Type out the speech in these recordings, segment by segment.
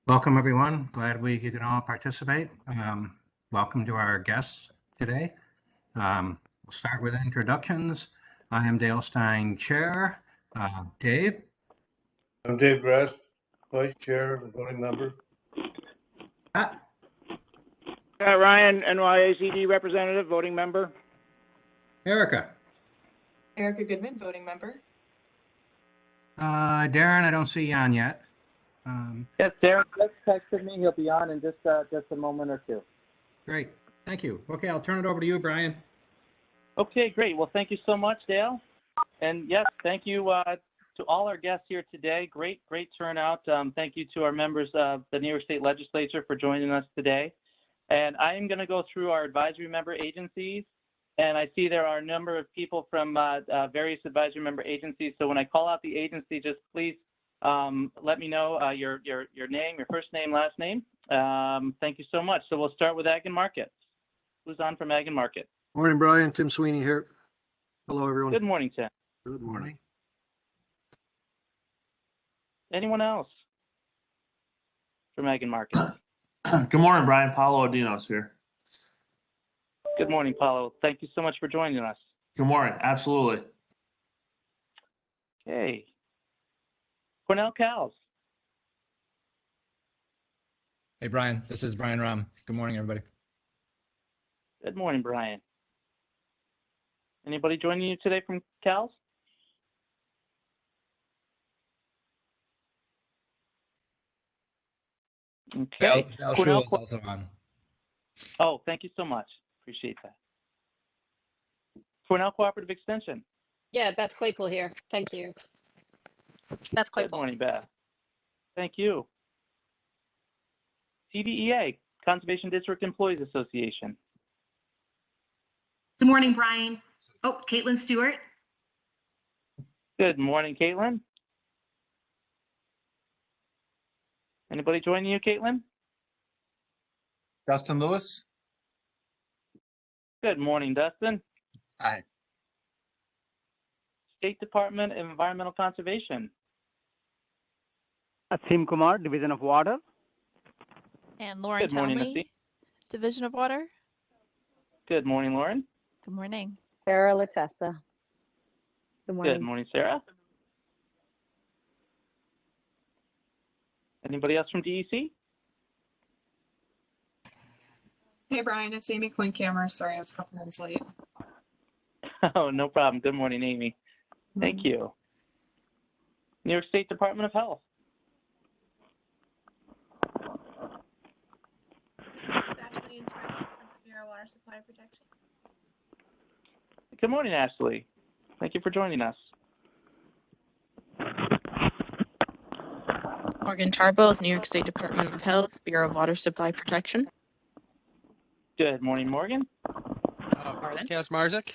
Welcome, everyone. Glad you can all participate. Welcome to our guests today. We'll start with introductions. I am Dale Stein, Chair. Dave? I'm Dave Grass, Vice Chair, voting member. Pat? Ryan, NYACD Representative, voting member. Erica? Erica Goodman, voting member. Darren, I don't see you on yet. Yes, Darren just texted me. He'll be on in just a moment or two. Great. Thank you. Okay, I'll turn it over to you, Brian. Okay, great. Well, thank you so much, Dale. And yes, thank you to all our guests here today. Great turnout. Thank you to our members of the New York State Legislature for joining us today. And I am going to go through our advisory member agencies. And I see there are a number of people from various advisory member agencies. So when I call out the agency, just please let me know your name, your first name, last name. Thank you so much. So we'll start with Ag and Market. Who's on from Ag and Market? Morning, Brian. Tim Sweeney here. Hello, everyone. Good morning, Tim. Good morning. Anyone else from Ag and Market? Good morning, Brian. Paulo Odinos here. Good morning, Paulo. Thank you so much for joining us. Good morning. Absolutely. Okay. Cornell Cows. Hey, Brian. This is Brian Rahm. Good morning, everybody. Good morning, Brian. Anybody joining you today from Cows? Okay. Al Shul is also on. Oh, thank you so much. Appreciate that. Cornell Cooperative Extension. Yeah, Beth Claypool here. Thank you. Beth Claypool. Good morning, Beth. Thank you. CDEA, Conservation District Employees Association. Good morning, Brian. Oh, Caitlin Stewart. Good morning, Caitlin. Anybody joining you, Caitlin? Dustin Lewis. Good morning, Dustin. Hi. State Department of Environmental Conservation. Asim Kumar, Division of Water. And Lauren Good morning, Townley, Asim. Division of Water. Good morning, Lauren. Good morning. Sarah Latessa. Good morning. Good morning, Sarah. Anybody else from DEC? Hey, Brian, it's Amy Quinn-Cameron. Sorry, I was a couple minutes late. Oh, no problem. Good morning, Amy. Thank you. New York State Department of Health. Ashley Israel from the Bureau of Water Supply Protection. Good morning, Ashley. Thank you for joining us. Morgan Tarboth, New York State Department of Health, Bureau of Water Supply Protection. Good morning, Morgan. Kaz Marzik.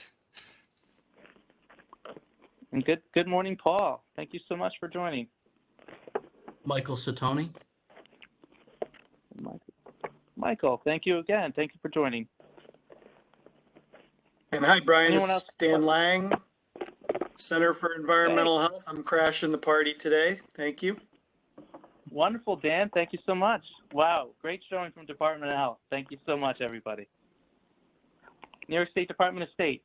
And good morning, Paul. Thank you so much for joining. Michael Satoni. Michael, thank you again. Thank you for joining. And hi, Brian. Anyone This else? is Dan Lang, Center for Environmental Health. I'm crashing the party today. Thank you. Wonderful, Dan. Thank you so much. Wow, great showing from Department of Health. Thank you so much, everybody. New York State Department of State.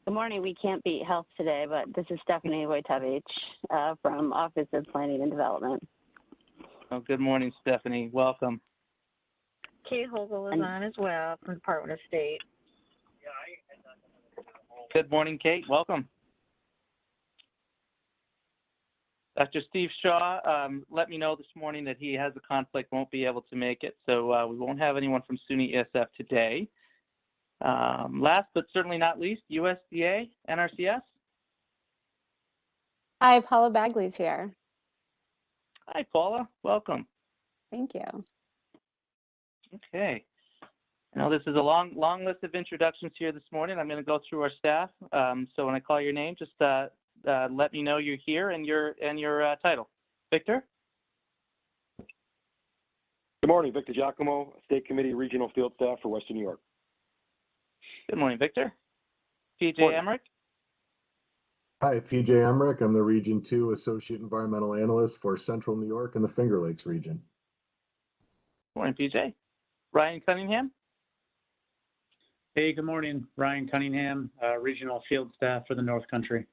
Good morning. We can't beat health today, but this is Stephanie Wojtowicz from Office of Planning and Development. Oh, good morning, Stephanie. Welcome. Kate Hogel is on as well from Department of State. Good morning, Kate. Welcome. Dr. Steve Shaw let me know this morning that he has a conflict, won't be able to make it, so we won't have anyone from SUNY ESF today. Last but certainly not least, USDA, Nrcs. Hi, Paula Bagley's here. Hi, Paula. Welcome. Thank you. Okay. Now this is a long list of introductions here this morning. I'm going to go through our staff. So when I call your name, just let me know you're here and your title. Victor. Good morning, Victor Giacomo, State Committee Regional Field Staff for Western New York. Good morning, Victor. PJ Morning. Emmerich. Hi, PJ Emmerich. I'm the Region 2 Associate Environmental Analyst for Central New York and the Finger Lakes region. Morning, PJ. Ryan Cunningham. Hey, good morning. Ryan Cunningham, Regional Field Staff for the North Country.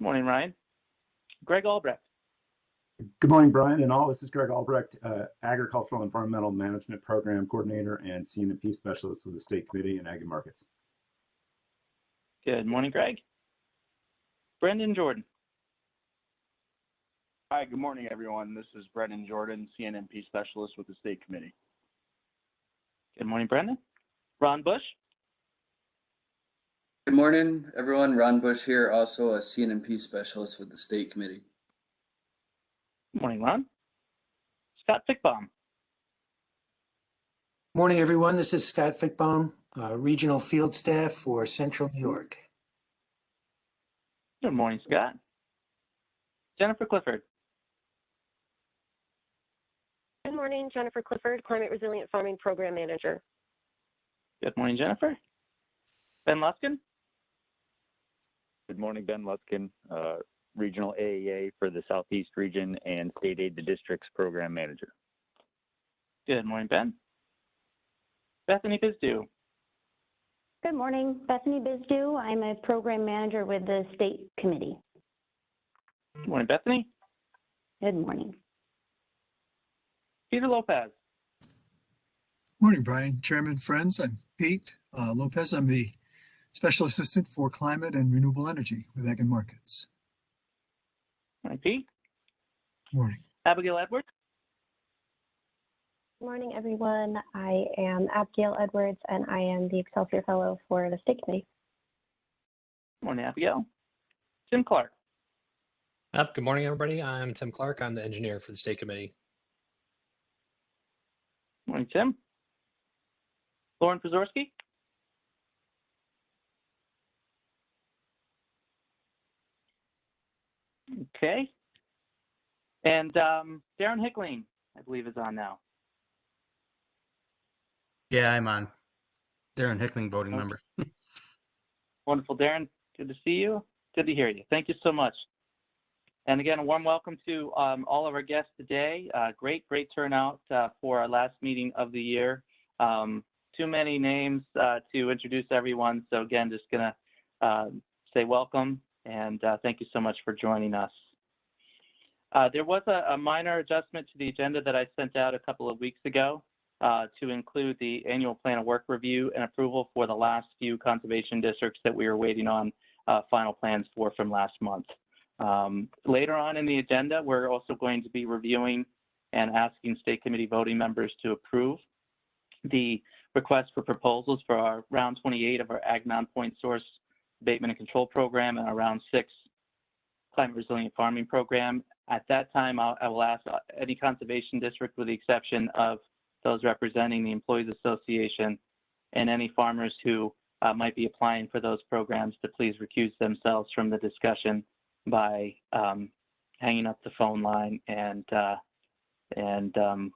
Morning, Ryan. Greg Albrecht. Good morning, Brian and all. This is Greg Albrecht, Agricultural Environmental Management Program Coordinator and CNP Specialist with the State Committee in Ag and Markets. Good morning, Greg. Brendan Jordan. Hi, good morning, everyone. This is Brendan Jordan, CNMP Specialist with the State Committee. Good morning, Brendan. Ron Bush. Good morning, everyone. Ron Bush here, also a CNMP Specialist with the State Committee. Good morning, Ron. Scott Fickbaum. Morning, everyone. This is Scott Fickbaum, Regional Field Staff for Central New York. Good morning, Scott. Jennifer Clifford. Good morning, Jennifer Clifford, Climate Resilient Farming Program Manager. Good morning, Jennifer. Ben Luskin. Good morning, Ben Luskin, Regional AEA for the Southeast Region and State Aid to Districts Program Manager. Good morning, Ben. Bethany Bizdu. Good morning, Bethany Bizdu. I'm a Program Manager with the State Committee. Good morning, Bethany. Good morning. Peter Lopez. Morning, Brian. Chairman, friends. I'm Pete Lopez. I'm the Special Assistant for Climate and Renewable Energy with Ag and Markets. Morning, Pete. Morning. Abigail Edwards. Good morning, everyone. I am Abigail Edwards, and I am the Excelsior Fellow for the State Committee. Good morning, Abigail. Tim Clark. Good morning, everybody. I'm Tim Clark. I'm the engineer for the State Committee. Morning, Tim. Lauren Pazorski. Okay. And Darren Hickling, I believe, is on now. Yeah, I'm on. Darren Hickling, voting Okay. member. Wonderful, Darren. Good to see you. Good to hear you. Thank you so much. And again, a warm welcome to all of our guests today. Great turnout for our last meeting of the year. Too many names to introduce everyone. So again, just gonna say welcome and thank you so much for joining us. There was a minor adjustment to the agenda that I sent out a couple of weeks ago to include the annual plan of work review and approval for the last few conservation districts that we were waiting on final plans for from last month. Later on in the agenda, we're also going to be reviewing and asking State Committee voting members to approve the request for proposals for our round 28 of our Ag Nonpoint Source Abatement and Control Program and our round 6 Climate Resilient Farming Program. At that time, I will ask any conservation district, with the exception of those representing the Employees Association and any farmers who might be applying for those programs, to please recuse themselves from the discussion by hanging up the phone line and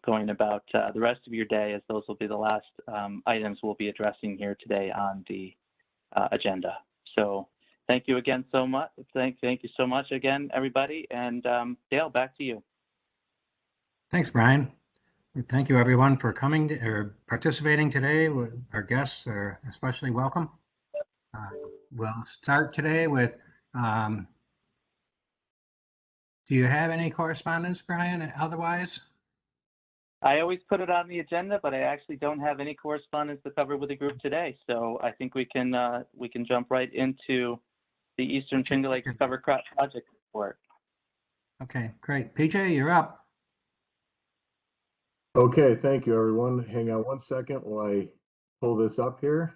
going about the rest of your day, as those will be the last items we'll be addressing here today on the agenda. So thank you again so much. Thank you so much again, everybody. And Dale, back to you. Thanks, Brian. Thank you, everyone, for coming or participating today. Our guests are especially welcome. We'll start today with, do you have any correspondence, Brian, otherwise? I always put it on the agenda, but I actually don't have any correspondence to cover with the group today. So I think we can jump right into the Eastern Finger Lakes Cover Crop Project report. Okay, great. PJ, you're up. Okay, thank you, everyone. Hang on one second while I pull this up here.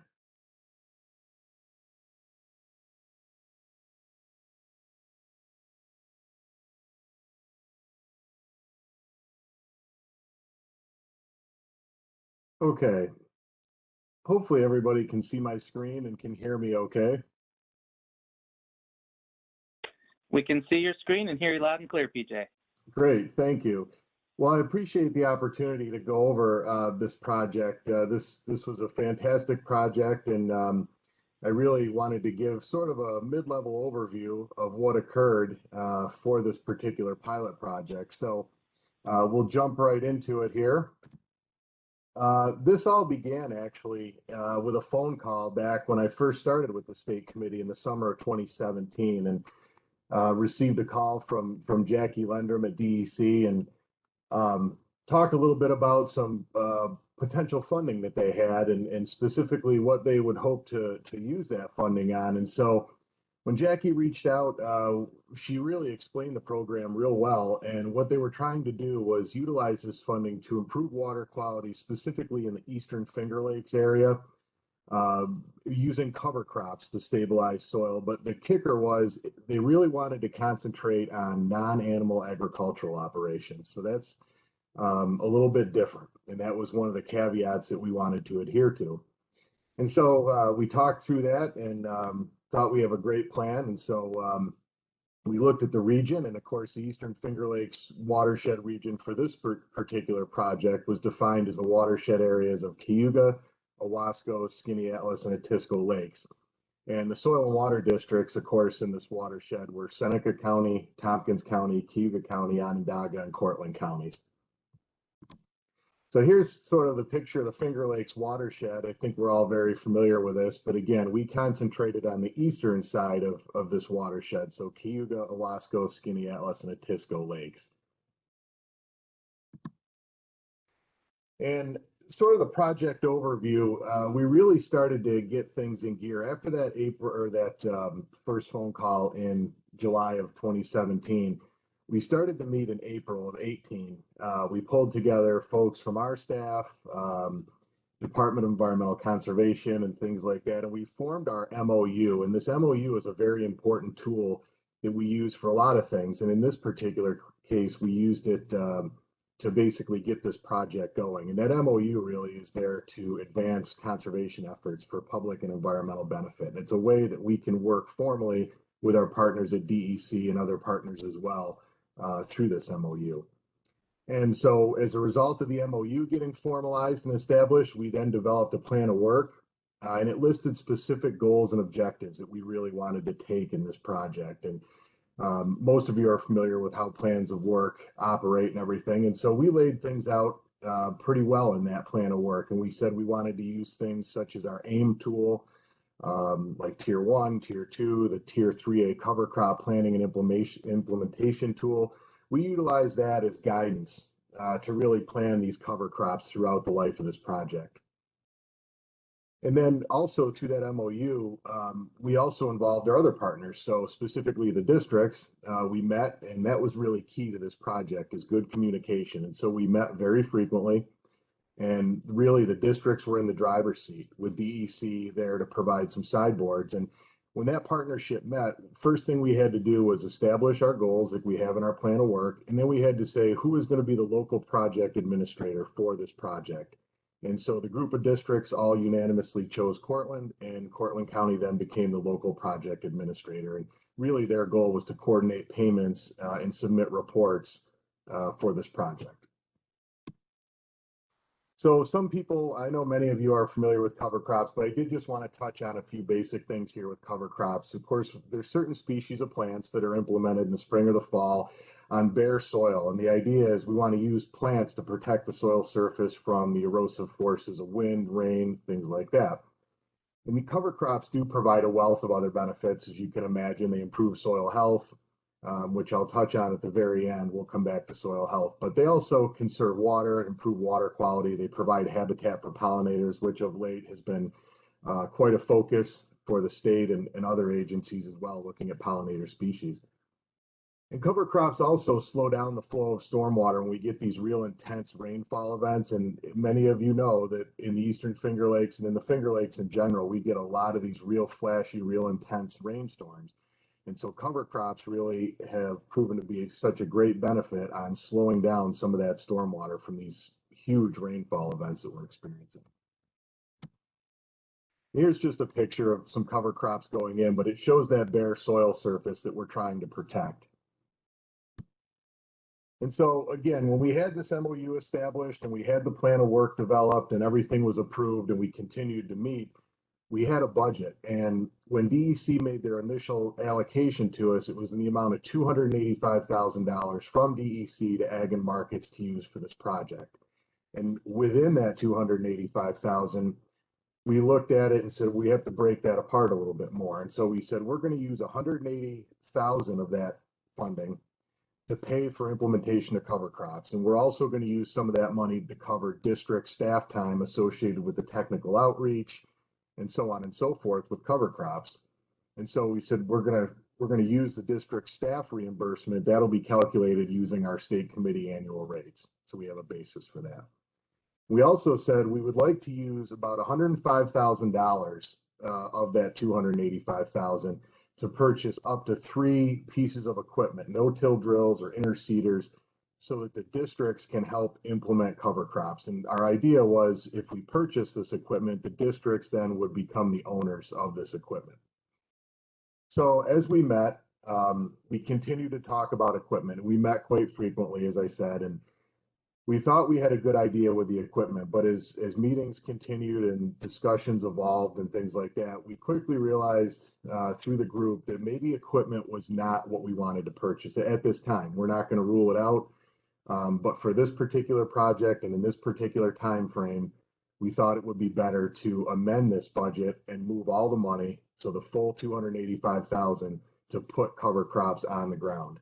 Okay. Hopefully everybody can see my screen and can hear me okay. We can see your screen and hear you loud and clear, PJ. Great, thank you. Well, I appreciate the opportunity to go over this project. This was a fantastic project, and I really wanted to give sort of a mid-level overview of what occurred for this particular pilot project. So we'll jump right into it here. This all began actually with a phone call back when I first started with the state committee in the summer of 2017, and received a call from Jackie Lendrum at DEC, and talked a little bit about some potential funding that they had, and specifically what they would hope to use that funding on. And so when Jackie reached out, she really explained the program real well. And what they were trying to do was utilize this funding to improve water quality, specifically in the Eastern Finger Lakes area, using cover crops to stabilize soil. But the kicker was they really wanted to concentrate on non-animal agricultural operations. So that's a little bit different. And that was one of the caveats that we wanted to adhere to. And so we talked through that and thought we have a great plan. And so we looked at the region, and of course, the Eastern Finger Lakes watershed region for this particular project was defined as the watershed areas of Cayuga, Owasco, Skaneateles, and Atisco Lakes. And the soil and water districts, of course, in this watershed were Seneca County, Tompkins County, Cayuga County, Onondaga, and Cortland counties. So here's sort of the picture of the Finger Lakes watershed. I think we're all very familiar with this, but again, we concentrated on the eastern side of this watershed. So Cayuga, Owasco, Skaneateles, and Atisco Lakes. And sort of the project overview, we really started to get things in gear after that first phone call in July of 2017. We started to meet in April of 18. We pulled together folks from our staff, Department of Environmental Conservation, and things like that. And we formed our MOU. And this MOU is a very important tool that we use for a lot of things. And in this particular case, we used it to basically get this project going. And that MOU really is there to advance conservation efforts for public and environmental benefit. And it's a way that we can work formally with our partners at DEC and other partners as well through this MOU. And so as a result of the MOU getting formalized and established, we then developed a plan of work, and it listed specific goals and objectives that we really wanted to take in this project. And most of you are familiar with how plans of work operate and everything. And so we laid things out pretty well in that plan of work. And we said we wanted to use things such as our AIM tool, like Tier 1, Tier 2, the Tier 3A cover crop planning and implementation tool. We utilize that as guidance to really plan these cover crops throughout the life of this project. And then also through that MOU, we also involved our other partners. So specifically the districts, we met, and that was really key to this project, is good communication. And so we met very frequently. And really, the districts were in the driver's seat with DEC there to provide some sideboards. And when that partnership met, first thing we had to do was establish our goals that we have in our plan of work. And then we had to say who is going to be the local project administrator for this project. And so the group of districts all unanimously chose Cortland, and Cortland County then became the local project administrator. And really, their goal was to coordinate payments and submit reports for this project. So some people, I know many of you are familiar with cover crops, but I did just want to touch on a few basic things here with cover crops. Of course, there's certain species of plants that are implemented in the spring or the fall on bare soil. And the idea is we want to use plants to protect the soil surface from the erosive forces of wind, rain, things like that. And the cover crops do provide a wealth of other benefits. As you can imagine, they improve soil health, which I'll touch on at the very end. We'll come back to soil health, but they also conserve water, improve water quality. They provide habitat for pollinators, which of late has been quite a focus for the state and other agencies as well, looking at pollinator species. And cover crops also slow down the flow of stormwater when we get these real intense rainfall events. And many of you know that in the Eastern Finger Lakes and in the Finger Lakes in general, we get a lot of these real flashy, real intense rainstorms. And so cover crops really have proven to be such a great benefit on slowing down some of that stormwater from these huge rainfall events that we're experiencing. Here's just a picture of some cover crops going in, but it shows that bare soil surface that we're trying to protect. And so again, when we had this MOU established and we had the plan of work developed and everything was approved and we continued to meet, we had a budget, and when DEC made their initial allocation to us, it was in the amount of $285,000 from DEC to Ag and Markets to use for this project. And within that 285,000, we looked at it and said we have to break that apart a little bit more. And so we said we're going to use 180,000 of that funding to pay for implementation of cover crops, and we're also going to use some of that money to cover district staff time associated with the technical outreach and so on and so forth with cover crops. And so we said we're going to use the district staff reimbursement. That'll be calculated using our state committee annual rates. So we have a basis for that. We also said we would like to use about $105,000 of that $285,000 to purchase up to 3 pieces of equipment, no-till drills or interseeders, so that the districts can help implement cover crops. And our idea was if we purchase this equipment, the districts then would become the owners of this equipment. So as we met, we continued to talk about equipment. We met quite frequently, as I said, and we thought we had a good idea with the equipment, but as meetings continued and discussions evolved and things like that, we quickly realized through the group that maybe equipment was not what we wanted to purchase at this time. We're not going to rule it out. But for this particular project and in this particular time frame, we thought it would be better to amend this budget and move all the money, so the full $285,000, to put cover crops on the ground.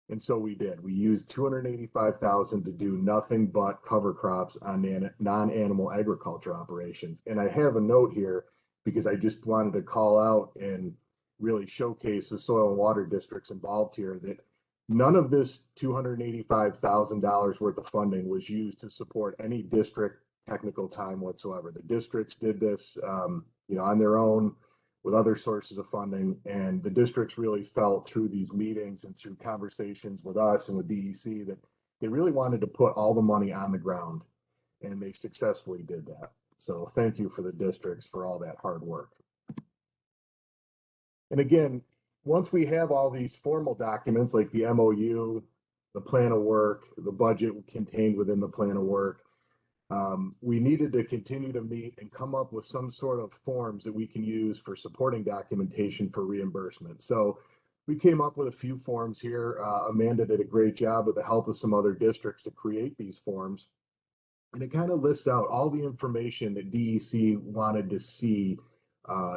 And so we did. We used $285,000 to do nothing but cover crops on non-animal agriculture operations. And I have a note here because I just wanted to call out and really showcase the soil and water districts involved here that none of this $285,000 worth of funding was used to support any district technical time whatsoever. The districts did this, on their own with other sources of funding, and the districts really felt through these meetings and through conversations with us and with DEC that they really wanted to put all the money on the ground, and they successfully did that. So thank you for the districts for all that hard work. And again, once we have all these formal documents like the MOU, the plan of work, the budget contained within the plan of work, we needed to continue to meet and come up with some sort of forms that we can use for supporting documentation for reimbursement. So we came up with a few forms here. Amanda did a great job with the help of some other districts to create these forms. And it kind of lists out all the information that DEC wanted to see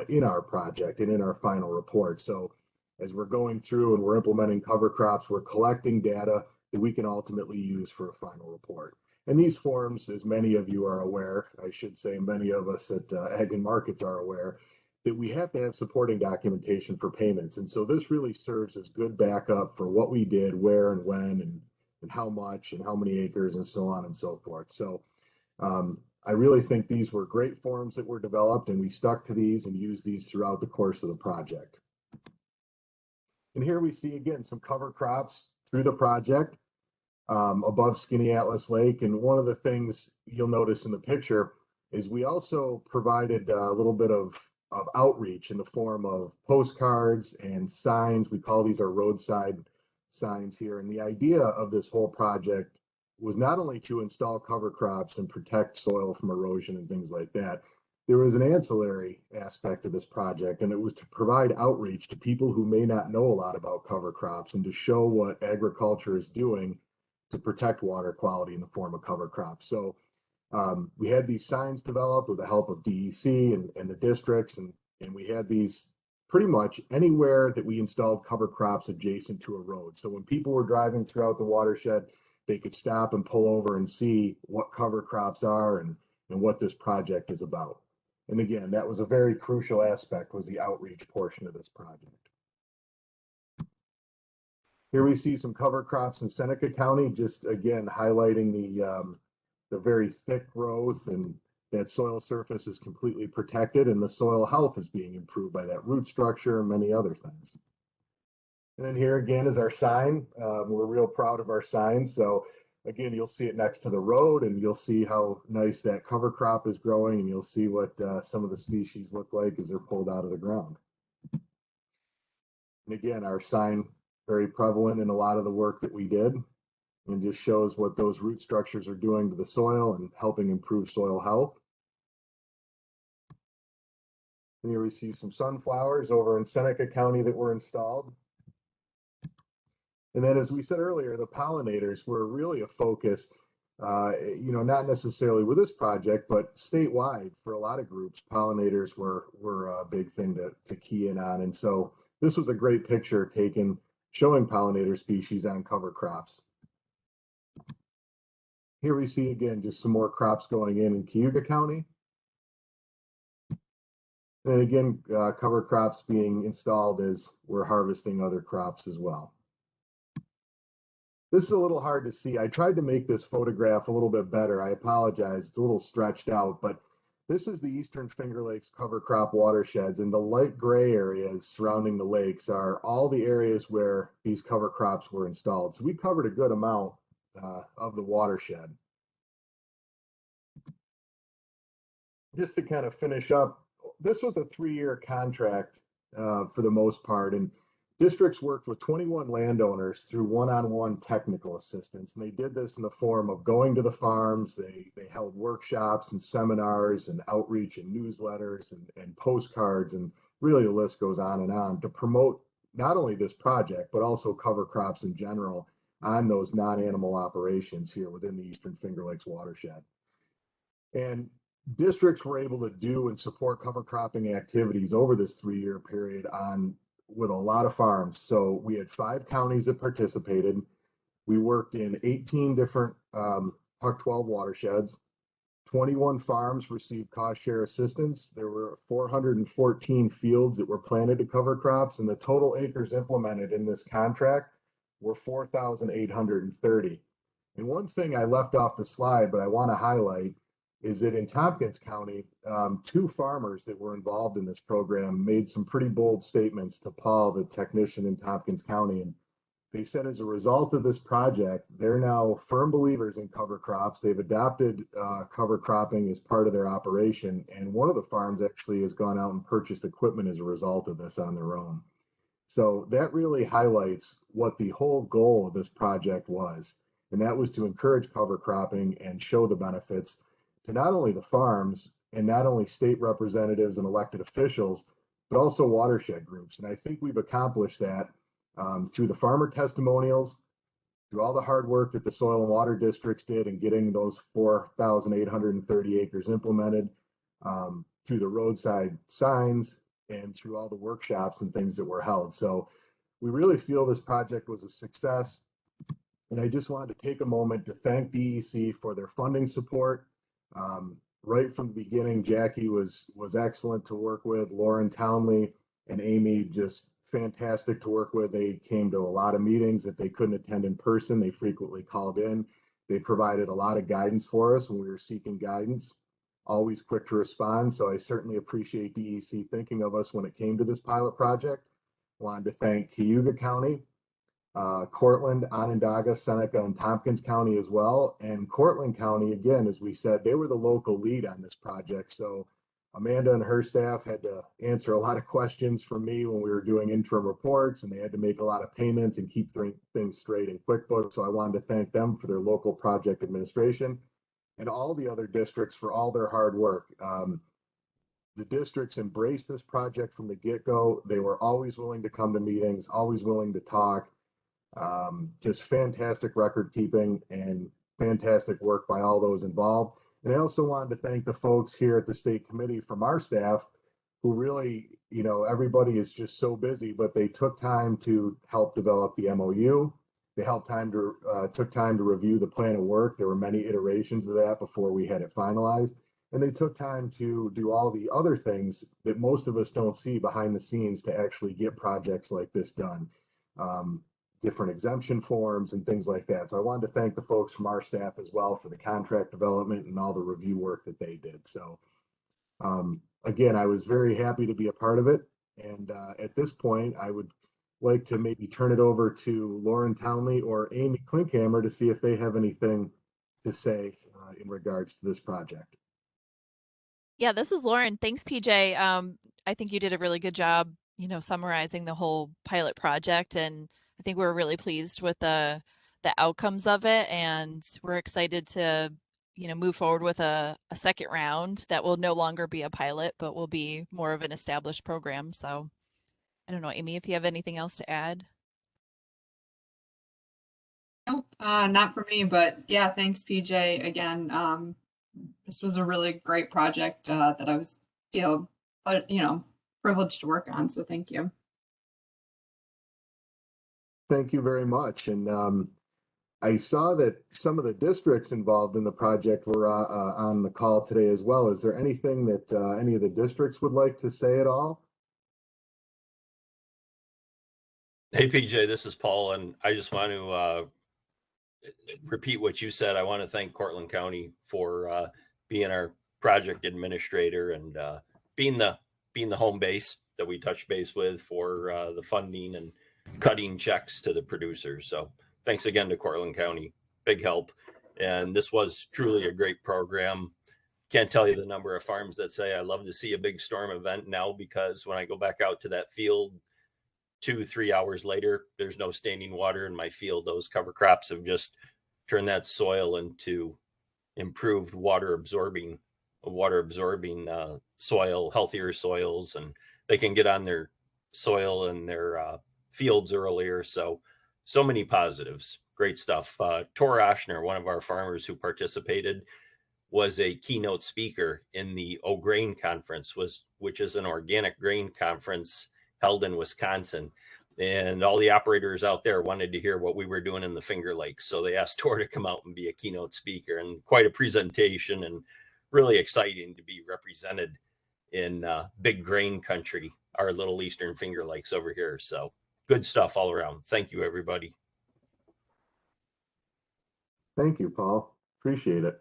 in our project and in our final report. So as we're going through and we're implementing cover crops, we're collecting data that we can ultimately use for a final report. And these forms, as many of you are aware, I should say many of us at Ag and Markets are aware, that we have to have supporting documentation for payments. And so this really serves as good backup for what we did, where and when, and how much, and how many acres, and so on and so forth. So I really think these were great forms that were developed, and we stuck to these and used these throughout the course of the project. And here we see, again, some cover crops through the project. Above Skinny Atlas Lake. And one of the things you'll notice in the picture is we also provided a little bit of outreach in the form of postcards and signs. We call these our roadside signs here. And the idea of this whole project was not only to install cover crops and protect soil from erosion and things like that. There was an ancillary aspect of this project, and it was to provide outreach to people who may not know a lot about cover crops and to show what agriculture is doing to protect water quality in the form of cover crops. So we had these signs developed with the help of DEC and the districts, and we had these pretty much anywhere that we installed cover crops adjacent to a road. So when people were driving throughout the watershed, they could stop and pull over and see what cover crops are and what this project is about. And again, that was a very crucial aspect, was the outreach portion of this project. Here we see some cover crops in Seneca County, just again highlighting the very thick growth, and that soil surface is completely protected and the soil health is being improved by that root structure and many other things. And then here again is our sign. We're real proud of our sign. So again, you'll see it next to the road, and you'll see how nice that cover crop is growing, and you'll see what some of the species look like as they're pulled out of the ground. And again, our sign, very prevalent in a lot of the work that we did, and just shows what those root structures are doing to the soil and helping improve soil health. And here we see some sunflowers over in Seneca County that were installed. And then, as we said earlier, the pollinators were really a focus, not necessarily with this project, but statewide for a lot of groups. Pollinators were a big thing to key in on. And so this was a great picture taken showing pollinator species on cover crops. Here we see again just some more crops going in Cayuga County. And again, cover crops being installed as we're harvesting other crops as well. This is a little hard to see. I tried to make this photograph a little bit better. I apologize. It's a little stretched out, but this is the Eastern Finger Lakes cover crop watersheds, and the light gray areas surrounding the lakes are all the areas where these cover crops were installed. So we covered a good amount of the watershed. Just to kind of finish up, this was a 3-year contract for the most part, and districts worked with 21 landowners through one-on-one technical assistance, and they did this in the form of going to the farms. They held workshops and seminars and outreach and newsletters and postcards, and really the list goes on to promote not only this project, but also cover crops in general on those non-animal operations here within the Eastern Finger Lakes watershed. And districts were able to do and support cover cropping activities over this 3-year period with a lot of farms. So we had 5 counties that participated. We worked in 18 different Huck 12 watersheds. 21 farms received cost share assistance. There were 414 fields that were planted to cover crops, and the total acres implemented in this contract were 4,830. And one thing I left off the slide, but I want to highlight, is that in Tompkins County, 2 farmers that were involved in this program made some pretty bold statements to Paul, the technician in Tompkins County. And they said as a result of this project, they're now firm believers in cover crops. They've adopted cover cropping as part of their operation. And one of the farms actually has gone out and purchased equipment as a result of this on their own. So that really highlights what the whole goal of this project was. And that was to encourage cover cropping and show the benefits to not only the farms and not only state representatives and elected officials, but also watershed groups. And I think we've accomplished that through the farmer testimonials, through all the hard work that the soil and water districts did in getting those 4,830 acres implemented, through the roadside signs, and through all the workshops and things that were held. So we really feel this project was a success. And I just wanted to take a moment to thank DEC for their funding support. Right from the beginning, Jackie was excellent to work with. Lauren Townley and Amy, just fantastic to work with. They came to a lot of meetings that they couldn't attend in person. They frequently called in. They provided a lot of guidance for us when we were seeking guidance, always quick to respond. So I certainly appreciate DEC thinking of us when it came to this pilot project. Wanted to thank Cayuga County, Cortland, Onondaga, Seneca, and Tompkins County as well. And Cortland County, again, as we said, they were the local lead on this project. So Amanda and her staff had to answer a lot of questions from me when we were doing interim reports, and they had to make a lot of payments and keep things straight in QuickBooks. So I wanted to thank them for their local project administration and all the other districts for all their hard work. The districts embraced this project from the get-go. They were always willing to come to meetings, always willing to talk. Just fantastic record keeping and fantastic work by all those involved. And I also wanted to thank the folks here at the state committee from our staff who really, everybody is just so busy, but they took time to help develop the MOU. They took time to review the plan of work. There were many iterations of that before we had it finalized. And they took time to do all the other things that most of us don't see behind the scenes to actually get projects like this done. Different exemption forms and things like that. So I wanted to thank the folks from our staff as well for the contract development and all the review work that they did. So again, I was very happy to be a part of it. And at this point, I would like to maybe turn it over to Lauren Townley or Amy Klinkhammer to see if they have anything to say in regards to this project. Yeah, this is Lauren. Thanks, PJ. I think you did a really good job, summarizing the whole pilot project, and I think we're really pleased with the outcomes of it, and we're excited to move forward with a second round that will no longer be a pilot, but will be more of an established program. So I don't know, Amy, if you have anything else to add. Nope, not for me, but yeah, thanks, PJ. Again, this was a really great project that I feel privileged to work on. So thank you. Thank you very much. And I saw that some of the districts involved in the project were on the call today as well. Is there anything that any of the districts would like to say at all? Hey, PJ, this is Paul, and I just want to repeat what you said. I want to thank Cortland County for being our project administrator and being the home base that we touch base with for the funding and cutting checks to the producers. So thanks again to Cortland County, big help. And this was truly a great program. Can't tell you the number of farms that say I love to see a big storm event now, because when I go back out to that field 2-3 hours later, there's no standing water in my field. Those cover crops have just turned that soil into improved water absorbing soil, healthier soils, and they can get on their soil and their fields earlier. So many positives. Great stuff. Tor Oshner, one of our farmers who participated, was a keynote speaker in the O-Grain Conference, which is an organic grain conference held in Wisconsin. And all the operators out there wanted to hear what we were doing in the Finger Lakes. So they asked Tor to come out and be a keynote speaker, and quite a presentation, and really exciting to be represented in big grain country, our little Eastern Finger Lakes over here. So good stuff all around. Thank you, everybody. Thank you, Paul. Appreciate it.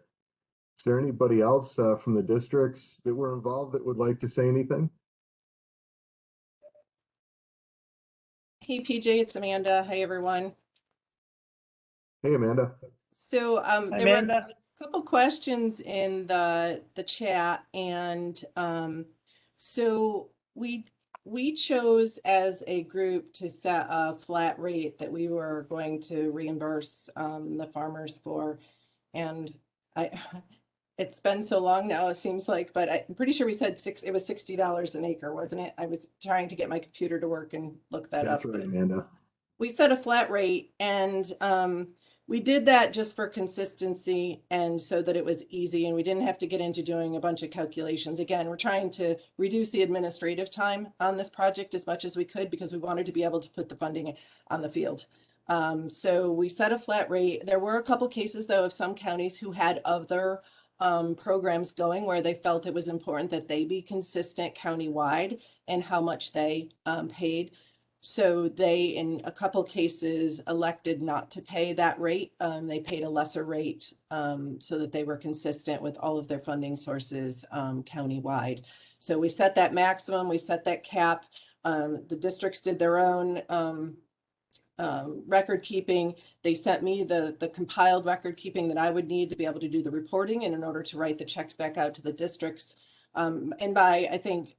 Is there anybody else from the districts that were involved that would like to say anything? Hey, PJ, it's Amanda. Hi, everyone. Hey, Amanda. So there Amanda. were a couple questions in the chat, and so we chose as a group to set a flat rate that we were going to reimburse the farmers for, and it's been so long now, it seems like, but I'm pretty sure we said it was $60 an acre, wasn't it? I was trying to get my computer to work and look that up. That's right, Amanda. We set a flat rate, and we did that just for consistency and so that it was easy and we didn't have to get into doing a bunch of calculations. Again, we're trying to reduce the administrative time on this project as much as we could, because we wanted to be able to put the funding on the field. So we set a flat rate. There were a couple cases, though, of some counties who had other programs going where they felt it was important that they be consistent countywide and how much they paid. So they, in a couple cases, elected not to pay that rate. They paid a lesser rate so that they were consistent with all of their funding sources countywide. So we set that maximum, we set that cap. The districts did their own record keeping. They sent me the compiled record keeping that I would need to be able to do the reporting and in order to write the checks back out to the districts. And by, I think,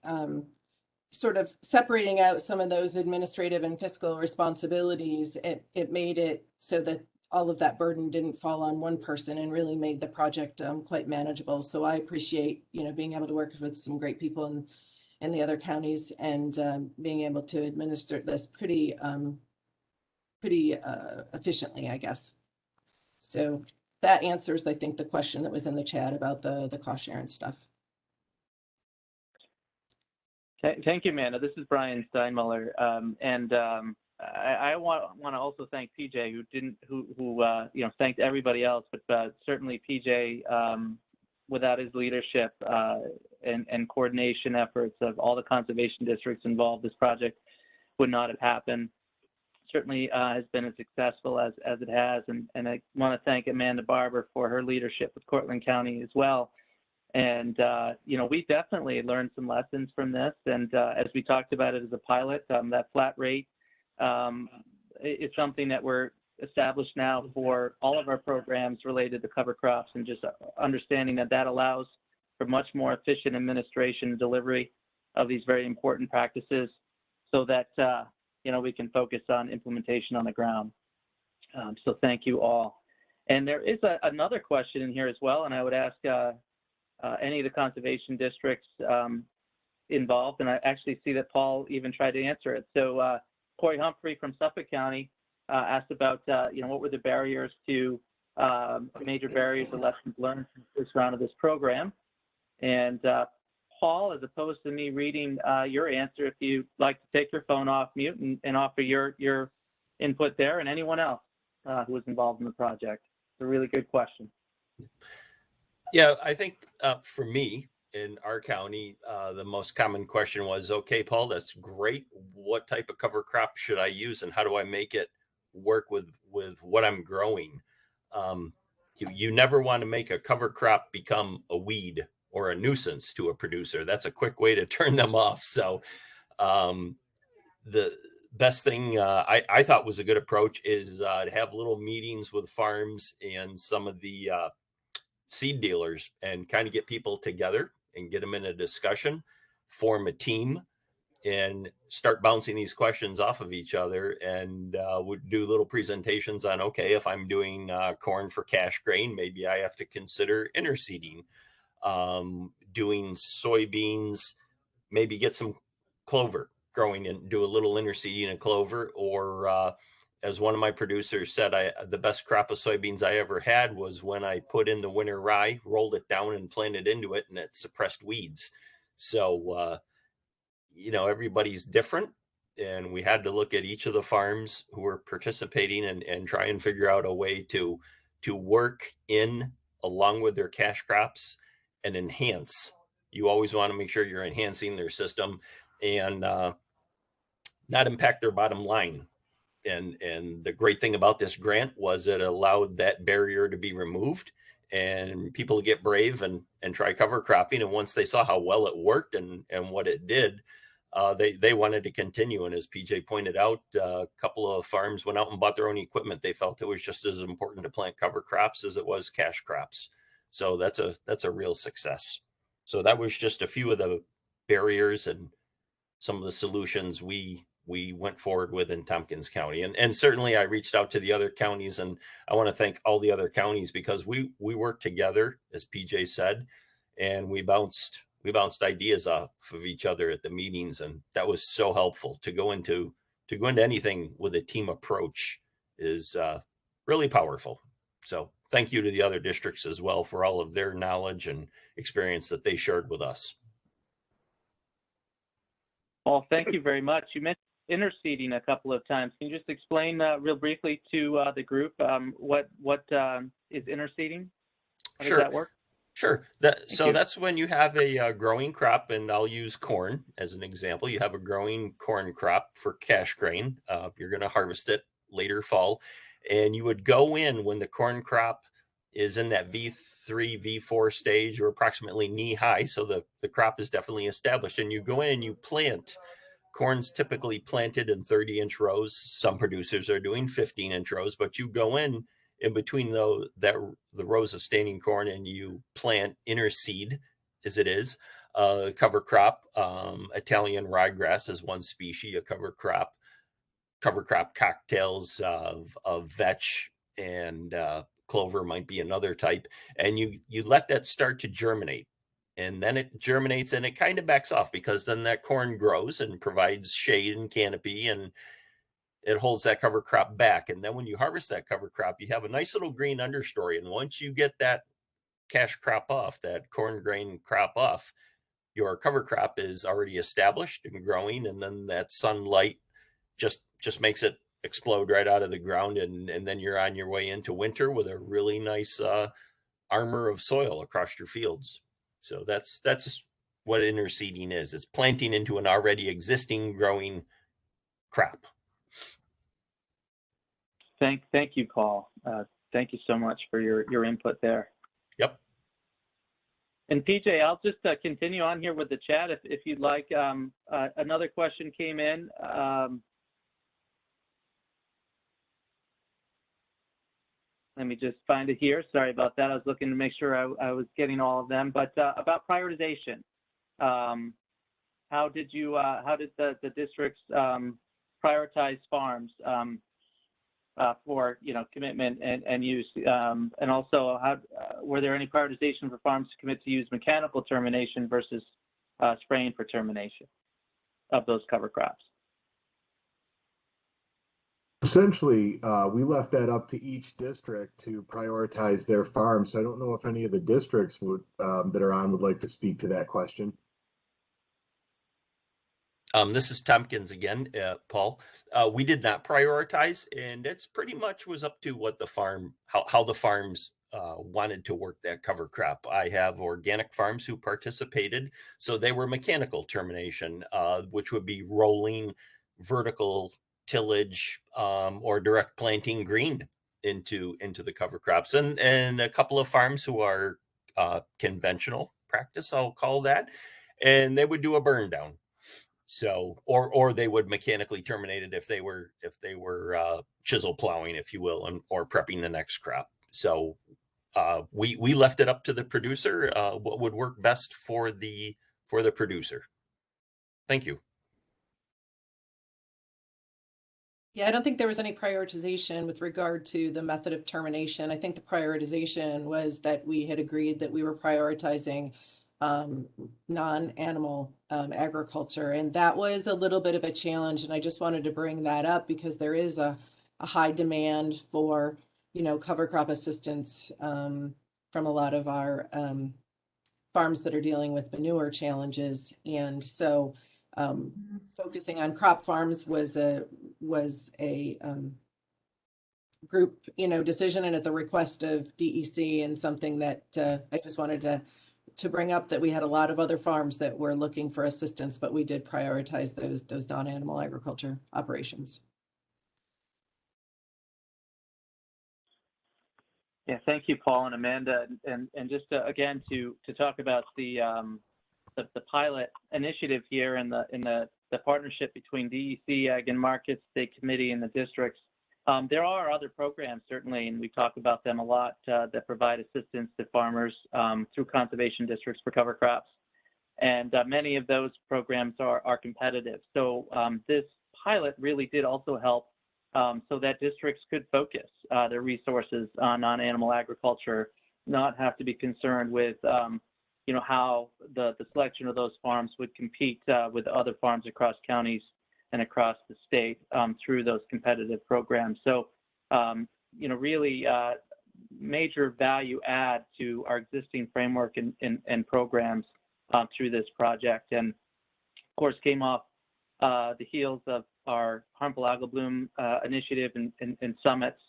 sort of separating out some of those administrative and fiscal responsibilities, it made it so that all of that burden didn't fall on one person and really made the project quite manageable. So I appreciate, being able to work with some great people in the other counties and being able to administer this pretty efficiently, I guess. So that answers, I think, the question that was in the chat about the cost share and stuff. Thank you, Amanda. This is Brian Steinmuller, and I want to also thank PJ, who thanked everybody else, but certainly PJ, without his leadership and coordination efforts of all the conservation districts involved, this project would not have happened. Certainly has been as successful as it has, and I want to thank Amanda Barber for her leadership with Cortland County as well. And, we definitely learned some lessons from this. And as we talked about it as a pilot, that flat rate is something that we're established now for all of our programs related to cover crops, and just understanding that allows for much more efficient administration and delivery of these very important practices, so that, we can focus on implementation on the ground. So thank you all. And there is another question in here as well, and I would ask any of the conservation districts involved, and I actually see that Paul even tried to answer it. So Corey Humphrey from Suffolk County asked about, what were the barriers to major barriers or lessons learned from this round of this program. And Paul, as opposed to me reading your answer, if you'd like to take your phone off mute and offer your input there, and anyone else who was involved in the project. It's a really good question. Yeah, I think for me in our county, the most common question was, okay, Paul, that's great. What type of cover crop should I use, and how do I make it work with what I'm growing? You never want to make a cover crop become a weed or a nuisance to a producer. That's a quick way to turn them off. So the best thing I thought was a good approach is to have little meetings with farms and some of the seed dealers and kind of get people together and get them in a discussion, form a team, and start bouncing these questions off of each other, and would do little presentations on, okay, if I'm doing corn for cash grain, maybe I have to consider interseeding. Doing soybeans, maybe get some clover growing and do a little interseeding of clover. Or as one of my producers said, the best crop of soybeans I ever had was when I put in the winter rye, rolled it down and planted into it, and it suppressed weeds. So everybody's different, and we had to look at each of the farms who were participating and try and figure out a way to work in along with their cash crops and enhance. You always want to make sure you're enhancing their system and not impact their bottom line. And the great thing about this grant was it allowed that barrier to be removed and people get brave and try cover cropping. And once they saw how well it worked and what it did, they wanted to continue. And as PJ pointed out, a couple of farms went out and bought their own equipment. They felt it was just as important to plant cover crops as it was cash crops. So that's a real success. So that was just a few of the barriers and some of the solutions we went forward with in Tompkins County. And certainly I reached out to the other counties, and I want to thank all the other counties because we worked together, as PJ said, and we bounced ideas off of each other at the meetings. And that was so helpful. To go into anything with a team approach is really powerful. So thank you to the other districts as well for all of their knowledge and experience that they shared with us. Well, thank you very much. You mentioned interseeding a couple of times. Can you just explain real briefly to the group what is interseeding? How does that work? Sure. That's when you have a growing crop, and I'll use corn as an example. You have a growing corn crop for cash grain. You're going to harvest it later fall, and you would go in when the corn crop is in that V3, V4 stage, or approximately knee high. So the crop is definitely established, and you go in and you plant. Corn's typically planted in 30-inch rows. Some producers are doing 15-inch rows, but you go in between the rows of standing corn and you plant interseed, as it is, cover crop. Italian ryegrass is one species, a cover crop cocktails of vetch and clover might be another type, and you let that start to germinate, and then it germinates and it kind of backs off because then that corn grows and provides shade and canopy, and it holds that cover crop back. And then when you harvest that cover crop, you have a nice little green understory, and once you get that cash crop off, that corn grain crop off, your cover crop is already established and growing, and then that sunlight just makes it explode right out of the ground, and then you're on your way into winter with a really nice armor of soil across your fields. So that's what interseeding is. It's planting into an already existing growing crop. Thank you, Paul. Thank you so much for your input there. Yep. And PJ, I'll just continue on here with the chat if you'd like. Another question came in. Let me just find it here. Sorry about that. I was looking to make sure I was getting all of them. But about prioritization, how did the districts prioritize farms? for commitment and use, and also were there any prioritization for farms to commit to use mechanical termination versus spraying for termination of those cover crops? Essentially, we left that up to each district to prioritize their farms. So I don't know if any of the districts would that are on would like to speak to that question. This is Tompkins again, Paul. We did not prioritize, and it's pretty much was up to what the farm, how the farms wanted to work that cover crop. I have organic farms who participated, so they were mechanical termination, which would be rolling vertical tillage or direct planting green into the cover crops, and a couple of farms who are conventional practice, I'll call that, and they would do a burn down. So, or they would mechanically terminate it if they were chisel plowing, if you will, or prepping the next crop. So we left it up to the producer what would work best for the producer. Thank you. Yeah, I don't think there was any prioritization with regard to the method of termination. I think the prioritization was that we had agreed that we were prioritizing non-animal agriculture, and that was a little bit of a challenge. And I just wanted to bring that up because there is a high demand for cover crop assistance from a lot of our farms that are dealing with manure challenges, and so focusing on crop farms was a group decision and at the request of DEC, and something that I just wanted to bring up, that we had a lot of other farms that were looking for assistance, but we did prioritize those non-animal agriculture operations. Yeah, thank you, Paul and Amanda, and just again to talk about the pilot initiative here and the partnership between DEC, Ag and Markets, State Committee, and the districts. There are other programs, certainly, and we talk about them a lot, that provide assistance to farmers through conservation districts for cover crops. And many of those programs are competitive. So this pilot really did also help so that districts could focus their resources on non-animal agriculture, not have to be concerned with how the selection of those farms would compete with other farms across counties and across the state through those competitive programs. So, really major value add to our existing framework and programs through this project. And of course, came off the heels of our harmful algal bloom initiative and summits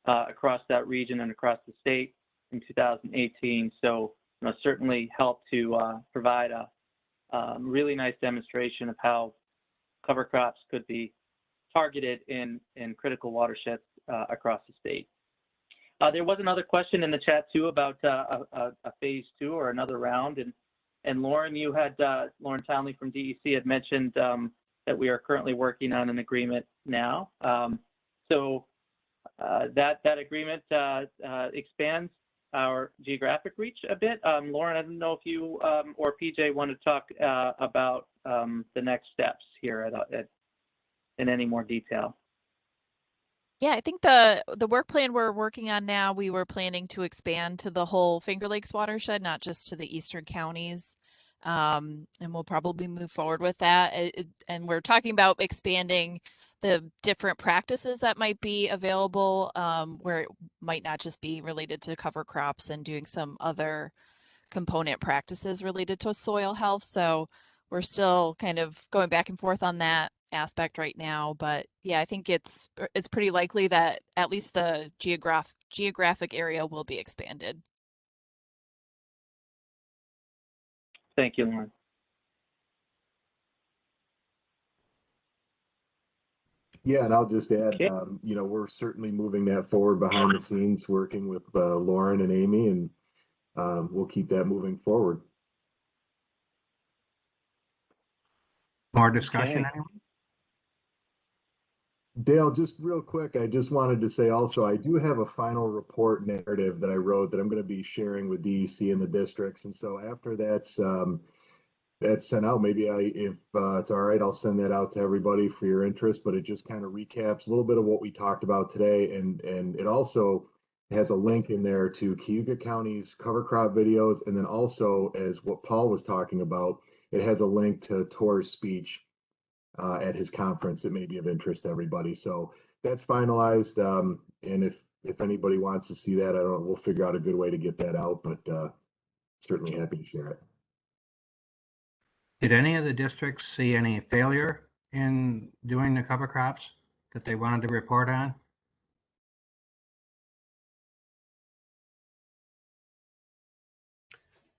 across that region and across the state in 2018. So, certainly helped to provide a really nice demonstration of how cover crops could be targeted in critical watersheds across the state. There was another question in the chat too about a phase 2 or another round, and Lauren, Lauren Townley from DEC had mentioned that we are currently working on an agreement now. So that agreement expands our geographic reach a bit. Lauren, I don't know if you or PJ want to talk about the next steps here in any more detail. Yeah, I think the work plan we're working on now, we were planning to expand to the whole Finger Lakes watershed, not just to the eastern counties. And we'll probably move forward with that. And we're talking about expanding the different practices that might be available, where it might not just be related to cover crops and doing some other component practices related to soil health. So we're still kind of going back and forth on that aspect right now. But yeah, I think it's pretty likely that at least the geographic area will be expanded. Thank you, Lauren. Yeah, and I'll just add, we're certainly moving that forward behind the scenes, working with Lauren and Amy, and we'll keep that moving forward. More discussion, anyone? Dale, just real quick, I just wanted to say also, I do have a final report narrative that I wrote that I'm going to be sharing with DEC and the districts. And so after that's that sent out. Maybe if it's all right, I'll send that out to everybody for your interest, but it just kind of recaps a little bit of what we talked about today. And it also has a link in there to Cayuga County's cover crop videos. And then also, as what Paul was talking about, it has a link to Tor's speech at his conference that may be of interest to everybody. So that's finalized. And if anybody wants to see that, I don't know, we'll figure out a good way to get that out, but certainly happy to share it. Did any of the districts see any failure in doing the cover crops that they wanted to report on?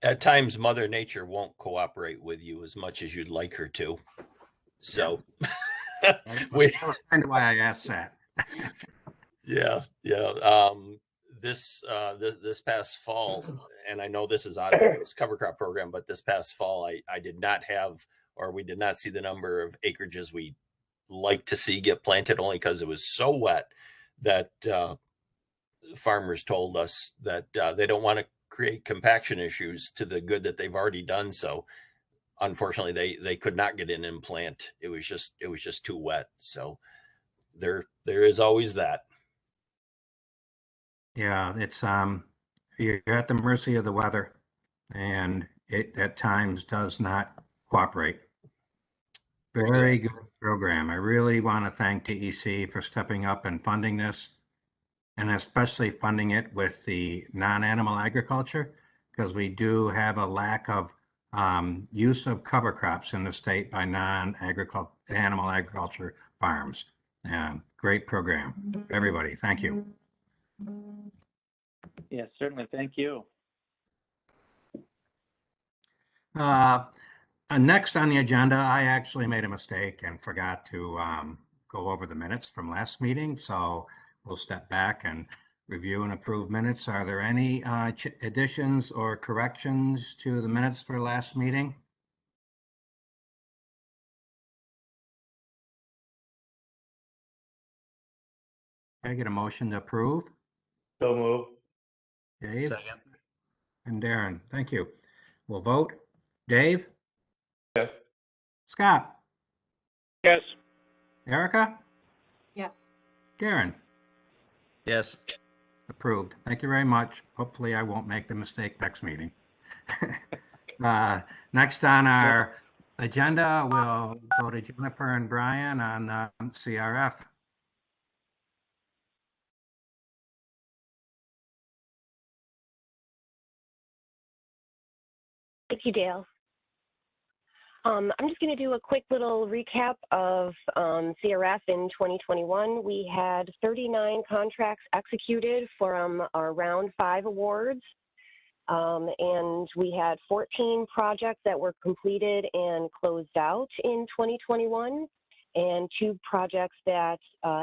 At times, Mother Nature won't cooperate with you as much as you'd like her to. So, That was kind of why I asked that. yeah. This past fall, and I know this is out of this cover crop program, but this past fall, I did not have, or we did not see the number of acreages we like to see get planted, only because it was so wet that farmers told us that they don't want to create compaction issues to the good that they've already done. So unfortunately they could not get in and plant. It was just too wet. So there is always that. Yeah, it's you're at the mercy of the weather, and it at times does not cooperate. Very good program. I really want to thank TEC for stepping up and funding this, and especially funding it with the non-animal agriculture, because we do have a lack of use of cover crops in the state by non-animal agriculture farms. Great program, everybody. Thank you. Yes, certainly. Thank you. Next on the agenda, I actually made a mistake and forgot to go over the minutes from last meeting. So we'll step back and review and approve minutes. Are there any additions or corrections to the minutes for last meeting? Can I get a motion to approve? So move. Dave? Second. And Darren, thank you. We'll vote. Dave? Yes. Scott? Yes. Erica? Yes. Darren? Yes. Approved. Thank you very much. Hopefully I won't make the mistake next meeting. Next on our agenda, we'll go to Jennifer and Brian on CRF. Thank you, Dale. I'm just going to do a quick little recap of CRF in 2021. We had 39 contracts executed from our round 5 awards. And we had 14 projects that were completed and closed out in 2021, and 2 projects that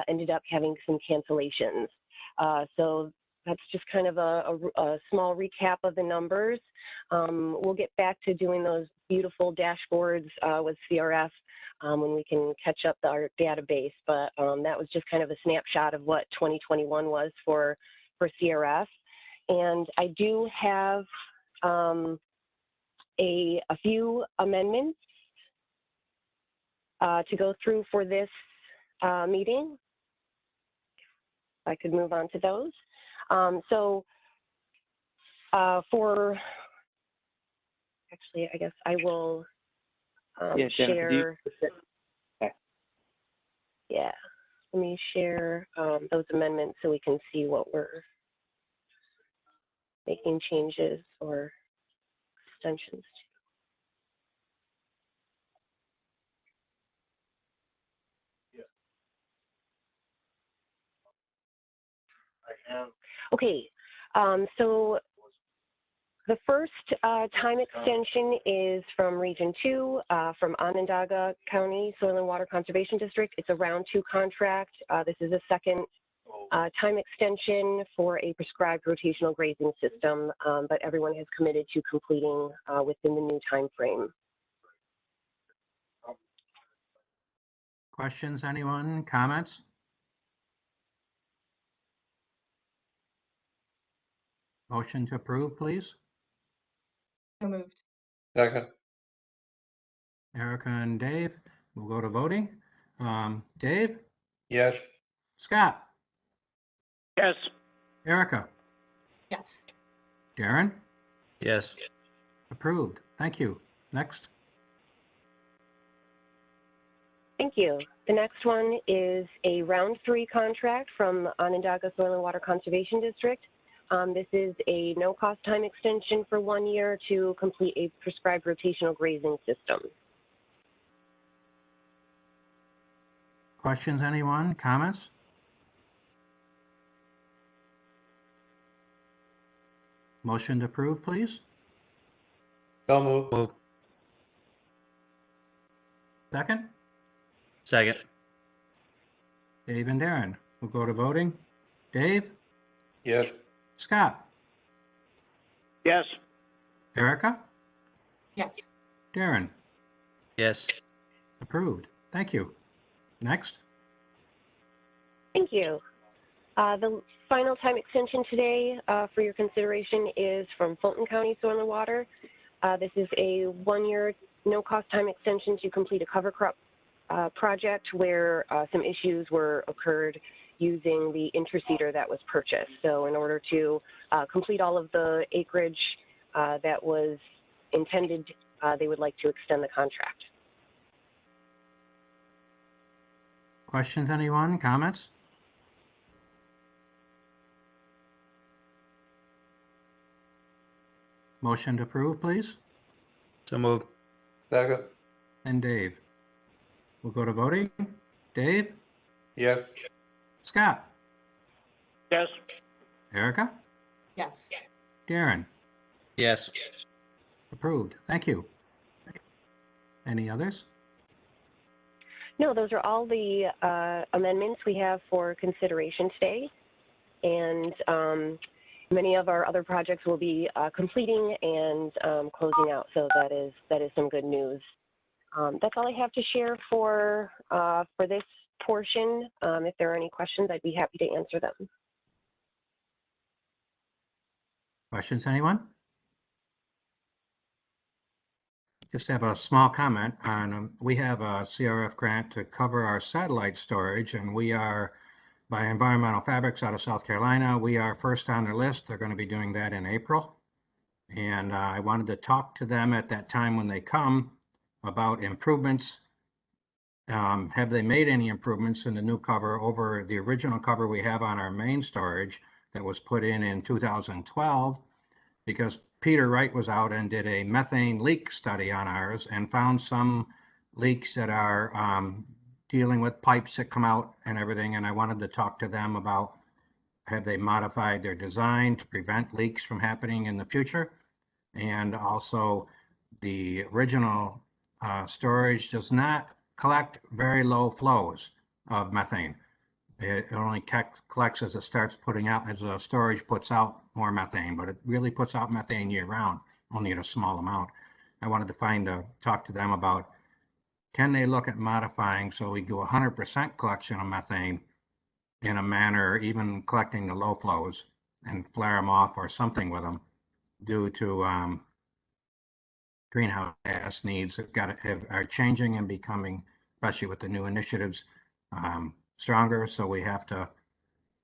ended up having some cancellations. So that's just kind of a small recap of the numbers. We'll get back to doing those beautiful dashboards with CRF when we can catch up our database. But that was just kind of a snapshot of what 2021 was for CRF. And I do have a few amendments to go through for this meeting. If I could move on to those. Actually, I guess I will share. Yeah, let me share those amendments so we can see what we're making changes or extensions to. Okay, so the first time extension is from Region 2, from Onondaga County Soil and Water Conservation District. It's a round 2 contract. This is a second time extension for a prescribed rotational grazing system, but everyone has committed to completing within the new time frame. Questions, anyone? Comments? Motion to approve, please. So moved. Second. Erica and Dave. We'll go to voting. Dave? Yes. Scott? Yes. Erica? Yes. Darren? Yes. Approved. Thank you. Next. Thank you. The next one is a round 3 contract from Onondaga Soil and Water Conservation District. This is a no-cost time extension for 1 year to complete a prescribed rotational grazing system. Questions, anyone? Comments? Motion to approve, please. So moved. Move. Second. Second. Dave and Darren. We'll go to voting. Dave? Yes. Scott? Yes. Erica? Yes. Darren? Yes. Approved. Thank you. Next. Thank you. The final time extension today for your consideration is from Fulton County Soil and Water. This is a 1 year no-cost time extension to complete a cover crop project where some issues were occurred using the interseeder that was purchased. So in order to complete all of the acreage that was intended, they would like to extend the contract. Questions, anyone? Comments? Motion to approve, please. So move. Second. And Dave. We'll go to voting. Dave? Yes. Scott? Yes. Erica? Yes. Darren? Yes. Approved. Thank you. Any others? No, those are all the amendments we have for consideration today. And many of our other projects will be completing and closing out. So that is some good news. That's all I have to share for this portion. If there are any questions, I'd be happy to answer them. Questions, anyone? Just have a small comment on, we have a CRF grant to cover our satellite storage, and we are, by Environmental Fabrics out of South Carolina, we are first on their list. They're going to be doing that in April. And I wanted to talk to them at that time when they come about improvements. Have they made any improvements in the new cover over the original cover we have on our main storage that was put in 2012? Because Peter Wright was out and did a methane leak study on ours and found some leaks that are dealing with pipes that come out and everything. And I wanted to talk to them about, have they modified their design to prevent leaks from happening in the future? And also the original storage does not collect very low flows of methane. It only collects as it starts putting out, as the storage puts out more methane, but it really puts out methane year round, only at a small amount. I wanted to talk to them about, can they look at modifying so we go 100% collection of methane in a manner, even collecting the low flows and flare them off or something with them due to greenhouse gas needs that are changing and becoming, especially with the new initiatives, stronger. So we have to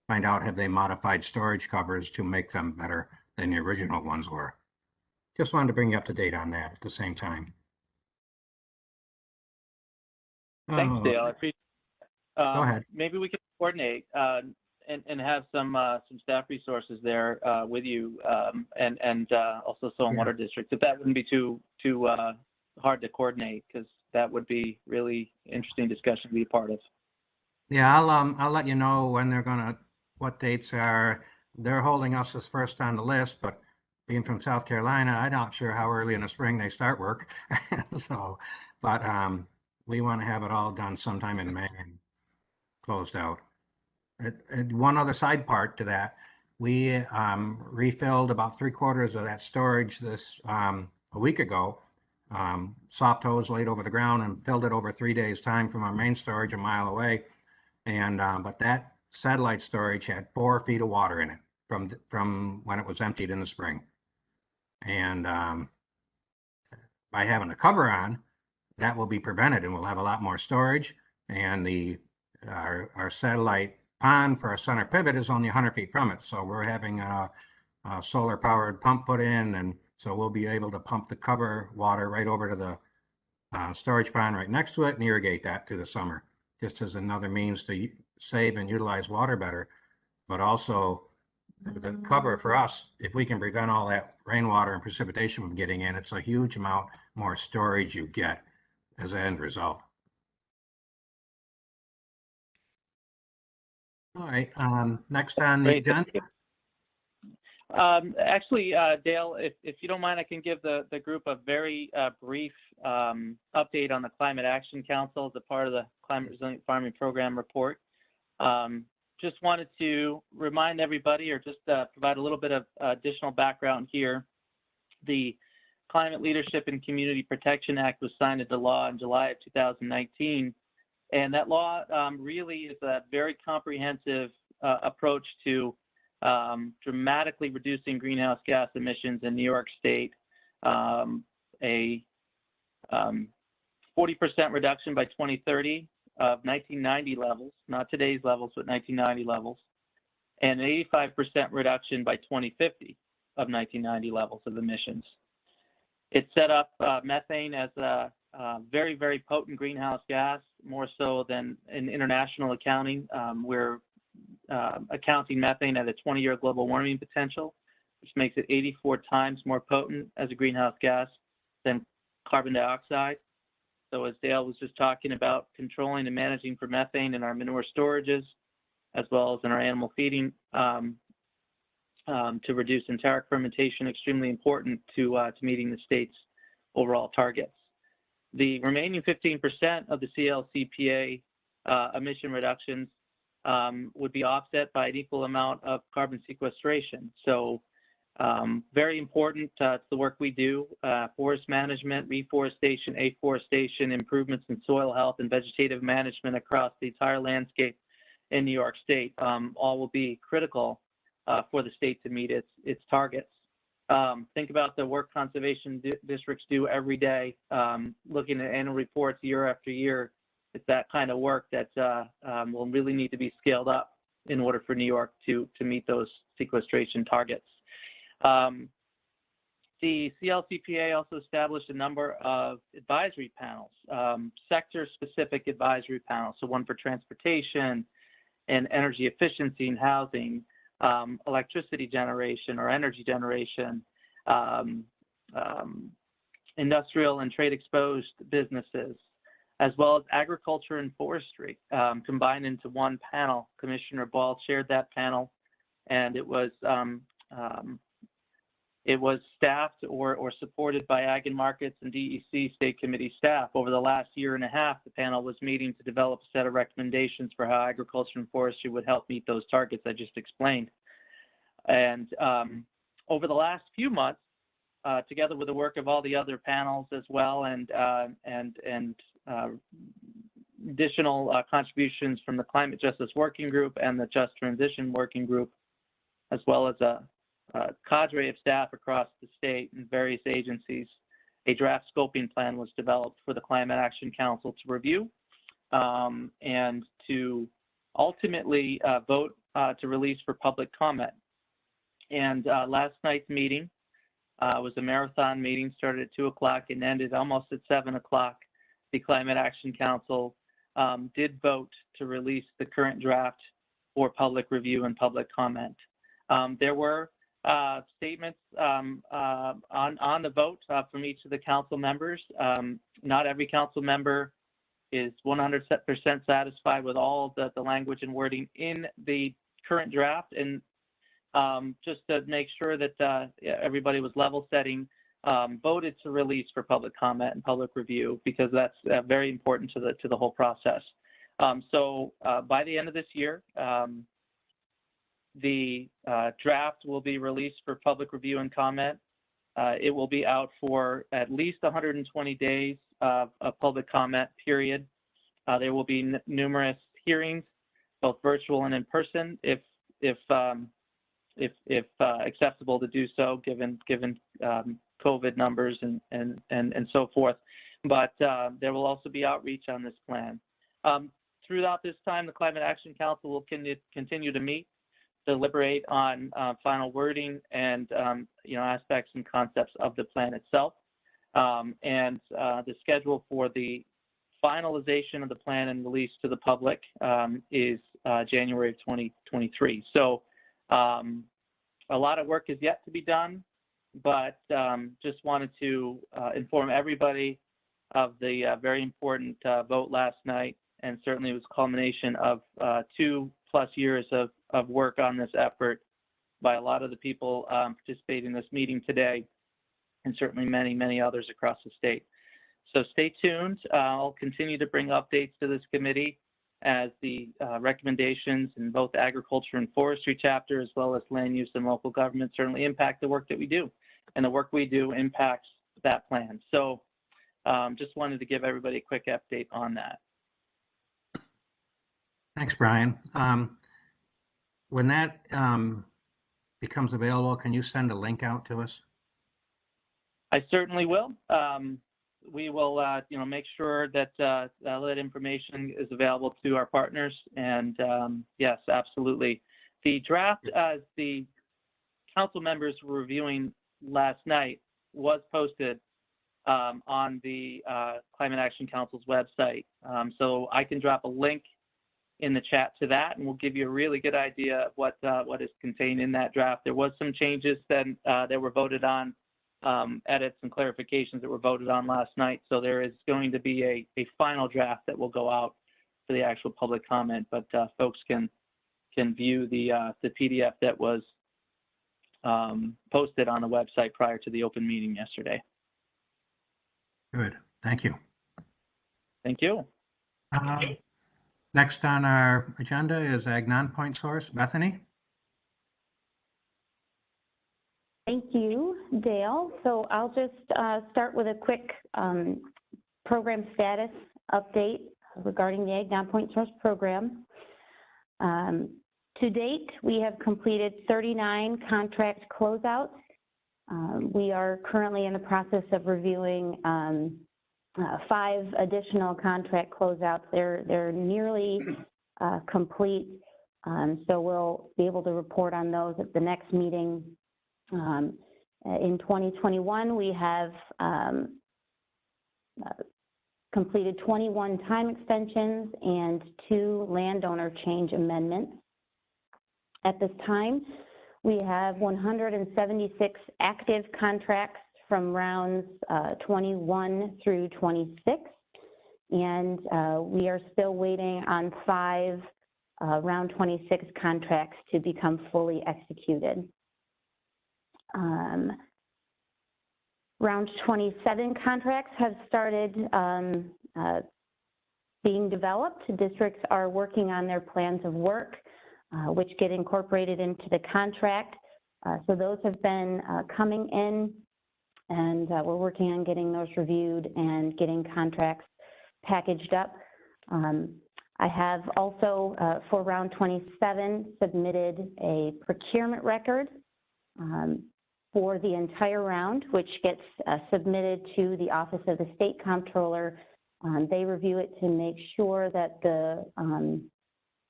find out, have they modified storage covers to make them better than the original ones were? Just wanted to bring you up to date on that at the same time. Thanks, Dale. I appreciate Go ahead. Maybe we can coordinate and have some staff resources there with you and also Soil and Water District. If that wouldn't be too hard to coordinate, because that would be really interesting discussion to be a part of. Yeah, I'll let you know when they're gonna, what dates are. They're holding us as first on the list, but being from South Carolina, I'm not sure how early in the spring they start work. So, but we want to have it all done sometime in May and closed out. And one other side part to that, we refilled about 3/4 of that storage this a week ago. Soft hose laid over the ground and filled it over 3 days' time from our main storage a mile away. And but that satellite storage had 4 feet of water in it from when it was emptied in the spring. And by having the cover on, that will be prevented, and we'll have a lot more storage. And our satellite pond for our center pivot is only 100 feet from it. So we're having a solar powered pump put in, and so we'll be able to pump the cover water right over to the storage pond right next to it and irrigate that through the summer, just as another means to save and utilize water better. But also the cover for us, if we can prevent all that rainwater and precipitation from getting in, it's a huge amount more storage you get as an end result. All right, next on the agenda. Actually, Dale, if you don't mind, I can give the group a very brief update on the Climate Action Council as a part of the Climate Resilient Farming Program report. Just wanted to remind everybody, or just provide a little bit of additional background here. The Climate Leadership and Community Protection Act was signed into law in July of 2019. And that law really is a very comprehensive approach to dramatically reducing greenhouse gas emissions in New York State. A 40% reduction by 2030 of 1990 levels, not today's levels, but 1990 levels, and an 85% reduction by 2050 of 1990 levels of emissions. It set up methane as a very, very potent greenhouse gas, more so than in international accounting. We're accounting methane at a 20-year global warming potential, which makes it 84 times more potent as a greenhouse gas than carbon dioxide. So as Dale was just talking about, controlling and managing for methane in our manure storages, as well as in our animal feeding, to reduce enteric fermentation, extremely important to meeting the state's overall targets. The remaining 15% of the CLCPA emission reductions would be offset by an equal amount of carbon sequestration. So very important to the work we do, forest management, reforestation, afforestation, improvements in soil health and vegetative management across the entire landscape in New York State, all will be critical for the state to meet its targets. Think about the work conservation districts do every day, looking at annual reports year after year. It's that kind of work that will really need to be scaled up in order for New York to meet those sequestration targets. The CLCPA also established a number of advisory panels, sector-specific advisory panels, so one for transportation and energy efficiency and housing, electricity generation or energy generation, industrial and trade exposed businesses, as well as agriculture and forestry, combined into one panel. Commissioner Ball chaired that panel, and it was staffed or supported by Ag and Markets and DEC State Committee staff. Over the last year and a half, the panel was meeting to develop a set of recommendations for how agriculture and forestry would help meet those targets I just explained. And over the last few months, together with the work of all the other panels as well, and additional contributions from the Climate Justice Working Group and the Just Transition Working Group, as well as a cadre of staff across the state and various agencies, a draft scoping plan was developed for the Climate Action Council to review and to ultimately vote to release for public comment. And last night's meeting was a marathon meeting, started at 2 o'clock and ended almost at 7 o'clock. The Climate Action Council did vote to release the current draft for public review and public comment. There were statements on the vote from each of the council members. Not every council member is 100% satisfied with all the language and wording in the current draft. And just to make sure that everybody was level setting, voted to release for public comment and public review, because that's very important to the whole process. So by the end of this year, the draft will be released for public review and comment. It will be out for at least 120 days of public comment period. There will be numerous hearings, both virtual and in person, if acceptable to do so, given COVID numbers and so forth. but there will also be outreach on this plan. Throughout this time, the Climate Action Council will continue to meet, deliberate on final wording and aspects and concepts of the plan itself. And the schedule for the finalization of the plan and release to the public is January of 2023. So a lot of work is yet to be done, but just wanted to inform everybody of the very important vote last night. And certainly it was a culmination of 2+ years of work on this effort by a lot of the people participating in this meeting today, and certainly many, many others across the state. So stay tuned. I'll continue to bring updates to this committee as the recommendations in both agriculture and forestry chapter, as well as land use and local government, certainly impact the work that we do. And the work we do impacts that plan. So just wanted to give everybody a quick update on that. Thanks, Brian. When that becomes available, can you send a link out to us? I certainly will. We will, make sure that that information is available to our partners. And yes, absolutely. The draft, as the council members were reviewing last night, was posted on the Climate Action Council's website. So I can drop a link in the chat to that, and we'll give you a really good idea of what is contained in that draft. There was some changes that were voted on, edits and clarifications that were voted on last night. So there is going to be a final draft that will go out for the actual public comment, but folks can view the PDF that was posted on the website prior to the open meeting yesterday. Good, thank you. Thank you. Next on our agenda is Ag Nonpoint Source. Bethany? Thank you, Dale. So I'll just start with a quick program status update regarding the Ag Nonpoint Source program. To date, we have completed 39 contract closeouts. We are currently in the process of reviewing 5 additional contract closeouts. They're nearly complete, so we'll be able to report on those at the next meeting. In 2021, we have completed 21 time extensions and 2 landowner change amendments. At this time, we have 176 active contracts from rounds 21 through 26, and we are still waiting on 5 round 26 contracts to become fully executed. Round 27 contracts have started being developed. Districts are working on their plans of work, which get incorporated into the contract. So those have been coming in, and we're working on getting those reviewed and getting contracts packaged up. I have also, for round 27, submitted a procurement record for the entire round, which gets submitted to the Office of the State Comptroller. They review it to make sure that the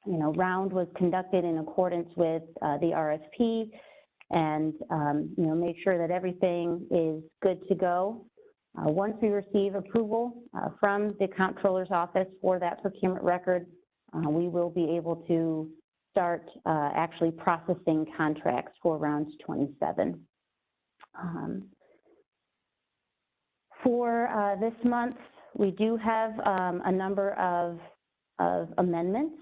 round was conducted in accordance with the RFP, and make sure that everything is good to go. Once we receive approval from the Comptroller's office for that procurement record, we will be able to start actually processing contracts for rounds 27. For this month, we do have a number of amendments.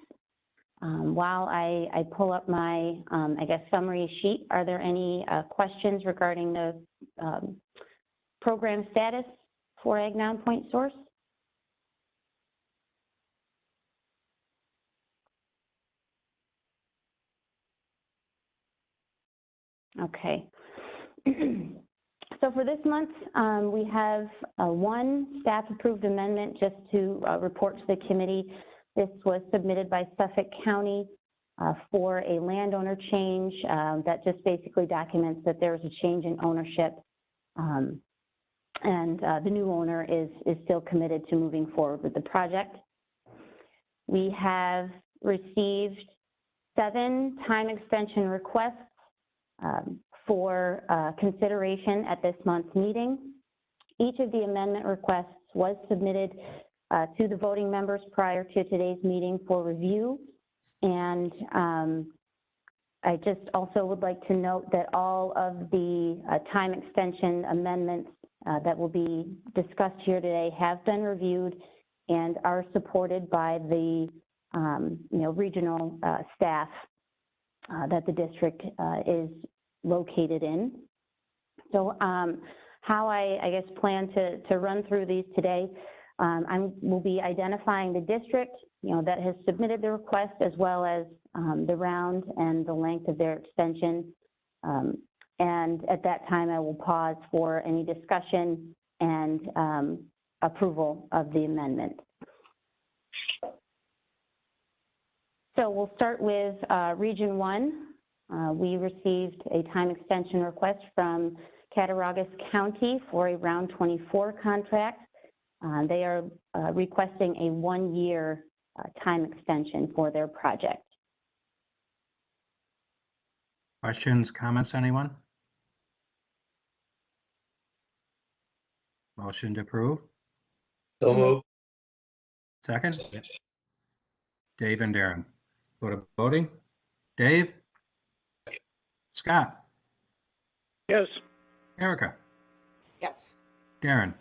While I pull up my, summary sheet, are there any questions regarding the program status for Ag Nonpoint Source? Okay. So for this month, we have 1 staff-approved amendment just to report to the committee. This was submitted by Suffolk County for a landowner change that just basically documents that there was a change in ownership and the new owner is still committed to moving forward with the project. We have received 7 time extension requests for consideration at this month's meeting. Each of the amendment requests was submitted to the voting members prior to today's meeting for review. And I just also would like to note that all of the time extension amendments that will be discussed here today have been reviewed and are supported by the regional staff that the district is located in. So how I guess plan to run through these today, will be identifying the district that has submitted the request, as well as the round and the length of their extension. And at that time, I will pause for any discussion and approval of the amendment. So we'll start with Region 1. We received a time extension request from Cattaraugus County for a round 24 contract. They are requesting a 1-year time extension for their project. Questions, comments, anyone? Motion to approve. So moved. Second? Dave and Darren. Go to voting. Dave? Scott? Yes. Erica? Yes. Darren?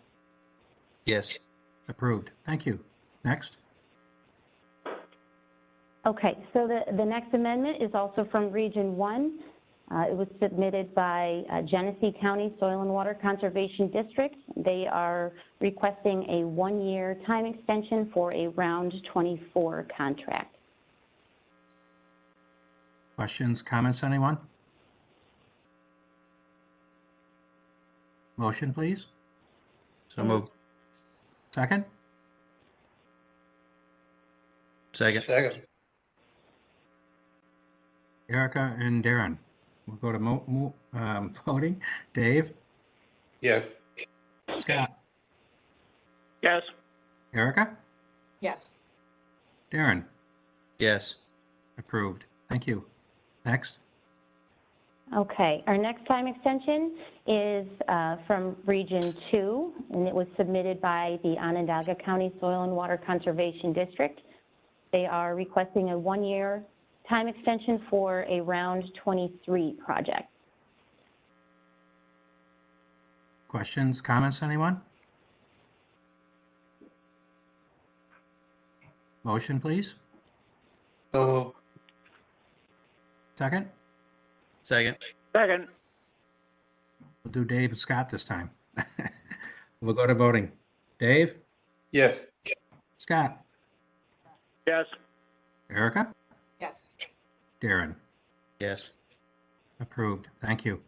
Yes. Approved. Thank you. Next. Okay, so the next amendment is also from Region 1. It was submitted by Genesee County Soil and Water Conservation District. They are requesting a 1-year time extension for a round 24 contract. Questions, comments, anyone? Motion, please. So moved. Second? Second. Second. Erica and Darren. We'll go to voting. Dave? Yes. Scott? Yes. Erica? Yes. Darren? Yes. Approved. Thank you. Next. Okay, our next time extension is from Region 2, and it was submitted by the Onondaga County Soil and Water Conservation District. They are requesting a 1-year time extension for a round 23 project. Questions, comments, anyone? Motion, please. So moved. Second? Second. Second. We'll do Dave and Scott this time. We'll go to voting. Dave? Yes. Scott? Yes. Erica? Yes. Darren? Yes. Approved. Thank you.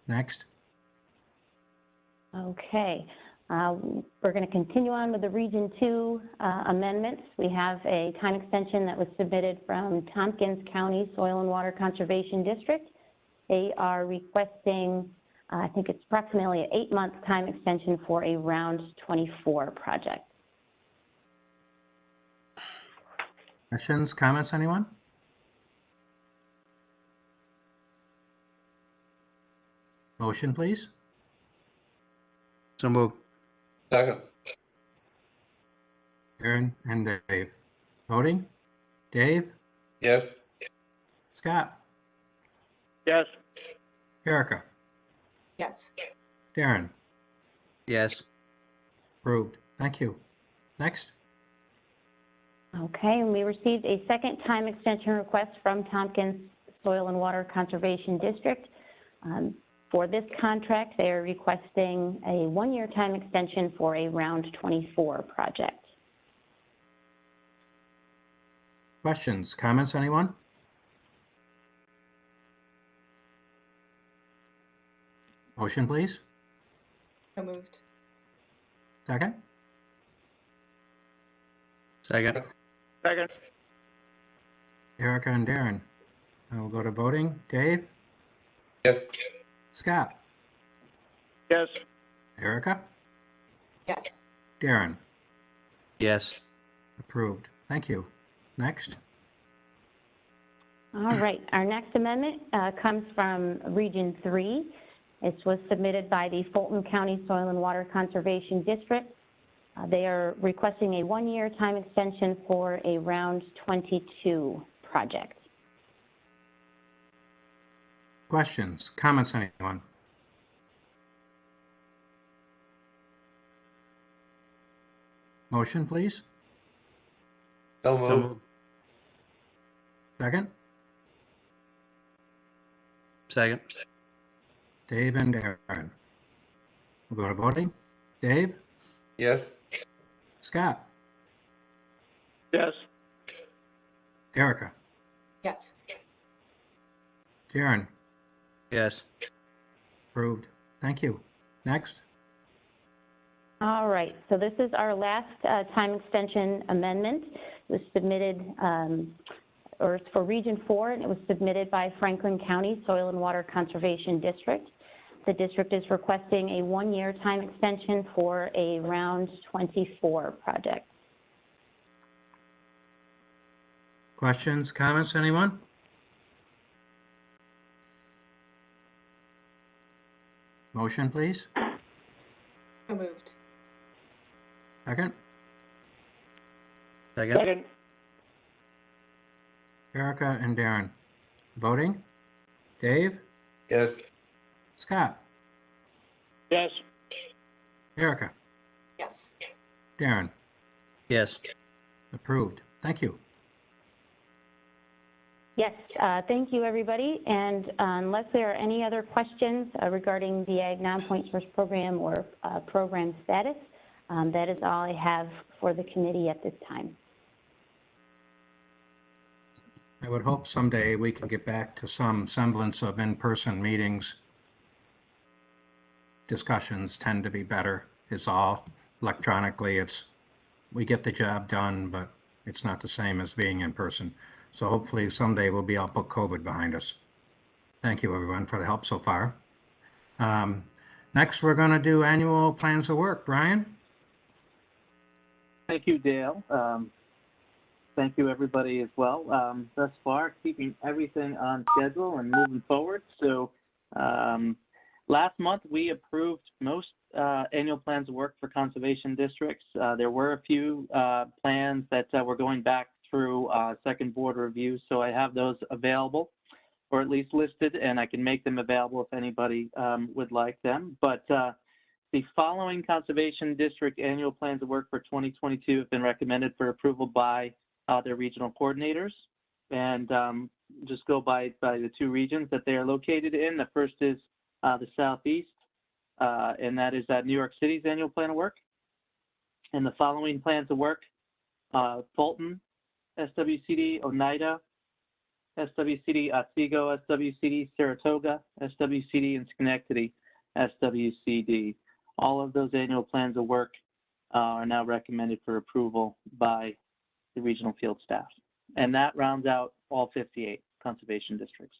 Next. Okay, we're going to continue on with the Region 2 amendments. We have a time extension that was submitted from Tompkins County Soil and Water Conservation District. They are requesting, I think it's approximately an 8-month time extension for a round 24 project. Questions, comments, anyone? Motion, please. So moved. Second. Darren and Dave. Voting. Dave? Yes. Scott? Yes. Erica? Yes. Darren? Yes. Approved. Thank you. Next. Okay, and we received a second time extension request from Tompkins Soil and Water Conservation District. For this contract, they are requesting a 1-year time extension for a round 24 project. Questions, comments, anyone? Motion, please. So moved. Second. Second. Second. Erica and Darren. And we'll go to voting. Dave? Yes. Scott? Yes. Erica? Yes. Darren? Yes. Approved. Thank you. Next. All right, our next amendment comes from Region 3. This was submitted by the Fulton County Soil and Water Conservation District. They are requesting a 1-year time extension for a Round 22 project. Questions, comments, anyone? Motion, please. So So moved. moved. Second. Second. Dave and Aaron. We'll go to voting. Dave? Yes. Scott? Yes. Erica? Yes. Darren? Yes. Approved. Thank you. Next. All right, so this is our last time extension amendment. It was submitted, or it's for Region 4, and it was submitted by Franklin County Soil and Water Conservation District. The district is requesting a 1-year time extension for a Round 24 project. Questions, comments, anyone? Motion, please. So moved. Second. Second. Second. Erica and Darren. Voting. Dave? Yes. Scott? Yes. Erica? Yes. Darren? Yes. Approved. Thank you. Yes, thank you, everybody. And unless there are any other questions regarding the Ag Nonpoint Source Program or program status, that is all I have for the committee at this time. I would hope someday we can get back to some semblance of in-person meetings. Discussions tend to be better. It's all electronically. We get the job done, but it's not the same as being in person. So hopefully someday we'll be able to put COVID behind us. Thank you, everyone, for the help so far. Next, we're going to do annual plans of work. Brian? Thank you, Dale. Thank you, everybody, as well. Thus far, keeping everything on schedule and moving forward. So last month, we approved most annual plans of work for conservation districts. There were a few plans that were going back through second board review, so I have those available, or at least listed, and I can make them available if anybody would like them. But the following conservation district annual plans of work for 2022 have been recommended for approval by their regional coordinators, and just go by the two regions that they are located in. The first is the Southeast, and that is New York City's annual plan of work. And the following plans of work: Fulton, SWCD, Oneida, SWCD Otsego, SWCD Saratoga, SWCD and Schenectady, SWCD. All of those annual plans of work are now recommended for approval by the regional field staff. And that rounds out all 58 conservation districts.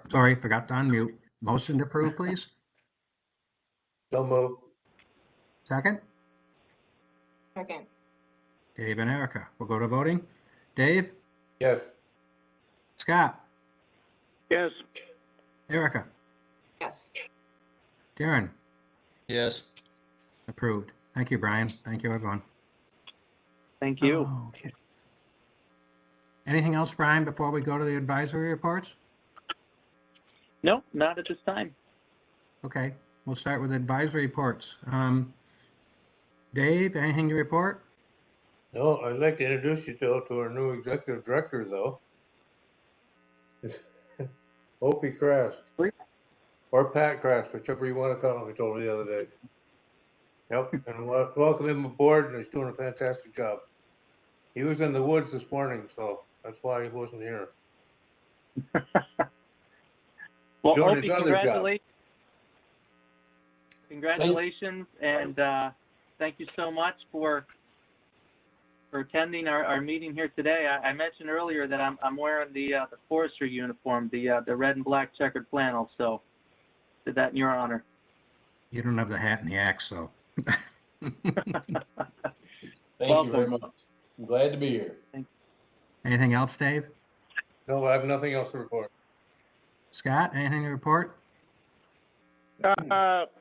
Sorry, forgot to unmute. Motion to approve, please. So moved. Second. Second. Dave and Erica. We'll go to voting. Dave? Yes. Scott? Yes. Erica? Yes. Darren? Yes. Approved. Thank you, Brian. Thank you, everyone. Thank you. Okay. Anything else, Brian, before we go to the advisory reports? No, not at this time. Okay, we'll start with advisory reports. Dave, anything to report? No, I'd like to introduce you to our new executive director, though. Opie Craft. Or Pat Craft, whichever you want to call him, he told me the other day. Yep, and welcome him aboard, and he's doing a fantastic job. He was in the woods this morning, so that's why he wasn't here. Well, doing Opie, his other job. Congratulations, and thank you so much for attending our meeting here today. I mentioned earlier that I'm wearing the forestry uniform, the red and black checkered flannel. So did that in your honor. You don't have the hat and the axe, so. Thank you very much. I'm glad to be here. Anything else, Dave? No, I have nothing else to report. Scott, anything to report?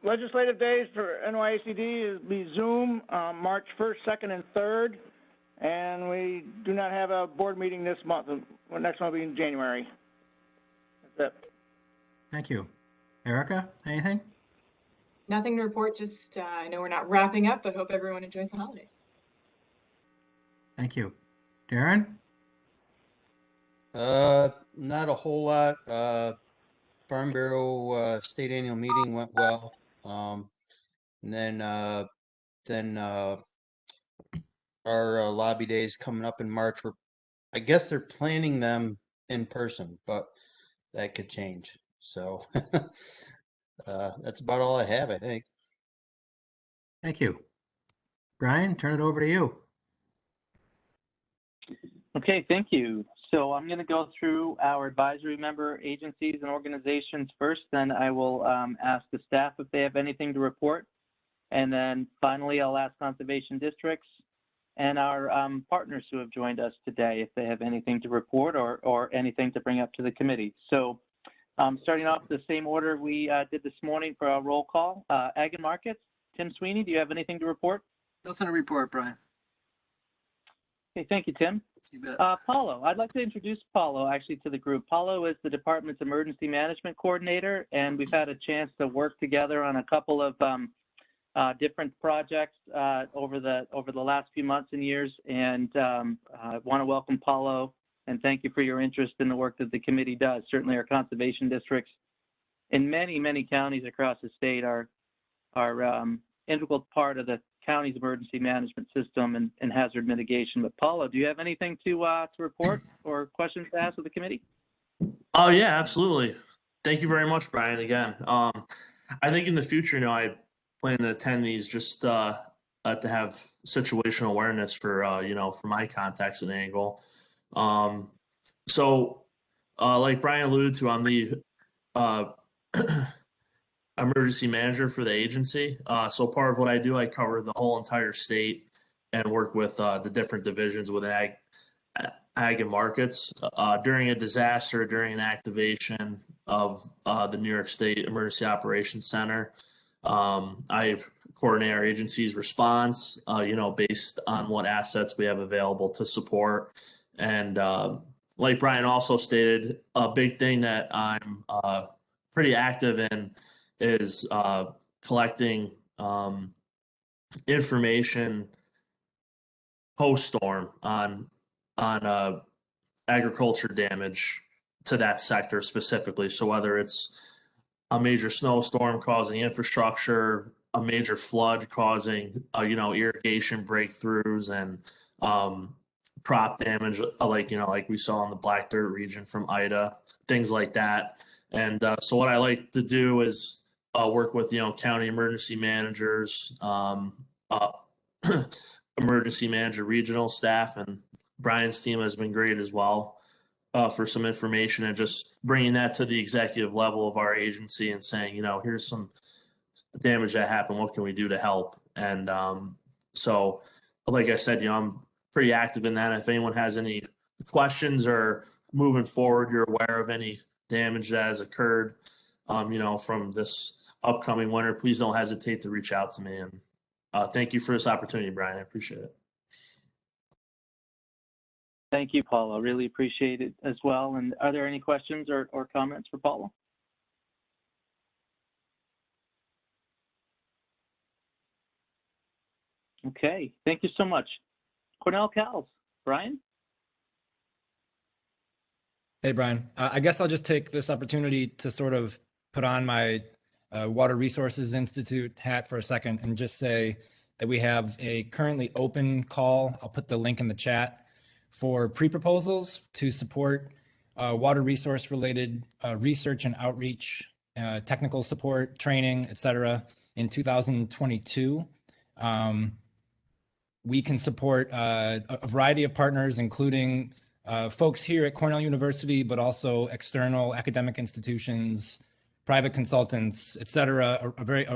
Legislative days for NYACD will be Zoom, March 1st, 2nd, and 3rd. And we do not have a board meeting this month. The next one will be in January. That's it. Thank you. Erica, anything? Nothing to report, just I know we're not wrapping up, but hope everyone enjoys the holidays. Thank you. Darren? Not a whole lot. Farm Bureau state annual meeting went well. And then our lobby days coming up in March. I guess they're planning them in person, but that could change. So that's about all I have, I think. Thank you. Brian, turn it over to you. Okay, thank you. So I'm going to go through our advisory member agencies and organizations first, then I will ask the staff if they have anything to report. And then finally, I'll ask conservation districts and our partners who have joined us today if they have anything to report or anything to bring up to the committee. So starting off the same order we did this morning for our roll call, Ag and Markets. Tim Sweeney, do you have anything to report? Nothing to report, Brian. Okay, thank you, Tim. You bet. Paulo, I'd like to introduce Paulo actually to the group. Paulo is the department's emergency management coordinator, and we've had a chance to work together on a couple of different projects over the last few months and years. And I want to welcome Paulo and thank you for your interest in the work that the committee does. Certainly, our conservation districts in many counties across the state are integral part of the county's emergency management system and hazard mitigation. But Paulo, do you have anything to report or questions to ask of the committee? Oh yeah, absolutely. Thank you very much, Brian. Again, I think in the future, I plan to attend these just to have situational awareness for for my context and angle. So, like Brian alluded to, I'm the emergency manager for the agency. So part of what I do, I cover the whole entire state and work with the different divisions with ag and markets. During a disaster, during an activation of the New York State Emergency Operations Center, I coordinate our agency's response, based on what assets we have available to support. And like Brian also stated, a big thing that I'm pretty active in is collecting information post-storm on agriculture damage to that sector specifically. So whether it's a major snowstorm causing infrastructure, a major flood causing irrigation breakthroughs and crop damage, like we saw in the Black Dirt region from Ida, things like that. And so what I like to do is work with county emergency managers, emergency manager regional staff, and Brian's team has been great as well for some information and just bringing that to the executive level of our agency and saying, here's some damage that happened. What can we do to help? And so, like I said, I'm pretty active in that. If anyone has any questions or moving forward, you're aware of any damage that has occurred, from this upcoming winter, please don't hesitate to reach out to me. And thank you for this opportunity, Brian. I appreciate it. Thank you, Paulo. Really appreciate it as well. And are there any questions or comments for Paulo? Okay, thank you so much. Cornell Cowles, Brian? Hey, Brian. I guess I'll just take this opportunity to sort of put on my Water Resources Institute hat for a second and just say that we have a currently open call. I'll put the link in the chat for pre-proposals to support water resource related research and outreach, technical support, training, et cetera, in 2022. we can support a variety of partners, including folks here at Cornell University, but also external academic institutions, private consultants, et cetera,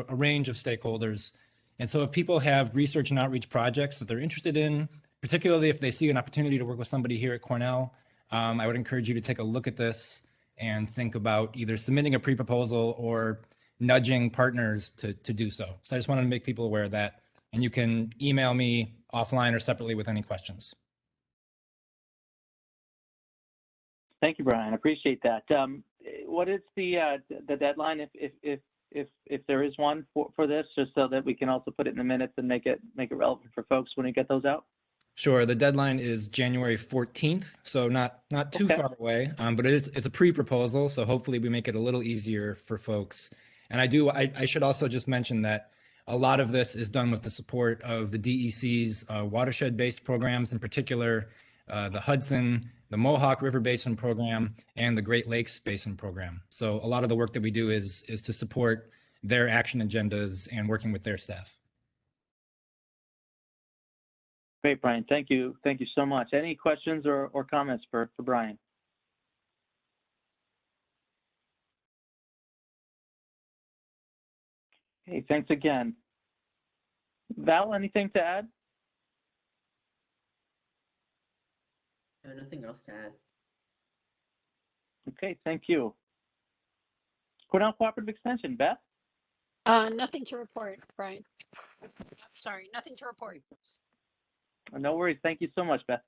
a range of stakeholders. And so if people have research and outreach projects that they're interested in, particularly if they see an opportunity to work with somebody here at Cornell, I would encourage you to take a look at this and think about either submitting a pre-proposal or nudging partners to do so. So I just wanted to make people aware of that. And you can email me offline or separately with any questions. Thank you, Brian. Appreciate that. What is the deadline, if there is one for this, just so that we can also put it in the minutes and make it relevant for folks when we get those out? Sure. The deadline is January 14th, so not too far away, but it's a pre-proposal, so hopefully we make it a little easier for folks. And I should also just mention that a lot of this is done with the support of the DEC's watershed-based programs, in particular the Hudson, the Mohawk River Basin Program, and the Great Lakes Basin Program. So a lot of the work that we do is to support their action agendas and working with their staff. Great, Brian. Thank you. Thank you so much. Any questions or comments for Brian? Okay, thanks again. Val, anything to add? No, nothing else to add. Okay, thank you. Cornell Cooperative Extension, Beth? Nothing to report, Brian. Sorry, nothing to report. No worries. Thank you so much, Beth.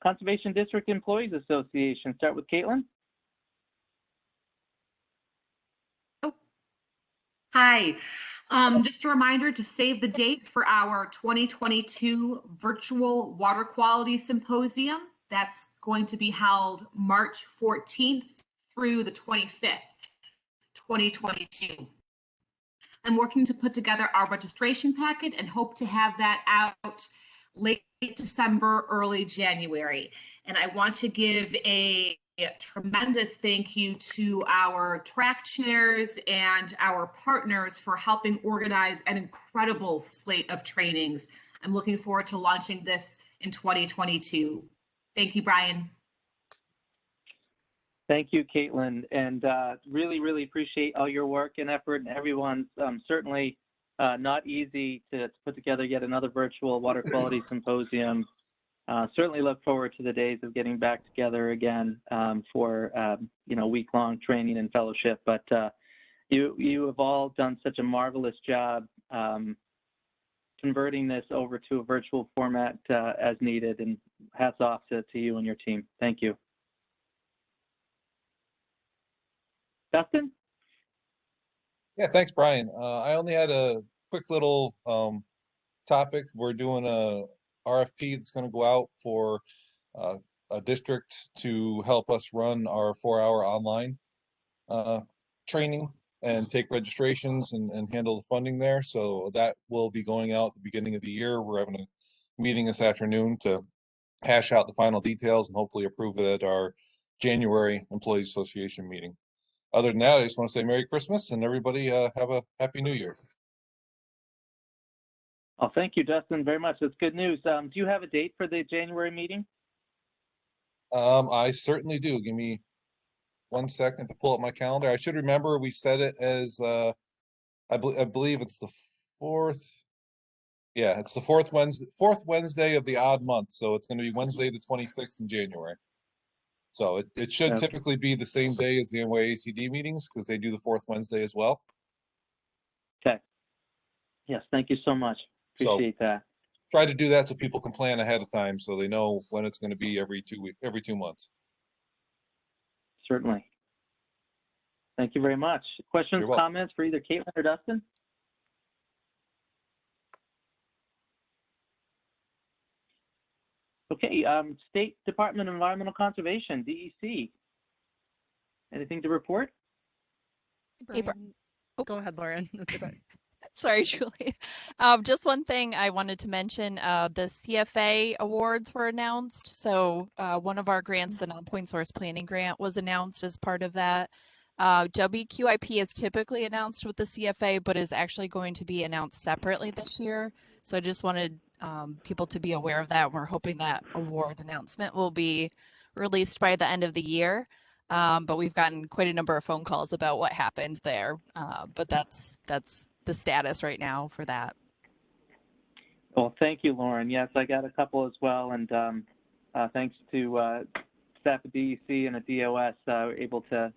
Conservation District Employees Association. Start with Caitlin. Hi. Just a reminder to save the date for our 2022 Virtual Water Quality Symposium. That's going to be held March 14th through the 25th, 2022. I'm working to put together our registration packet and hope to have that out late December, early January. And I want to give a tremendous thank you to our track chairs and our partners for helping organize an incredible slate of trainings. I'm looking forward to launching this in 2022. Thank you, Brian. Thank you, Caitlin, and really appreciate all your work and effort, and everyone's certainly not easy to put together yet another virtual water quality symposium. Certainly look forward to the days of getting back together again for week-long training and fellowship. But you have all done such a marvelous job converting this over to a virtual format as needed, and hats off to you and your team. Thank you. Dustin? Yeah, thanks, Brian. I only had a quick little topic. We're doing a RFP that's going to go out for a district to help us run our 4-hour online training and take registrations and handle the funding there. So that will be going out at the beginning of the year. We're having a meeting this afternoon to hash out the final details and hopefully approve it at our January Employees Association meeting. Other than that, I just want to say Merry Christmas and everybody have a Happy New Year. Oh, thank you, Dustin, very much. That's good news. Do you have a date for the January meeting? I certainly do. Give me 1 second to pull up my calendar. I should remember we set it as I believe it's the 4th. Yeah, it's the fourth Wednesday of the odd month. So it's going to be Wednesday the 26th in January. So it should typically be the same day as the NYACD meetings because they do the 4th Wednesday as well. Okay. Yes, thank you so much. Appreciate that. Try to do that so people can plan ahead of time so they know when it's going to be every 2 months. Certainly. Thank you very much. Questions, comments for either Caitlin or Dustin? Okay, State Department of Environmental Conservation, DEC. Anything to report? Hey, go ahead, Lauren. Sorry, Julie. Just one thing I wanted to mention, the CFA awards were announced. So one of our grants, the Nonpoint Source Planning Grant, was announced as part of that. WQIP is typically announced with the CFA, but is actually going to be announced separately this year. So I just wanted people to be aware of that. We're hoping that award announcement will be released by the end of the year. But we've gotten quite a number of phone calls about what happened there. But that's the status right now for that. Well, thank you, Lauren. Yes, I got a couple as well, and thanks to staff at DEC and at DOS able to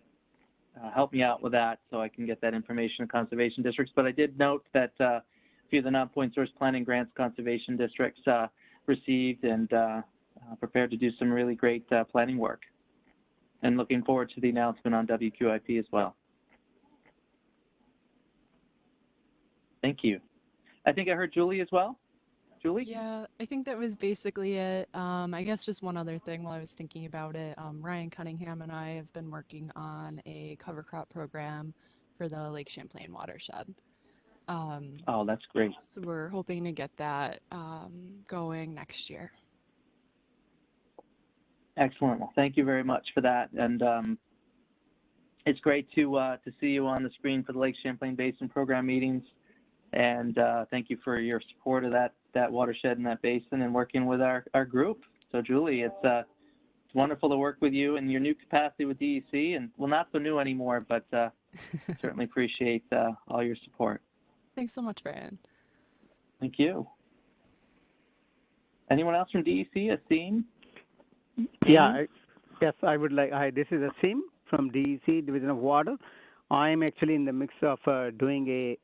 help me out with that so I can get that information to conservation districts. But I did note that a few of the non-point source planning grants conservation districts received and prepared to do some really great planning work. And looking forward to the announcement on WQIP as well. Thank you. I think I heard Julie as well. Julie? Yeah, I think that was basically it. I guess just one other thing while I was thinking about it. Ryan Cunningham and I have been working on a cover crop program for the Lake Champlain watershed. Oh, that's great. So we're hoping to get that going next year. Excellent. Well, thank you very much for that. And it's great to see you on the screen for the Lake Champlain Basin program meetings. And thank you for your support of that watershed and that basin and working with our group. So Julie, it's wonderful to work with you in your new capacity with DEC, and well, not so new anymore, but certainly appreciate all your support. Thanks so much, Brian. Thank you. Anyone else from DEC? Asim? Yeah, yes, I would like, hi, this is Asim from DEC, Division of Water. I'm actually in the mix of doing a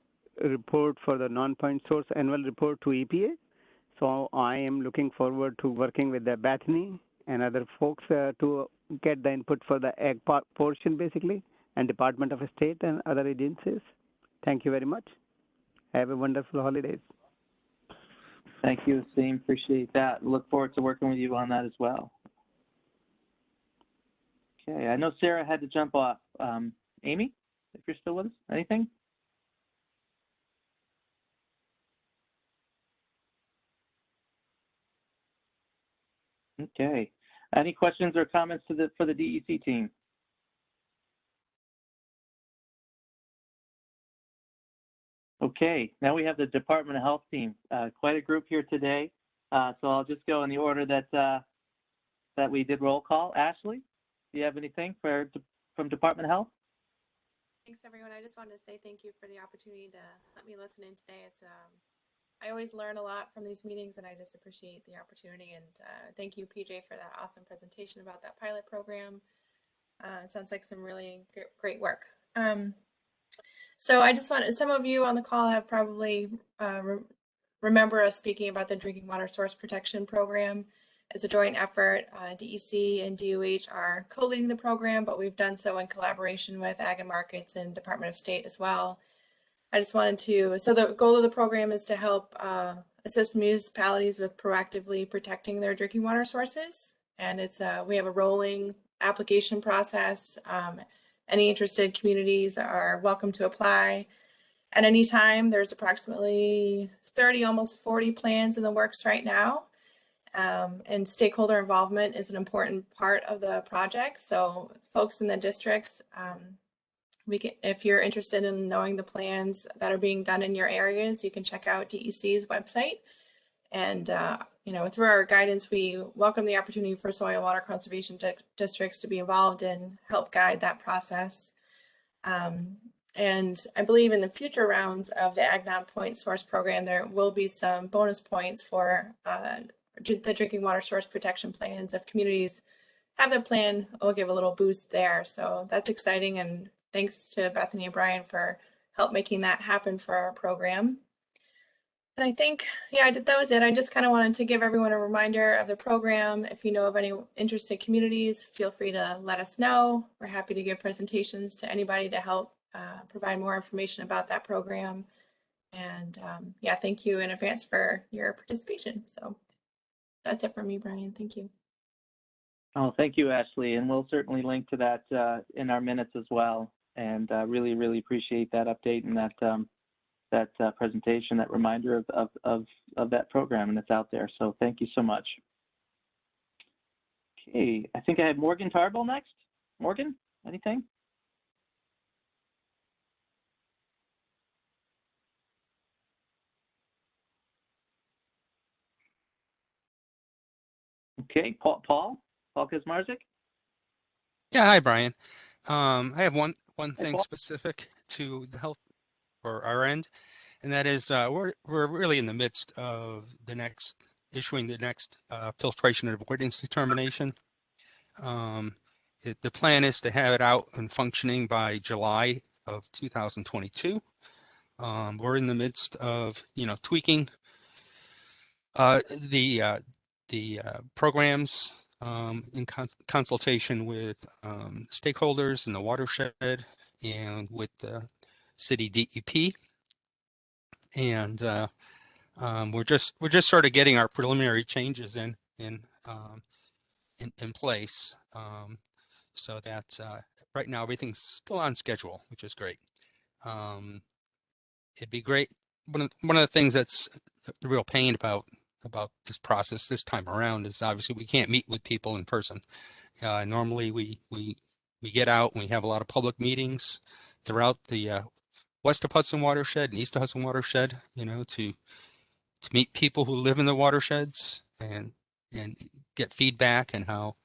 report for the non-point source annual report to EPA. So I am looking forward to working with the Bethany and other folks to get the input for the ag portion basically, and Department of State and other agencies. Thank you very much. Have a wonderful holidays. Thank you, Asim. Appreciate that. Look forward to working with you on that as well. Okay, I know Sarah had to jump off. Amy, if you're still with us, anything? Okay. Any questions or comments for the DEC team? Okay, now we have the Department of Health team. Quite a group here today. So I'll just go in the order that we did roll call. Ashley, do you have anything from Department of Health? Thanks, everyone. I just wanted to say thank you for the opportunity to let me listen in today. It's I always learn a lot from these meetings, and I just appreciate the opportunity. And thank you, PJ, for that awesome presentation about that pilot program. Sounds like some really great work. So I just want, some of you on the call have probably remember us speaking about the Drinking Water Source Protection Program. It's a joint effort. DEC and DOH are co-leading the program, but we've done so in collaboration with Ag and Markets and Department of State as well. I just wanted to, so the goal of the program is to help assist municipalities with proactively protecting their drinking water sources. And it's we have a rolling application process. Any interested communities are welcome to apply at any time. There's approximately 30, almost 40 plans in the works right now. And stakeholder involvement is an important part of the project. So folks in the districts, if you're interested in knowing the plans that are being done in your areas, you can check out DEC's website. And you know, through our guidance, we welcome the opportunity for soil and water conservation districts to be involved and help guide that process. And I believe in the future rounds of the Ag Non-Point Source Program, there will be some bonus points for the drinking water source protection plans. If communities have a plan, we'll give a little boost there. So that's exciting. And thanks to Bethany and Brian for help making that happen for our program. And I think, yeah, that was it. I just kind of wanted to give everyone a reminder of the program. If you know of any interested communities, feel free to let us know. We're happy to give presentations to anybody to help provide more information about that program. And yeah, thank you in advance for your participation. So that's it for me, Brian. Thank you. Oh, thank you, Ashley. And we'll certainly link to that in our minutes as well. And really, really appreciate that update and that presentation, that reminder of that program, and it's out there. So thank you so much. Okay, I think I have Morgan Tarbell next. Morgan, anything? Okay, Paul Kaczmarzyk? Yeah, hi, Brian. I have one thing Paul. specific to the health or our end, and that is we're really in the midst of issuing the next filtration and avoidance determination. The plan is to have it out and functioning by July of 2022. We're in the midst of tweaking the programs in consultation with stakeholders in the watershed and with the city DEP, and we're just sort of getting our preliminary changes in place, so that right now everything's still on schedule, which is great. It'd be great. One of the things that's the real pain about this process this time around is obviously we can't meet with people in person. Normally we get out and we have a lot of public meetings throughout the west of Hudson watershed and east of Hudson watershed, to meet people who live in the watersheds and get feedback and how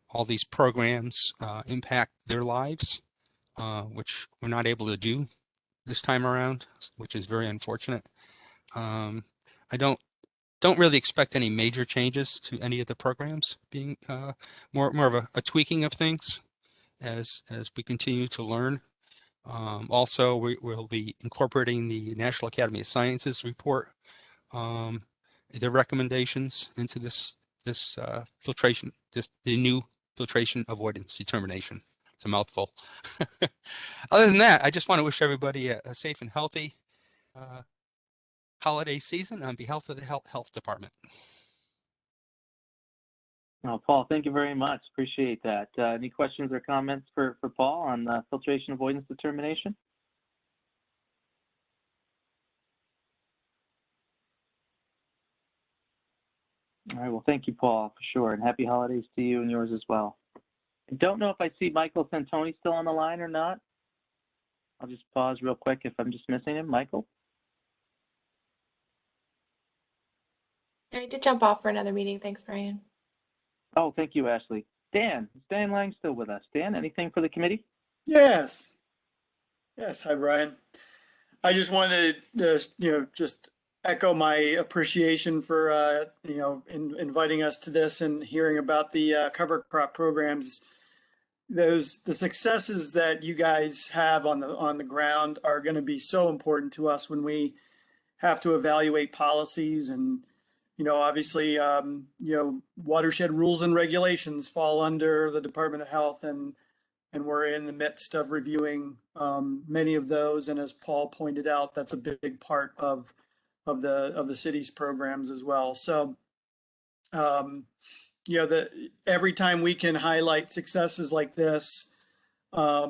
all these programs impact their lives, which we're not able to do this time around, which is very unfortunate. I don't really expect any major changes to any of the programs, being more of a tweaking of things as we continue to learn. Also, we'll be incorporating the National Academy of Sciences report, their recommendations into this filtration, the new filtration avoidance determination. It's a mouthful. Other than that, I just want to wish everybody a safe and healthy holiday season on behalf of the health department. Oh, Paul, thank you very much. Appreciate that. Any questions or comments for Paul on the filtration avoidance determination? All right, well, thank you, Paul, for sure, and happy holidays to you and yours as well. I don't know if I see Michael Santoni still on the line or not. I'll just pause real quick if I'm just missing him. Michael? I did jump off for another meeting. Thanks, Brian. Oh, thank you, Ashley. Dan, is Dan Lang still with us? Dan, anything for the committee? Yes. Yes. Hi, Brian. I just wanted to, just echo my appreciation for, inviting us to this and hearing about the cover crop programs. The successes that you guys have on the ground are going to be so important to us when we have to evaluate policies. And obviously watershed rules and regulations fall under the Department of Health, and we're in the midst of reviewing many of those. And as Paul pointed out, that's a big part of the city's programs as well. So every time we can highlight successes like this,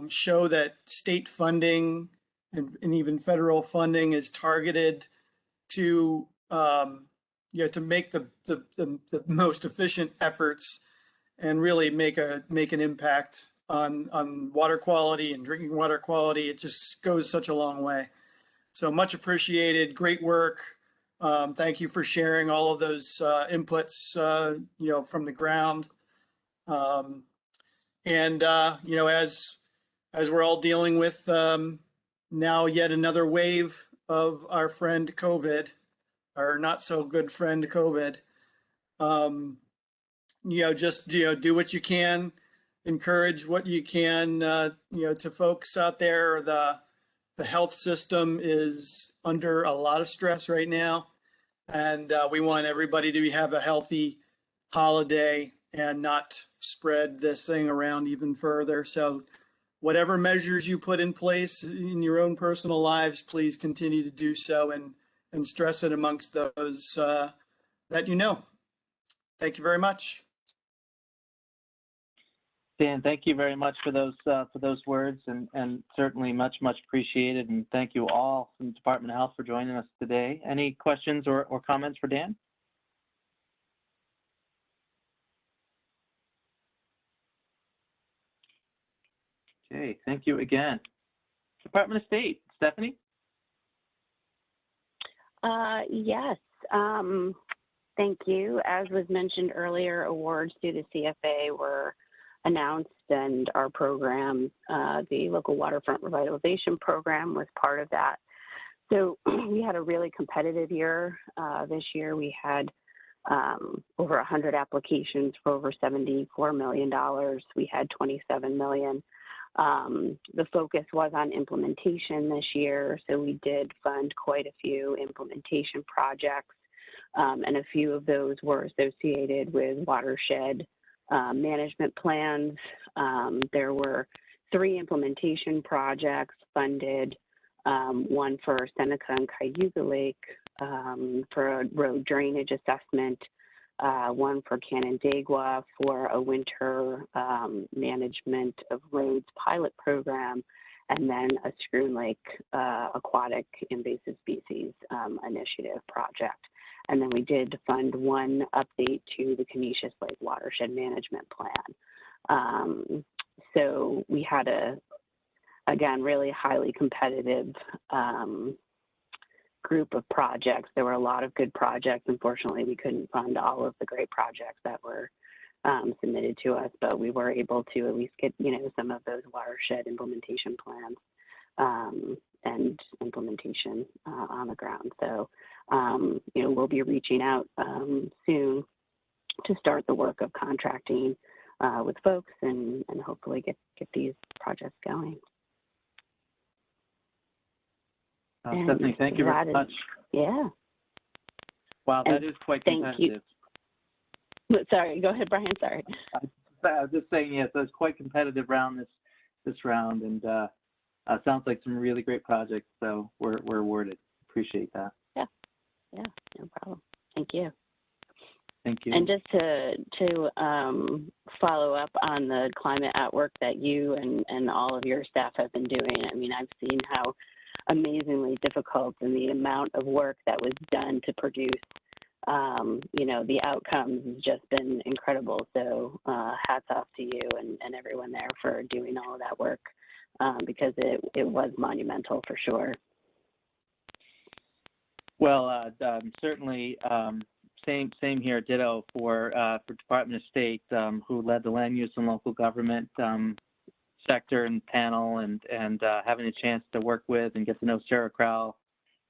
show that state funding and even federal funding is targeted to to make the most efficient efforts and really make an impact on water quality and drinking water quality, it just goes such a long way. So much appreciated. Great work. Thank you for sharing all of those inputs, from the ground. As we're all dealing with now yet another wave of our friend COVID, our not so good friend COVID, just do what you can, encourage what you can, to folks out there. The health system is under a lot of stress right now, and we want everybody to have a healthy holiday and not spread this thing around even further. So whatever measures you put in place in your own personal lives, please continue to do so and stress it amongst those that you know. Thank you very much. Dan, thank you very much for those words, and certainly much appreciated. And thank you all from the Department of Health for joining us today. Any questions or comments for Dan? Okay, thank you again. Department of State, Stephanie? Yes. Thank you. As was mentioned earlier, awards to the CFA were announced, and our program, the local waterfront revitalization program, was part of that. So we had a really competitive year. This year we had over 100 applications for over $74 million. We had 27 million. The focus was on implementation this year, so we did fund quite a few implementation projects, and a few of those were associated with watershed management plans. There were 3 implementation projects funded, one for Seneca and Cayuga Lake for a road drainage assessment, one for Canandaigua for a winter management of roads pilot program, and then a Schroon Lake aquatic invasive species initiative project. And then we did fund one update to the Canisius Lake Watershed Management Plan. So we had again, really highly competitive group of projects. There were a lot of good projects. Unfortunately, we couldn't fund all of the great projects that were submitted to us, but we were able to at least get, some of those watershed implementation plans and implementation on the ground. So, we'll be reaching out soon to start the work of contracting with folks and hopefully get these projects going. Stephanie, thank you very much. Yeah. Wow, that is quite competitive. Sorry, go ahead, Brian. Sorry. I was just saying, yes, that's quite competitive round this round, and sounds like some really great projects. So we're awarded. Appreciate that. Yeah, no problem. Thank you. Thank you. And just to follow up on the climate at work that you and all of your staff have been doing. I mean, I've seen how amazingly difficult and the amount of work that was done to produce, the outcomes has just been incredible. So hats off to you and everyone there for doing all of that work because it was monumental for sure. Well, certainly same here, ditto for Department of State, who led the land use and local government sector and panel, and having a chance to work with and get to know Sarah Crowell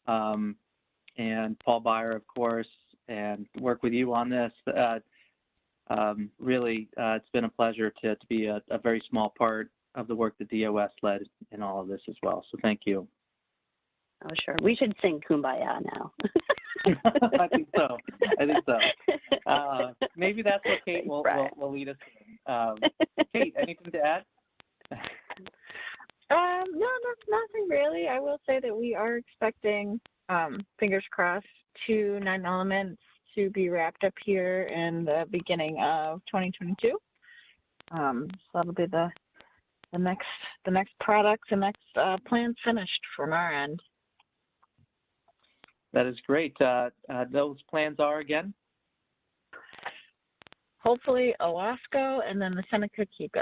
and Paul Byer, of course, and work with you on this. Really, it's been a pleasure to be a very small part of the work that DOS led in all of this as well. So thank you. Oh, sure. We should sing Kumbaya now. I think so. Maybe that's what Kate will lead us in. Kate, anything to add? No, nothing really. I will say that we are expecting, fingers crossed, 2 9 elements to be wrapped up here in the beginning of 2022. So that'll be the next product, the next plan finished from our end. That is great. Those plans are again? Hopefully Owasco and then the Seneca Kiko.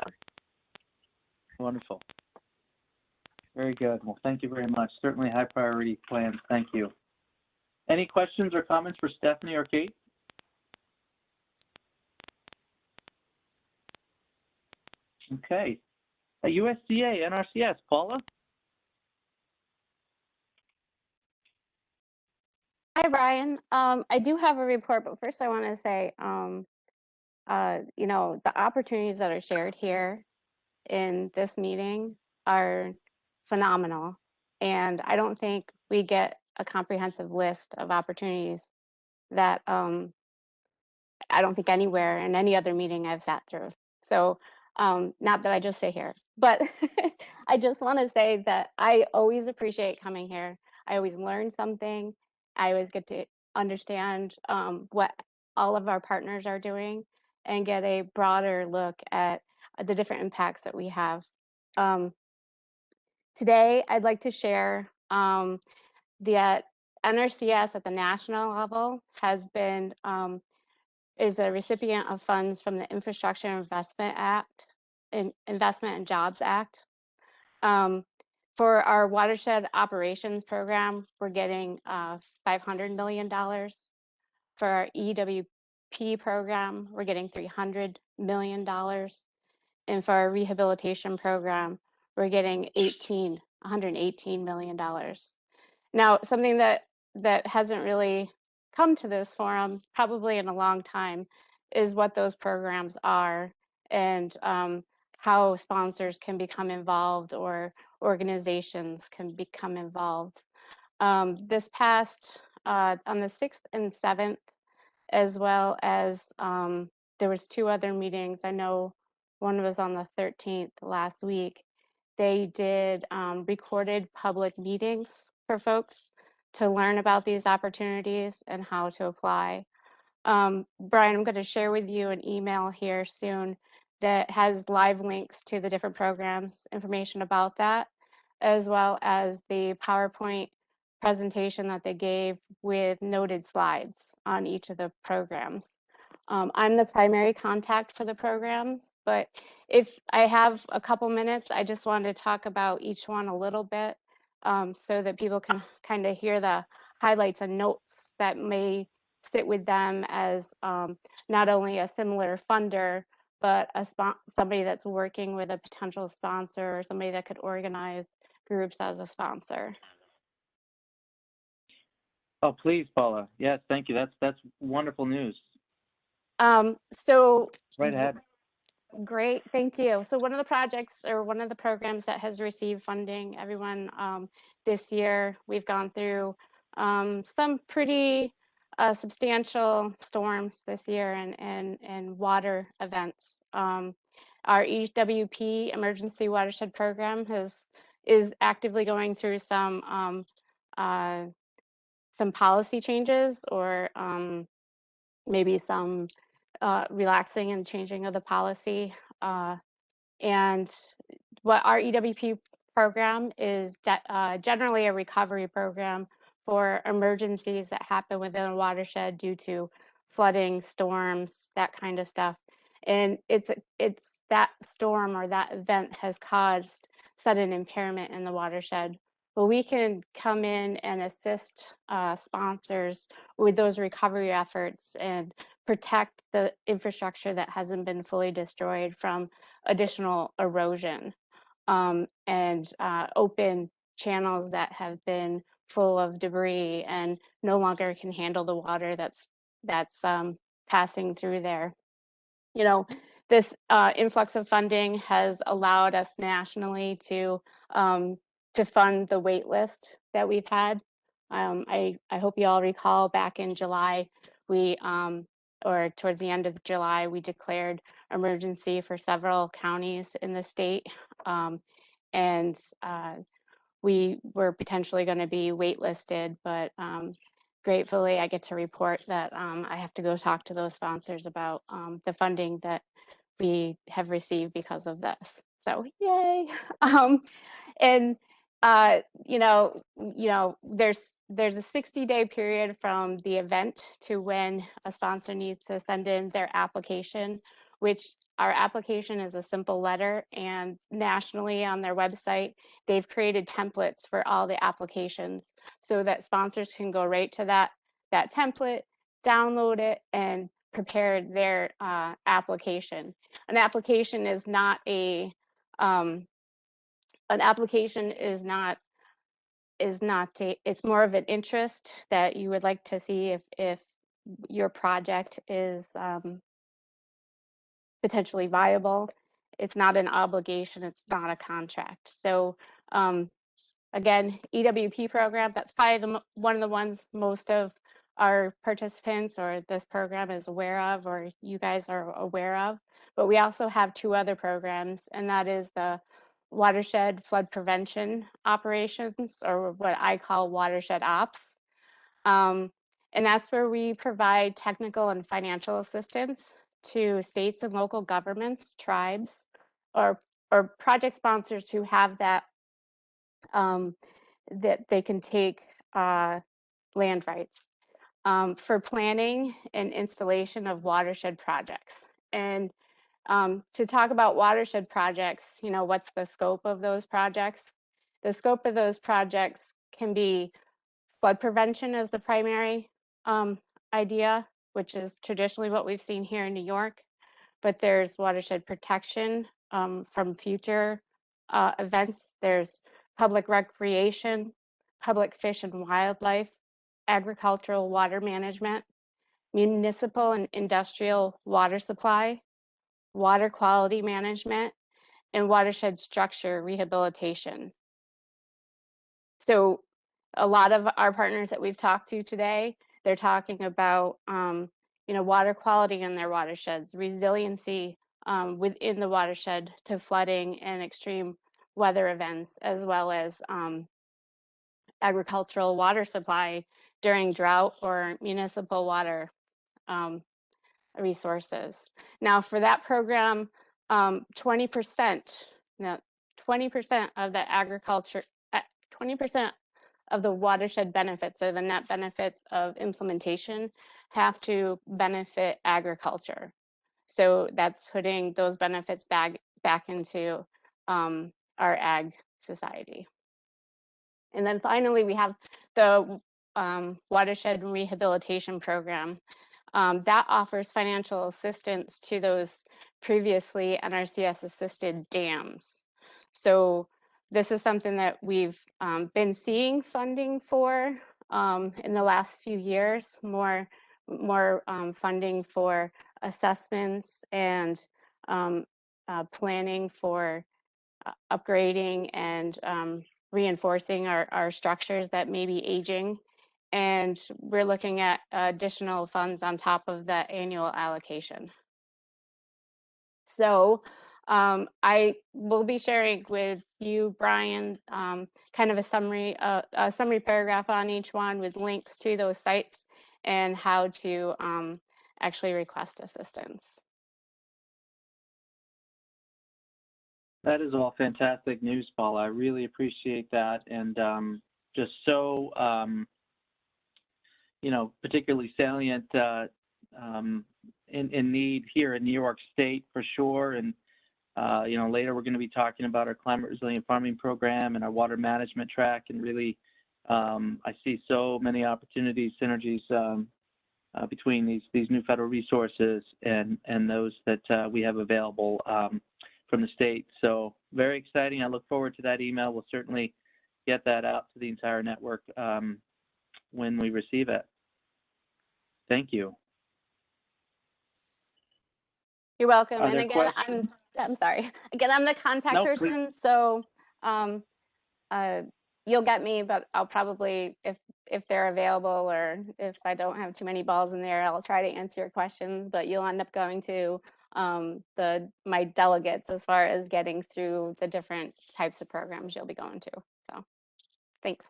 Wonderful. Very good. Well, thank you very much. Certainly high priority plans. Thank you. Any questions or comments for Stephanie or Kate? Okay. USDA, NRCS, Paula? Hi, Brian. I do have a report, but first I want to say, the opportunities that are shared here in this meeting are phenomenal. And I don't think we get a comprehensive list of opportunities that I don't think anywhere in any other meeting I've sat through. So not that I just sit here, but I just want to say that I always appreciate coming here. I always learn something. I always get to understand what all of our partners are doing and get a broader look at the different impacts that we have. Today, I'd like to share the NRCS at the national level has been is a recipient of funds from the Infrastructure Investment and Jobs Act. For our watershed operations program, we're getting $500 million. For our EWP program, we're getting $300 million. And for our rehabilitation program, we're getting $118 million. Now, something that hasn't really come to this forum, probably in a long time, is what those programs are and how sponsors can become involved or organizations can become involved. This past, on the 6th and 7th, as well as there was 2 other meetings. I know one was on the 13th last week. They did recorded public meetings for folks to learn about these opportunities and how to apply. Brian, I'm going to share with you an email here soon that has live links to the different programs, information about that, as well as the PowerPoint presentation that they gave with noted slides on each of the programs. I'm the primary contact for the program, but if I have a couple minutes, I just wanted to talk about each one a little bit so that people can kind of hear the highlights and notes that may sit with them as not only a similar funder, but somebody that's working with a potential sponsor or somebody that could organize groups as a sponsor. Oh, please, Paula. Yes, thank you. That's wonderful news. So Right ahead. Great, thank you. So one of the projects or one of the programs that has received funding, everyone, this year, we've gone through some pretty substantial storms this year and water events. Our EWP Emergency Watershed Program is actively going through some policy changes or maybe some relaxing and changing of the policy. And what our EWP program is generally a recovery program for emergencies that happen within a watershed due to flooding, storms, that kind of stuff. And it's that storm or that event has caused sudden impairment in the watershed. But we can come in and assist sponsors with those recovery efforts and protect the infrastructure that hasn't been fully destroyed from additional erosion and open channels that have been full of debris and no longer can handle the water that's passing through there. You know, this influx of funding has allowed us nationally to fund the wait list that we've had. I hope you all recall back in July, we or towards the end of July, we declared emergency for several counties in the state. And we were potentially going to be waitlisted, but gratefully I get to report that I have to go talk to those sponsors about the funding that we have received because of this. So yay. And you know, there's a 60-day period from the event to when a sponsor needs to send in their application, which our application is a simple letter, and nationally on their website, they've created templates for all the applications so that sponsors can go right to that template, download it, and prepare their application. An application is not a it's more of an interest that you would like to see if your project is potentially viable. It's not an obligation, it's not a contract. So again, EWP program, that's probably one of the ones most of our participants or this program is aware of, or you guys are aware of. But we also have 2 other programs, and that is the Watershed Flood Prevention Operations, or what I call Watershed Ops. And that's where we provide technical and financial assistance to states and local governments, tribes, or project sponsors who have that that they can take land rights for planning and installation of watershed projects. And to talk about watershed projects, you know, what's the scope of those projects? The scope of those projects can be flood prevention as the primary idea, which is traditionally what we've seen here in New York, but there's watershed protection from future events. There's public recreation, public fish and wildlife, agricultural water management, municipal and industrial water supply, water quality management, and watershed structure rehabilitation. So a lot of our partners that we've talked to today, they're talking about water quality in their watersheds, resiliency within the watershed to flooding and extreme weather events, as well as agricultural water supply during drought or municipal water resources. Now for that program, 20%, now 20% of the agriculture, 20% of the watershed benefits, so the net benefits of implementation, have to benefit agriculture. So that's putting those benefits back into our ag society. And then finally, we have the Watershed Rehabilitation Program. That offers financial assistance to those previously Nrcs assisted dams. So this is something that we've been seeing funding for in the last few years, more funding for assessments and planning for upgrading and reinforcing our structures that may be aging. And we're looking at additional funds on top of that annual allocation. So I will be sharing with you, Brian, kind of a summary paragraph on each one with links to those sites and how to actually request assistance. That is all fantastic news, Paula. I really appreciate that, and just so particularly salient in need here in New York State for sure. And later we're going to be talking about our climate resilient farming program and our water management track. And really, I see so many opportunities, synergies between these new federal resources and those that we have available from the state. So very exciting. I look forward to that email. We'll certainly get that out to the entire network when we receive it. Thank you. You're welcome. Are And there again, questions? I'm sorry. Again, I'm the contact person, so you'll get me, but I'll probably, if they're available or if I don't have too many balls in there, I'll try to answer your questions, but you'll end up going to my delegates as far as getting through the different types of programs you'll be going to. So thanks.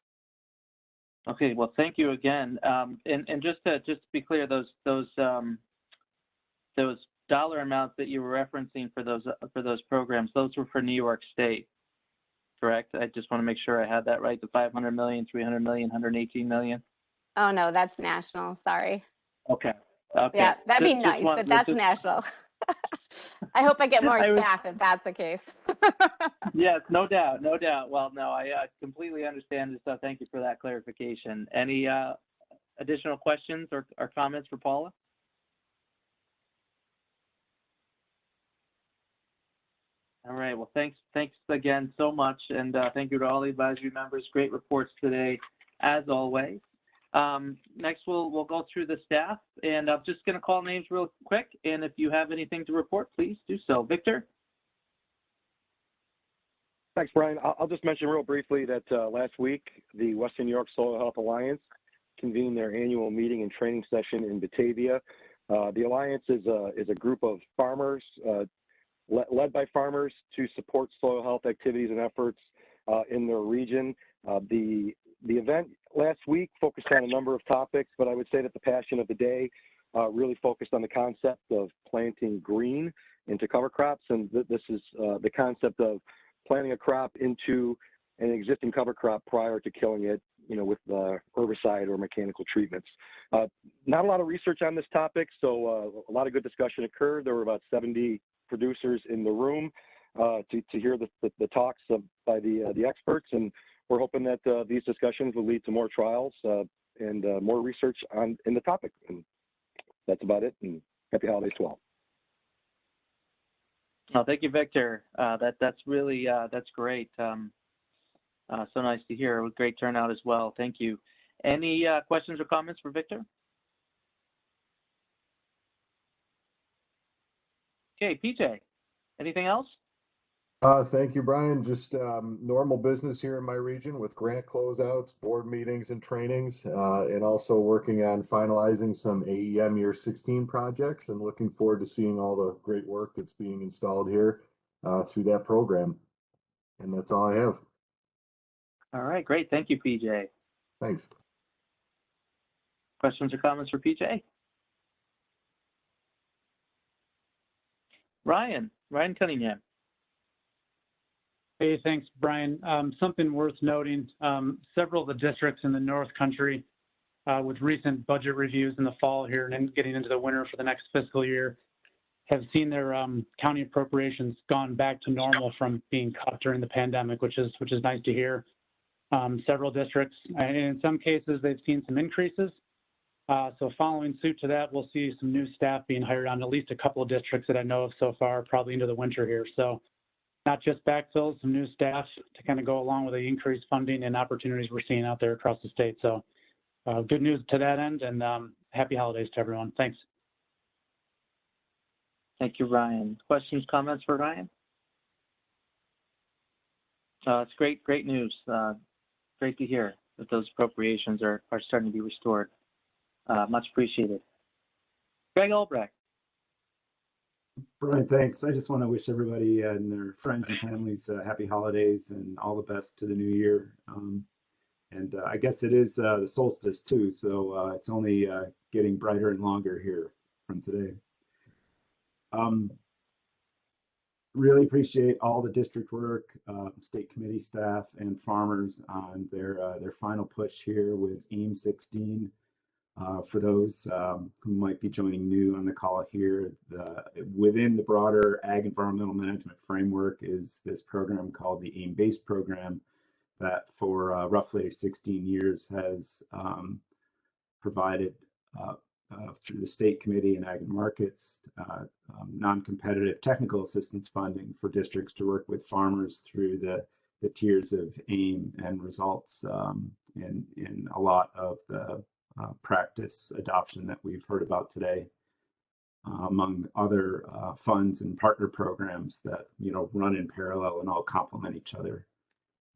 Okay, well, thank you again. And just to be clear, those dollar amounts that you were referencing for those programs, those were for New York State, correct? I just want to make sure I had that right. The 500 million, 300 million, 118 million. Oh no, that's national. Sorry. Okay. Okay. Yeah, that'd be nice, but that's national. I hope I get more staff if that's the case. Yes, no doubt, no doubt. Well, no, I completely understand this, so thank you for that clarification. Any additional questions or comments for Paula? All right, well, thanks again so much, and thank you to all the advisory members. Great reports today, as always. Next, we'll go through the staff, and I'm just going to call names real quick, and if you have anything to report, please do so. Victor? Thanks, Brian. I'll just mention real briefly that last week, the Western New York Soil Health Alliance convened their annual meeting and training session in Batavia. The Alliance is a group of farmers, led by farmers to support soil health activities and efforts in their region. The event last week focused on a number of topics, but I would say that the passion of the day really focused on the concept of planting green into cover crops, and this is the concept of planting a crop into an existing cover crop prior to killing it, with herbicide or mechanical treatments. Not a lot of research on this topic, so a lot of good discussion occurred. There were about 70 producers in the room to hear the talks by the experts, and we're hoping that these discussions will lead to more trials and more research in the topic. And that's about it. And happy holidays to all. Oh, thank you, Victor. That's really that's great. So nice to hear. Great turnout as well. Thank you. Any questions or comments for Victor? Okay, PJ, anything else? Thank you, Brian. Just normal business here in my region with grant closeouts, board meetings and trainings, and also working on finalizing some AEM Year 16 projects and looking forward to seeing all the great work that's being installed here through that program. And that's all I have. All right, great. Thank you, PJ. Thanks. Questions or comments for PJ? Ryan Cunningham. Hey, thanks, Brian. Something worth noting, several of the districts in the North Country with recent budget reviews in the fall here and then getting into the winter for the next fiscal year have seen their county appropriations gone back to normal from being cut during the pandemic, which is nice to hear. Several districts, and in some cases, they've seen some increases. So following suit to that, we'll see some new staff being hired on at least a couple of districts that I know of so far, probably into the winter here. So not just backfill, some new staff to kind of go along with the increased funding and opportunities we're seeing out there across the state. So good news to that end, and happy holidays to everyone. Thanks. Thank you, Ryan. Questions, comments for Ryan? It's great news. Great to hear that those appropriations are starting to be restored. Much appreciated. Greg Albrecht. Brian, thanks. I just want to wish everybody and their friends and families happy holidays and all the best to the new year. And I guess it is the solstice too, so it's only getting brighter and longer here from today. Really appreciate all the district work, state committee staff and farmers on their final push here with AIM 16. For those who might be joining new on the call here, within the broader Ag Environmental Management Framework is this program called the AIM-based program that for roughly 16 years has provided through the State Committee and Ag and Markets non-competitive technical assistance funding for districts to work with farmers through the tiers of AIM and results in a lot of the practice adoption that we've heard about today, among other funds and partner programs that run in parallel and all complement each other.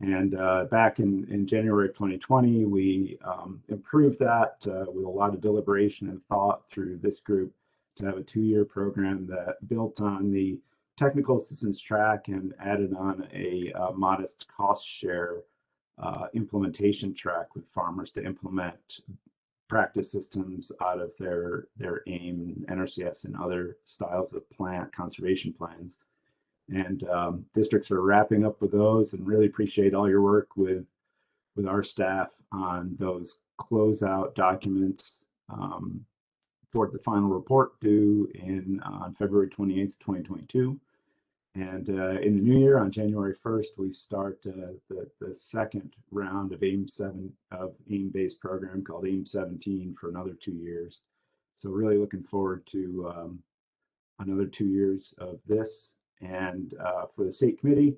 And back in January of 2020, we improved that with a lot of deliberation and thought through this group to have a 2-year program that built on the technical assistance track and added on a modest cost share implementation track with farmers to implement practice systems out of their AIM, Nrcs, and other styles of plant conservation plans. And districts are wrapping up with those, and really appreciate all your work with our staff on those closeout documents for the final report due on February 28th, 2022. And in the new year, on January 1st, we start the second round of AIM-based program called AIM 17 for another 2 years. So really looking forward to another 2 years of this. And for the state committee,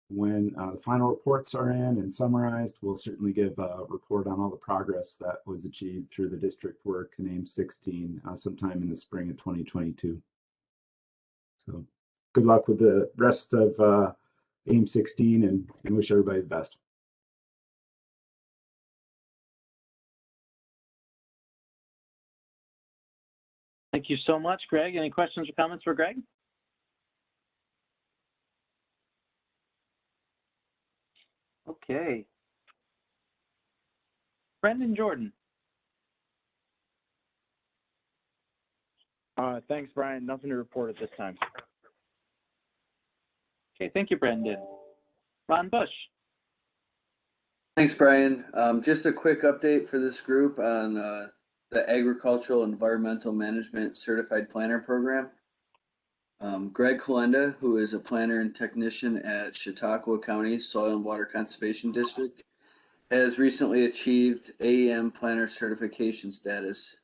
when the final reports are in and summarized, we'll certainly give a report on all the progress that was achieved through the district work in AIM 16 sometime in the spring of 2022. So good luck with the rest of AIM 16 and wish everybody the best. Thank you so much, Greg. Any questions or comments for Greg? Okay. Brendan Jordan. Thanks, Brian. Nothing to report at this time. Okay, thank you, Brendan. Ron Bush. Thanks, Brian. Just a quick update for this group on the Agricultural Environmental Management Certified Planner Program. Greg Kalenda, who is a planner and technician at Chautauqua County Soil and Water Conservation District, has recently achieved AEM Planner Certification status.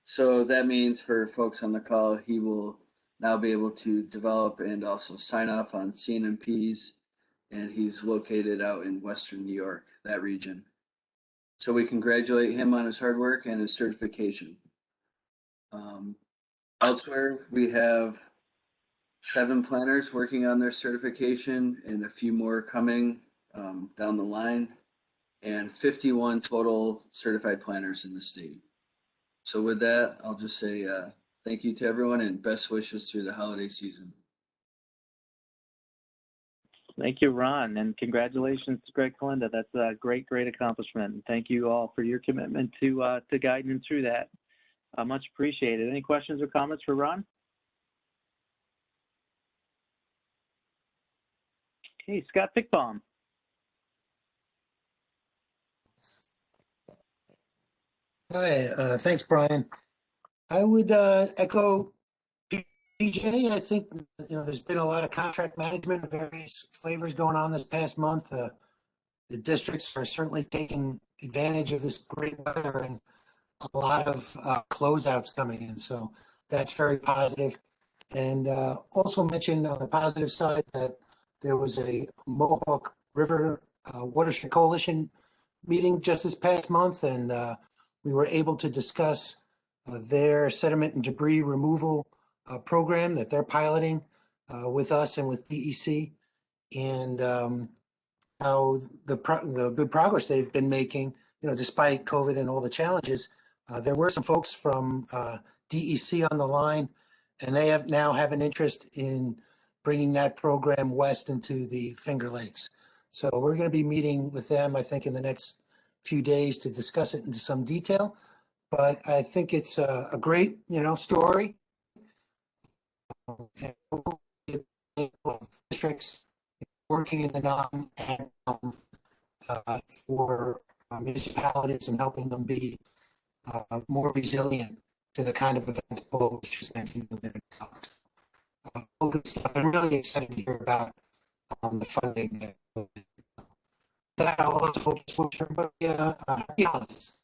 So that means for folks on the call, he will now be able to develop and also sign off on CNMPs, and he's located out in Western New York, that region. So we congratulate him on his hard work and his certification. Elsewhere, we have 7 planners working on their certification and a few more coming down the line, and 51 total certified planners in the state. So with that, I'll just say thank you to everyone and best wishes through the holiday season. Thank you, Ron, and congratulations to Greg Kalinda. That's a great, great accomplishment. And thank you all for your commitment to guiding him through that. Much appreciated. Any questions or comments for Ron? Okay, Scott Pickbaum. Hi, thanks, Brian. I would echo PJ. I think there's been a lot of contract management of various flavors going on this past month. The districts are certainly taking advantage of this great weather and a lot of closeouts coming in, so that's very positive. And also mention on the positive side that there was a Mohawk River Watershed Coalition meeting just this past month, and we were able to discuss their sediment and debris removal program that they're piloting with us and with DEC, and how the good progress they've been making, despite COVID and all the challenges. There were some folks from DEC on the line, and they now have an interest in bringing that program west into the Finger Lakes. So we're going to be meeting with them, I think, in the next few days to discuss it into some detail. But I think it's a great, story. Districts working in the non for municipalities and helping them be more resilient to the kind of events Paul was just mentioning a minute ago. Good stuff. I'm really excited to hear about the funding. That I'll also hope to wish everybody happy holidays.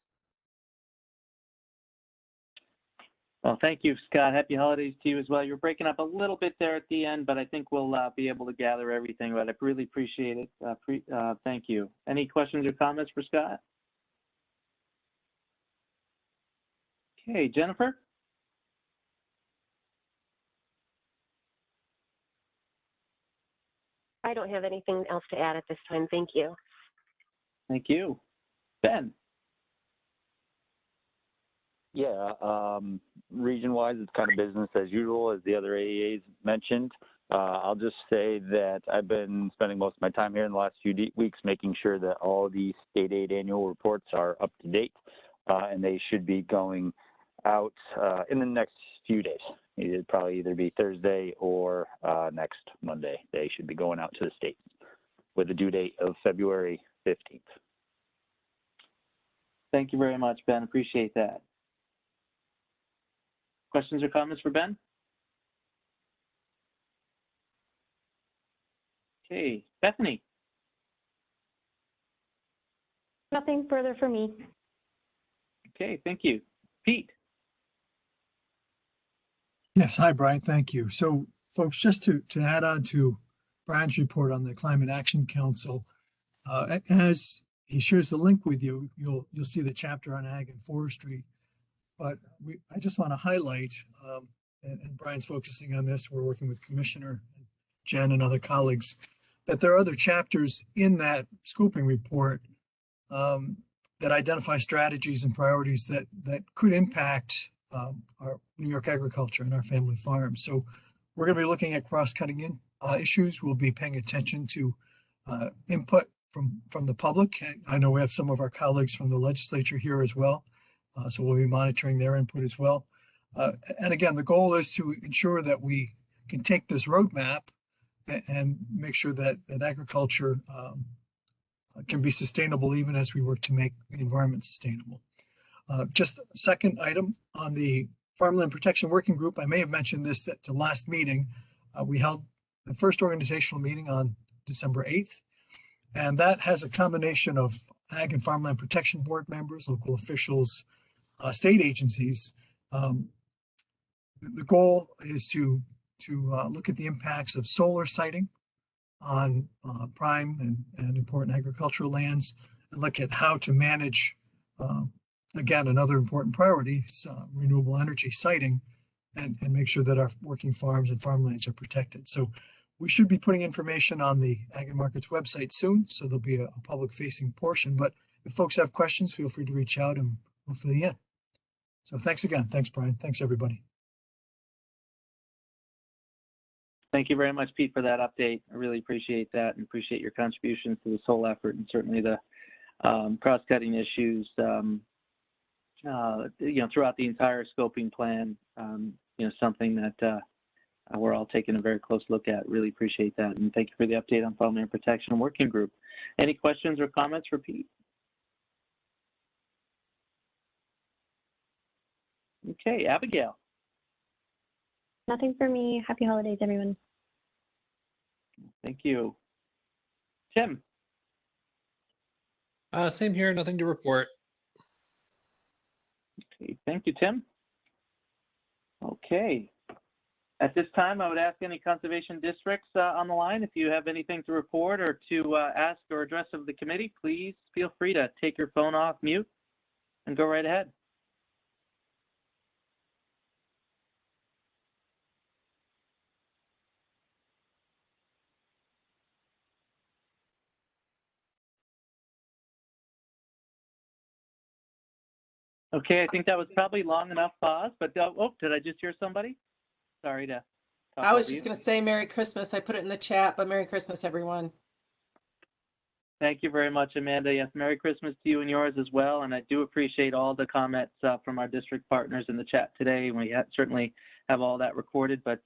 Well, thank you, Scott. Happy holidays to you as well. You're breaking up a little bit there at the end, but I think we'll be able to gather everything. But I really appreciate it. Thank you. Any questions or comments for Scott? Okay, Jennifer? I don't have anything else to add at this time. Thank you. Thank you. Ben? Yeah, region-wise, it's kind of business as usual, as the other AEAs mentioned. I'll just say that I've been spending most of my time here in the last few weeks making sure that all the state aid annual reports are up to date, and they should be going out in the next few days. It'd probably either be Thursday or next Monday. They should be going out to the state with a due date of February 15th. Thank you very much, Ben. Appreciate that. Questions or comments for Ben? Okay, Bethany. Nothing further for me. Okay, thank you. Pete. Yes, hi, Brian. Thank you. So, folks, just to add on to Brian's report on the Climate Action Council, as he shares the link with you, you'll see the chapter on ag and forestry. But I just want to highlight, and Brian's focusing on this, we're working with Commissioner Jen and other colleagues, that there are other chapters in that scoping report that identify strategies and priorities that could impact our New York agriculture and our family farms. So we're going to be looking at cross-cutting issues. We'll be paying attention to input from the public. And I know we have some of our colleagues from the legislature here as well. So we'll be monitoring their input as well. And again, the goal is to ensure that we can take this roadmap and make sure that agriculture can be sustainable even as we work to make the environment sustainable. Just a second item on the Farmland Protection Working Group. I may have mentioned this at the last meeting. We held the first organizational meeting on December 8th, and that has a combination of Ag and Farmland Protection Board members, local officials, state agencies, The goal is to look at the impacts of solar siting on prime and important agricultural lands, and look at how to manage, again, another important priority is renewable energy siting, and make sure that our working farms and farmlands are protected. So we should be putting information on the Ag and Markets website soon, so there'll be a public-facing portion. But if folks have questions, feel free to reach out and we'll fill you in. So thanks again. Thanks, Brian. Thanks, everybody. Thank you very much, Pete, for that update. I really appreciate that and appreciate your contributions to this whole effort, and certainly the cross-cutting issues, throughout the entire scoping plan. Something that we're all taking a very close look at. Really appreciate that, and thank you for the update on Farmland Protection Working Group. Any questions or comments for Pete? Okay, Abigail. Nothing for me. Happy holidays, everyone. Thank you. Tim. Same here, nothing to report. Okay, thank you, Tim. Okay. At this time, I would ask any conservation districts on the line, if you have anything to report or to ask or address of the committee, please feel free to take your phone off mute and go right ahead. Okay, I think that was probably long enough pause, but oh, did I just hear somebody? Sorry to talk I was over just you. going to say Merry Christmas. I put it in the chat, but Merry Christmas, everyone. Thank you very much, Amanda. Yes, Merry Christmas to you and yours as well. And I do appreciate all the comments from our district partners in the chat today. We certainly have all that recorded, but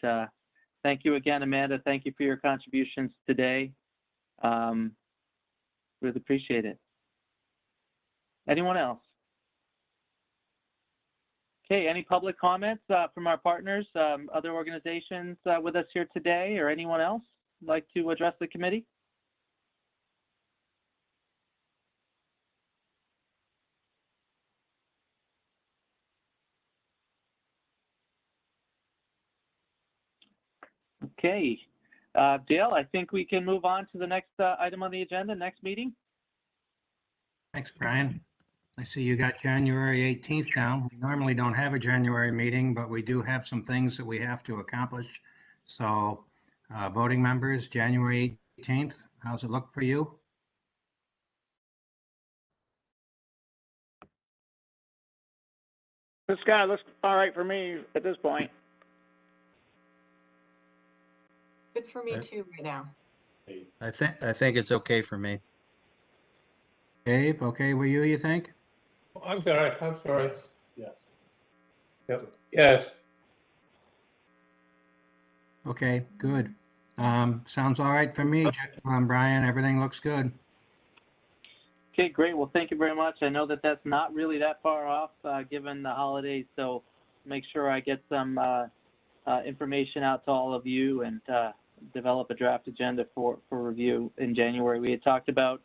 thank you again, Amanda. Thank you for your contributions today. Really appreciate it. Anyone else? Okay, any public comments from our partners, other organizations with us here today, or anyone else like to address the committee? Okay, Dale, I think we can move on to the next item on the agenda, next meeting. Thanks, Brian. I see you got January 18th down. We normally don't have a January meeting, but we do have some things that we have to accomplish. So voting members, January 18th, how's it look for you? This guy looks all right for me at this point. Good for me too right now. I think it's okay for me. Dave, okay with you, you think? I'm sorry. I'm sorry. Yes. Yep. Yes. Okay, good. Sounds all right for me, Brian. Everything looks good. Okay, great. Well, thank you very much. I know that that's not really that far off given the holidays, so make sure I get some information out to all of you and develop a draft agenda for review in January. We had talked about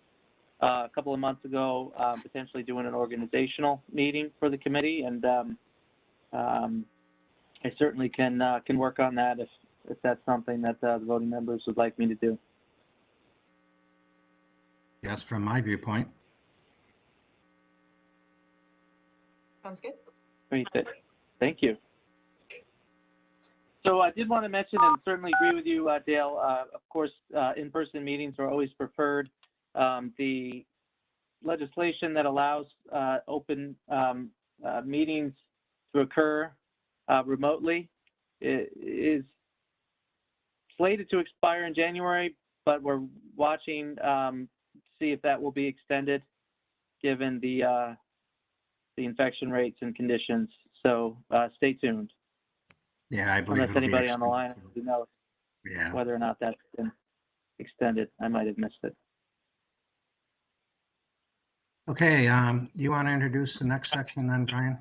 a couple of months ago potentially doing an organizational meeting for the committee, and I certainly can work on that if that's something that the voting members would like me to do. Yes, from my viewpoint. Sounds good. Great. Thank you. So I did want to mention and certainly agree with you, Dale. Of course, in-person meetings are always preferred. The legislation that allows open meetings to occur remotely is slated to expire in January, but we're watching to see if that will be extended given the infection rates and conditions. So stay tuned. Yeah, I believe unless anybody on the line knows whether or not that's been extended. I might have missed it. Okay, you want to introduce the next section then, Brian?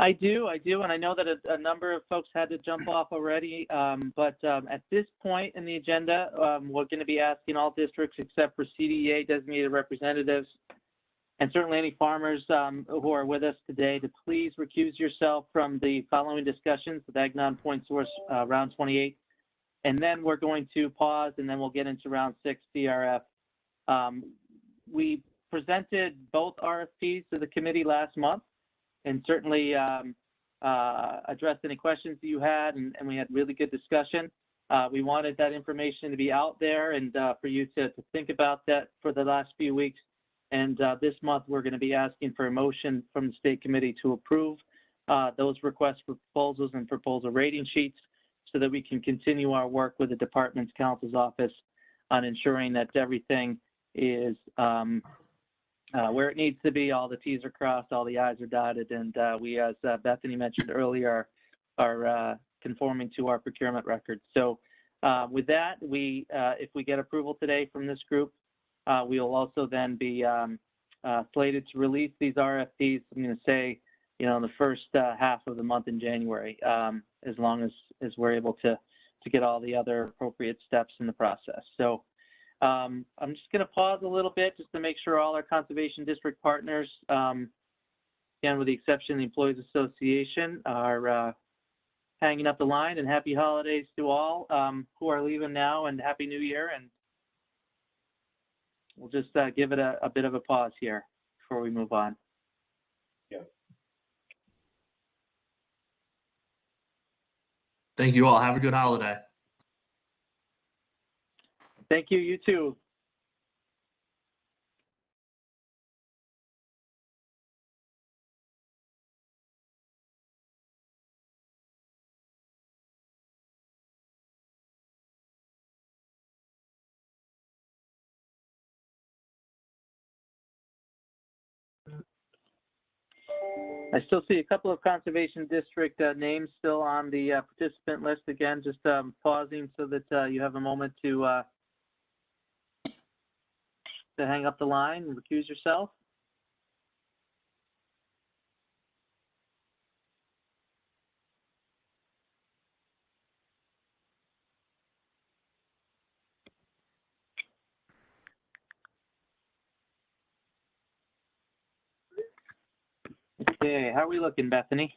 I do, and I know that a number of folks had to jump off already, but at this point in the agenda, we're going to be asking all districts except for CDEA designated representatives And certainly any farmers who are with us today, to please recuse yourself from the following discussions with Ag Nonpoint Source round 28. And then we're going to pause, and then we'll get into round 6 CRF. We presented both RFPs to the committee last month, and certainly addressed any questions that you had, and we had really good discussion. We wanted that information to be out there and for you to think about that for the last few weeks. And this month, we're going to be asking for a motion from the state committee to approve those requests for proposals and proposal rating sheets so that we can continue our work with the department's counsel's office on ensuring that everything is where it needs to be. All the T's are crossed, all the I's are dotted, and we, as Bethany mentioned earlier, are conforming to our procurement records. So with that, if we get approval today from this group, we will also then be slated to release these RFPs, I'm going to say, in the first half of the month in January, as long as we're able to get all the other appropriate steps in the process. So I'm just going to pause a little bit just to make sure all our conservation district partners, again, with the exception of the Employees Association, are hanging up the line. And happy holidays to all who are leaving now, and Happy New Year. And we'll just give it a bit of a pause here before we move on. Yeah. Thank you all. Have a good holiday. Thank you. You too. I still see a couple of conservation district names still on the participant list. Again, just pausing so that you have a moment to hang up the line and recuse yourself. Okay, how are we looking, Bethany?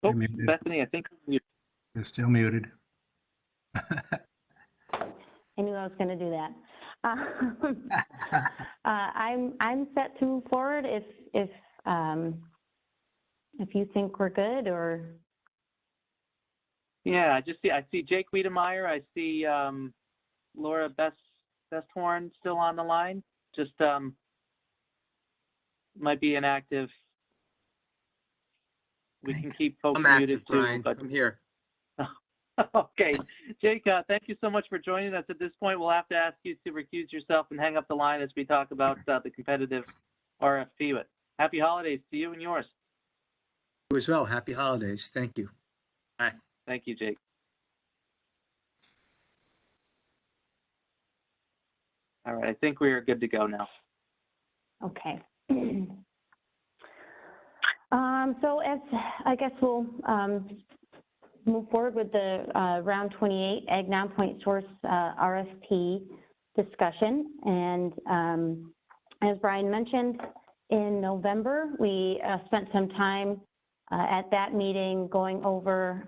Oh, Bethany, I think you're still muted. I knew I was going to do that. I'm set to move forward if you think we're good, or. Yeah, I see Jake Wiedemeyer. I see Laura Besthorn still on the line. Just might be inactive. We can keep folks muted too. Brian. But I'm here. okay, Jake, thank you so much for joining us. At this point, we'll have to ask you to recuse yourself and hang up the line as we talk about the competitive RFP. But happy holidays to you and yours. You as well. Happy holidays. Thank you. Bye. Thank you, Jake. All right, I think we are good to go now. Okay. So as I guess we'll move forward with the round 28 Ag Nonpoint Source RFP discussion. And as Brian mentioned, in November, we spent some time at that meeting going over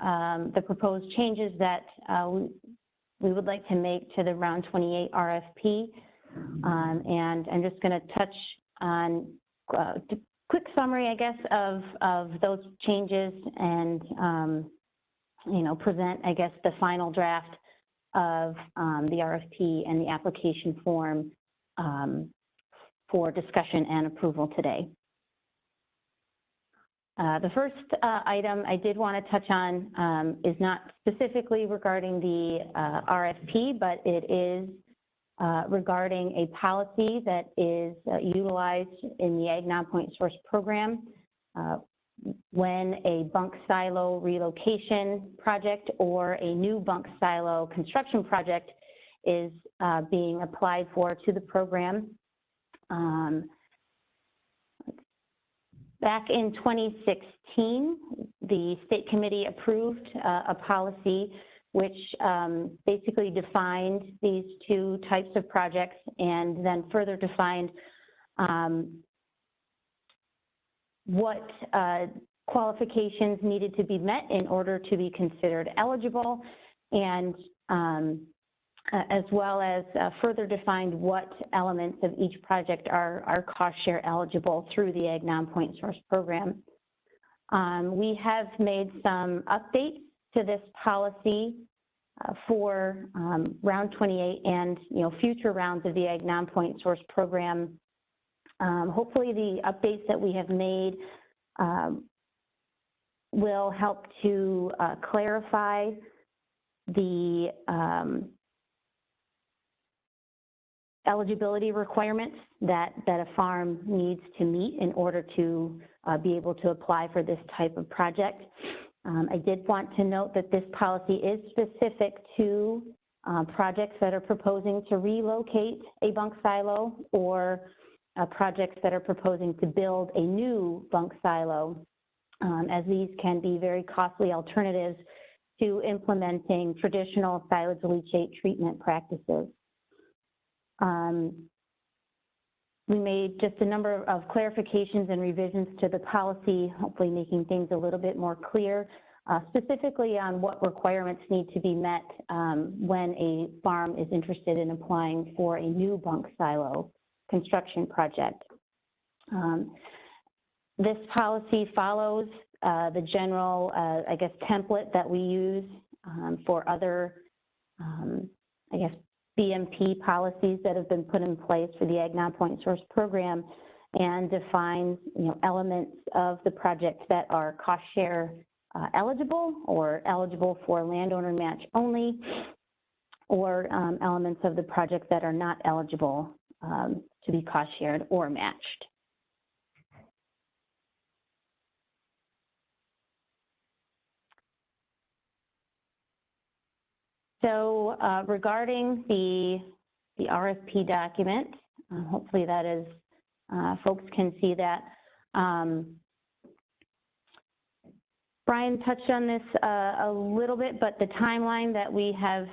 the proposed changes that we would like to make to the round 28 RFP. And I'm just going to touch on quick summary, I guess, of those changes and, present, I guess, the final draft of the RFP and the application form for discussion and approval today. The first item I did want to touch on is not specifically regarding the RFP, but it is regarding a policy that is utilized in the Ag Nonpoint Source program when a bunk silo relocation project or a new bunk silo construction project is being applied for to the program. Back in 2016, the state committee approved a policy which basically defined these two types of projects and then further defined what qualifications needed to be met in order to be considered eligible, and as well as further defined what elements of each project are cost share eligible through the Ag Nonpoint Source Program. We have made some updates to this policy for round 28 and future rounds of the Ag Nonpoint Source Program. Hopefully the updates that we have made will help to clarify the eligibility requirements that a farm needs to meet in order to be able to apply for this type of project. I did want to note that this policy is specific to projects that are proposing to relocate a bunk silo or projects that are proposing to build a new bunk silo, as these can be very costly alternatives to implementing traditional silage leachate treatment practices. We made just a number of clarifications and revisions to the policy, hopefully making things a little bit more clear, specifically on what requirements need to be met when a farm is interested in applying for a new bunk silo construction project. This policy follows the general, I guess, template that we use for other, I guess, BMP policies that have been put in place for the Ag Nonpoint Source Program, and defines elements of the project that are cost share eligible or eligible for landowner match only, or elements of the project that are not eligible to be cost shared or matched. So regarding the RFP document, hopefully that is, folks can see that. Brian touched on this a little bit, but the timeline that we have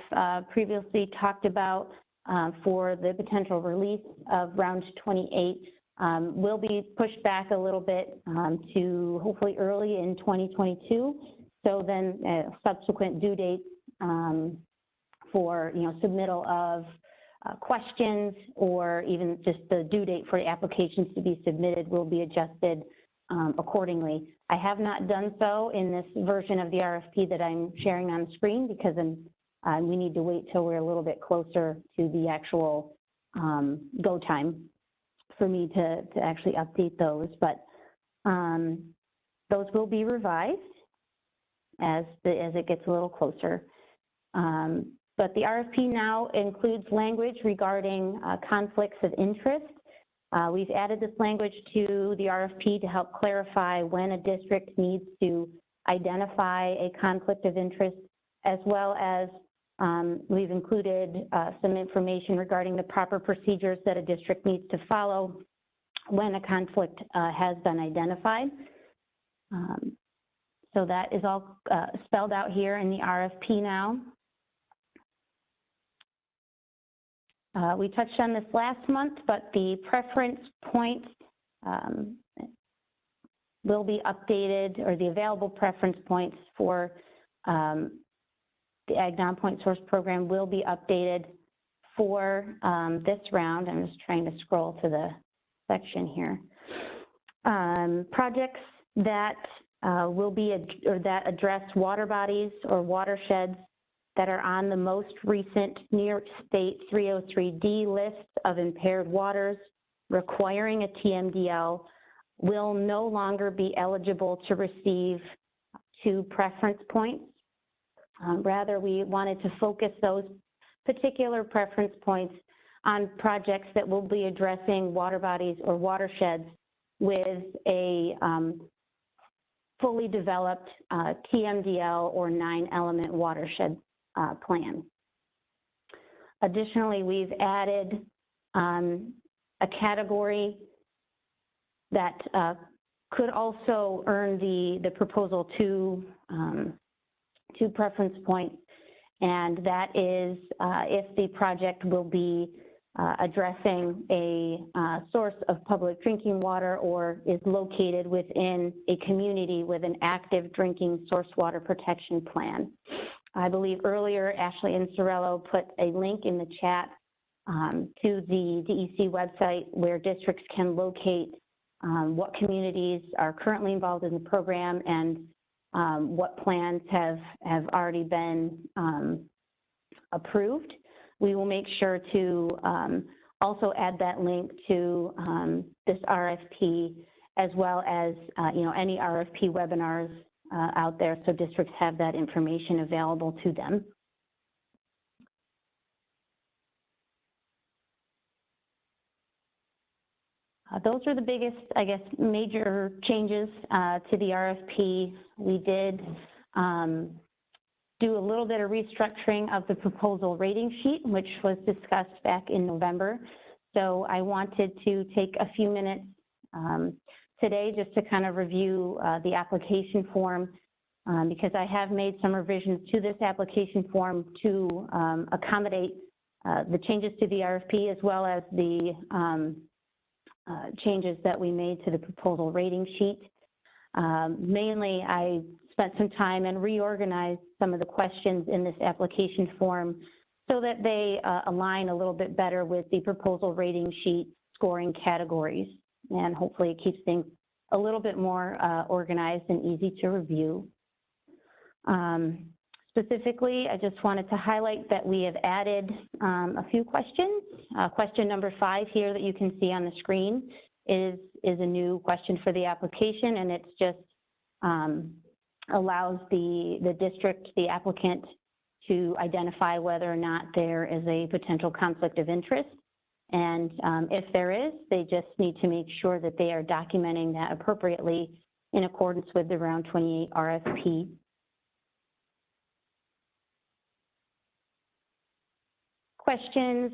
previously talked about for the potential release of round 28 will be pushed back a little bit to hopefully early in 2022. So then subsequent due dates for submittal of questions, or even just the due date for applications to be submitted, will be adjusted accordingly. I have not done so in this version of the RFP that I'm sharing on screen, because we need to wait till we're a little bit closer to the actual go time for me to actually update those. But those will be revised as it gets a little closer. But the RFP now includes language regarding conflicts of interest. We've added this language to the RFP to help clarify when a district needs to identify a conflict of interest, as well as we've included some information regarding the proper procedures that a district needs to follow when a conflict has been identified. So that is all spelled out here in the RFP now. We touched on this last month, but the preference points will be updated, or the available preference points for the Ag Nonpoint Source Program will be updated for this round. I'm just trying to scroll to the section here. Projects that will be, or that address water bodies or watersheds that are on the most recent New York State 303D list of impaired waters requiring a TMDL will no longer be eligible to receive 2 preference points. Rather, we wanted to focus those particular preference points on projects that will be addressing water bodies or watersheds with a fully developed TMDL or 9-element watershed plan. Additionally, we've added a category that could also earn the proposal two preference points, and that is if the project will be addressing a source of public drinking water or is located within a community with an active drinking source water protection plan. I believe earlier Ashley and Sorello put a link in the chat to the DEC website where districts can locate what communities are currently involved in the program and what plans have already been approved. We will make sure to also add that link to this RFP, as well as any RFP webinars out there, so districts have that information available to them. Those are the biggest, I guess, major changes to the RFP. We did do a little bit of restructuring of the proposal rating sheet, which was discussed back in November. So I wanted to take a few minutes today just to kind of review the application form because I have made some revisions to this application form to accommodate the changes to the RFP as well as the changes that we made to the proposal rating sheet. Mainly, I spent some time and reorganized some of the questions in this application form so that they align a little bit better with the proposal rating sheet scoring categories. And hopefully it keeps things a little bit more organized and easy to review. Specifically, I just wanted to highlight that we have added a few questions. Question number 5 here that you can see on the screen is a new question for the application, and it's just allows the district, the applicant, to identify whether or not there is a potential conflict of interest. And if there is, they just need to make sure that they are documenting that appropriately in accordance with the Round 28 RFP. Questions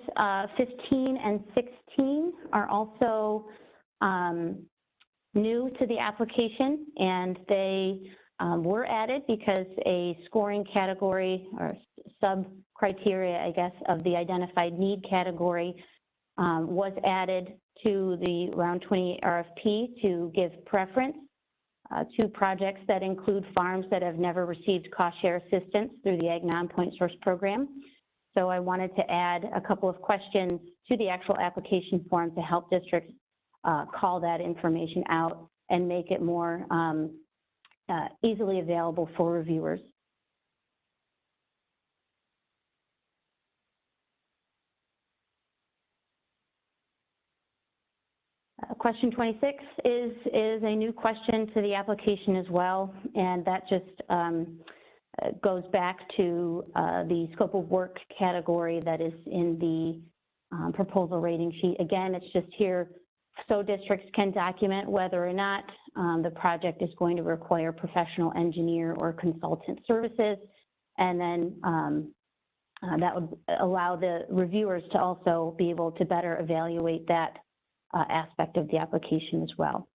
15 and 16 are also new to the application, and they were added because a scoring category or sub-criteria, I guess, of the identified need category was added to the Round 28 RFP to give preference to projects that include farms that have never received cost share assistance through the Ag Nonpoint Source Program. So I wanted to add a couple of questions to the actual application form to help districts call that information out and make it more easily available for reviewers. Question 26 is a new question to the application as well, and that just goes back to the scope of work category that is in the proposal rating sheet. Again, it's just here so districts can document whether or not the project is going to require professional engineer or consultant services, and then that would allow the reviewers to also be able to better evaluate that aspect of the application as well.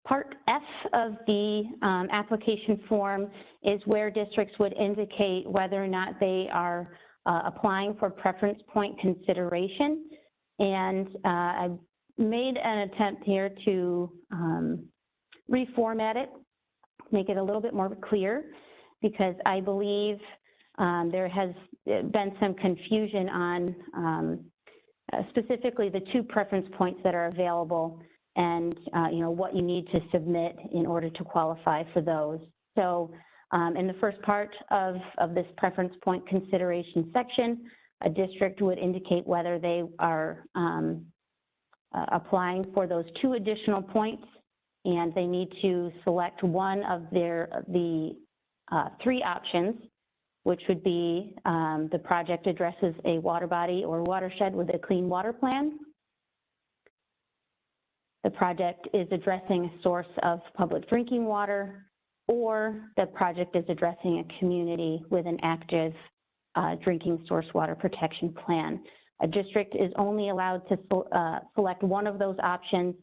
Part F of the application form is where districts would indicate whether or not they are applying for preference point consideration. And I made an attempt here to reformat it, make it a little bit more clear, because I believe there has been some confusion on specifically the 2 preference points that are available and what you need to submit in order to qualify for those. So in the first part of this preference point consideration section, a district would indicate whether they are applying for those 2 additional points, and they need to select one of the 3 options, which would be the project addresses a water body or watershed with a clean water plan. The project is addressing a source of public drinking water, or the project is addressing a community with an active drinking source water protection plan. A district is only allowed to select one of those options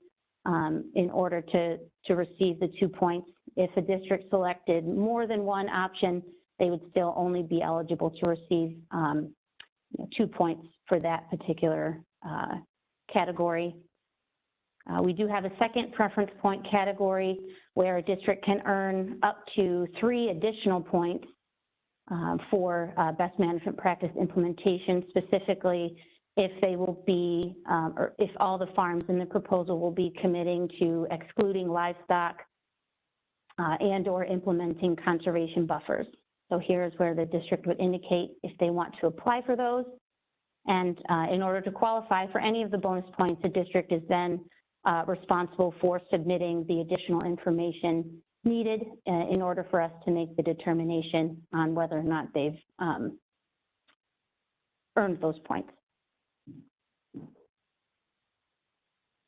in order to receive the 2 points. If a district selected more than one option, they would still only be eligible to receive 2 points for that particular category. We do have a second preference point category where a district can earn up to 3 additional points for best management practice implementation, specifically if they will be, or if all the farms in the proposal will be committing to excluding livestock and or implementing conservation buffers. So here's where the district would indicate if they want to apply for those. And in order to qualify for any of the bonus points, the district is then responsible for submitting the additional information needed in order for us to make the determination on whether or not they've earned those points.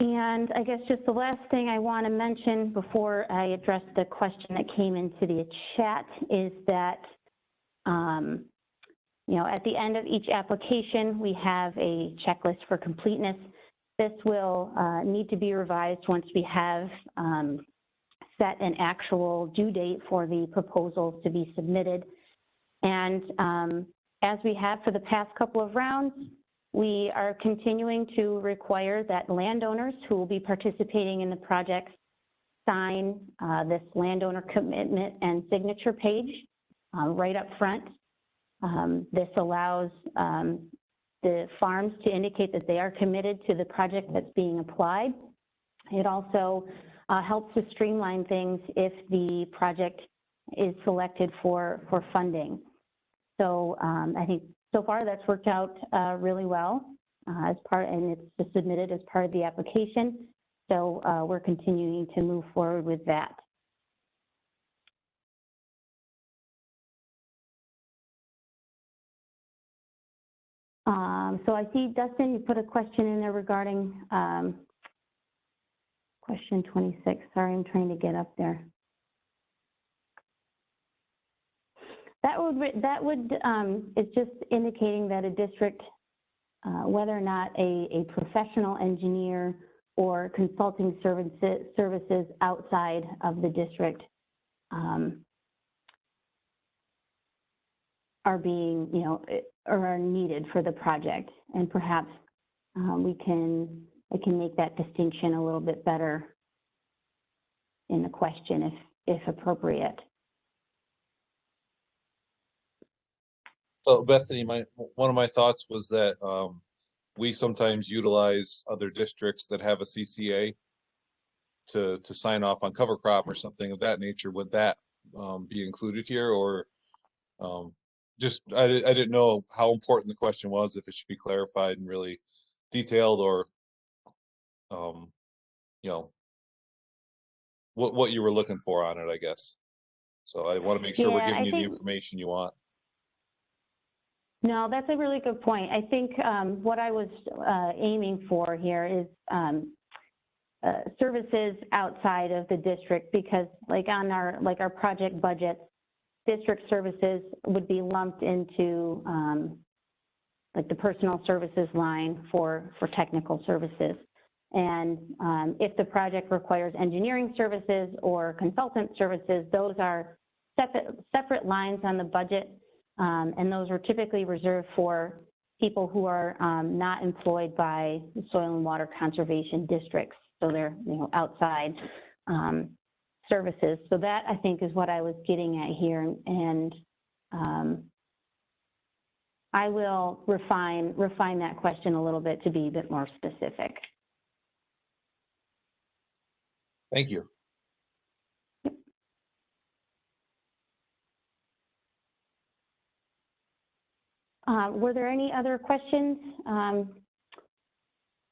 And I guess just the last thing I want to mention before I address the question that came into the chat is that, you know, at the end of each application, we have a checklist for completeness. This will need to be revised once we have set an actual due date for the proposals to be submitted. And as we have for the past couple of rounds, we are continuing to require that landowners who will be participating in the project sign this landowner commitment and signature page right up front. This allows the farms to indicate that they are committed to the project that's being applied. It also helps to streamline things if the project is selected for funding. So I think so far that's worked out really well as part, and it's submitted as part of the application. So we're continuing to move forward with that. So I see, Dustin, you put a question in there regarding question 26. Sorry, I'm trying to get up there. That would is just indicating that a district, whether or not a professional engineer or consulting services outside of the district are being, you know, or are needed for the project, and perhaps I can make that distinction a little bit better in the question if appropriate. So Bethany, one of my thoughts was that we sometimes utilize other districts that have a CCA to sign off on cover crop or something of that nature. Would that be included here, or just I didn't know how important the question was, if it should be clarified and really detailed, or you know, what you were looking for on it, I guess. So I want to make sure we're giving you the information you want. No, that's a really good point. I think what I was aiming for here is services outside of the district, because like on our project budgets, district services would be lumped into like the personal services line for technical services. And if the project requires engineering services or consultant services, those are separate lines on the budget. And those are typically reserved for people who are not employed by soil and water conservation districts. So they're, you know, outside services. So that, I think, is what I was getting at here. And I will refine that question a little bit to be a bit more specific. Thank you. Were there any other questions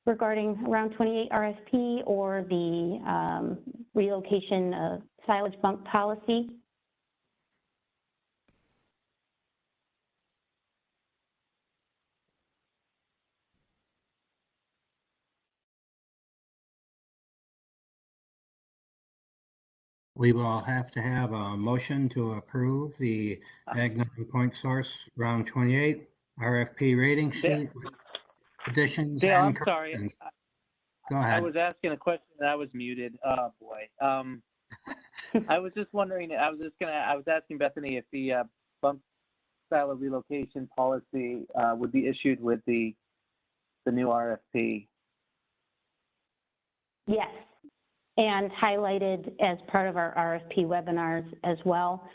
regarding round 28 RFP or the relocation of silage bunk policy? We will have to have a motion to approve the Ag Nonpoint Source Round 28 RFP rating sheet additions Dale, and I'm sorry. corrections? Go I ahead. was asking a question and I was muted. Oh boy. I was just wondering. I was asking Bethany if the bump silo relocation policy would be issued with the new RFP. Yes, and highlighted as part of our RFP webinars as well.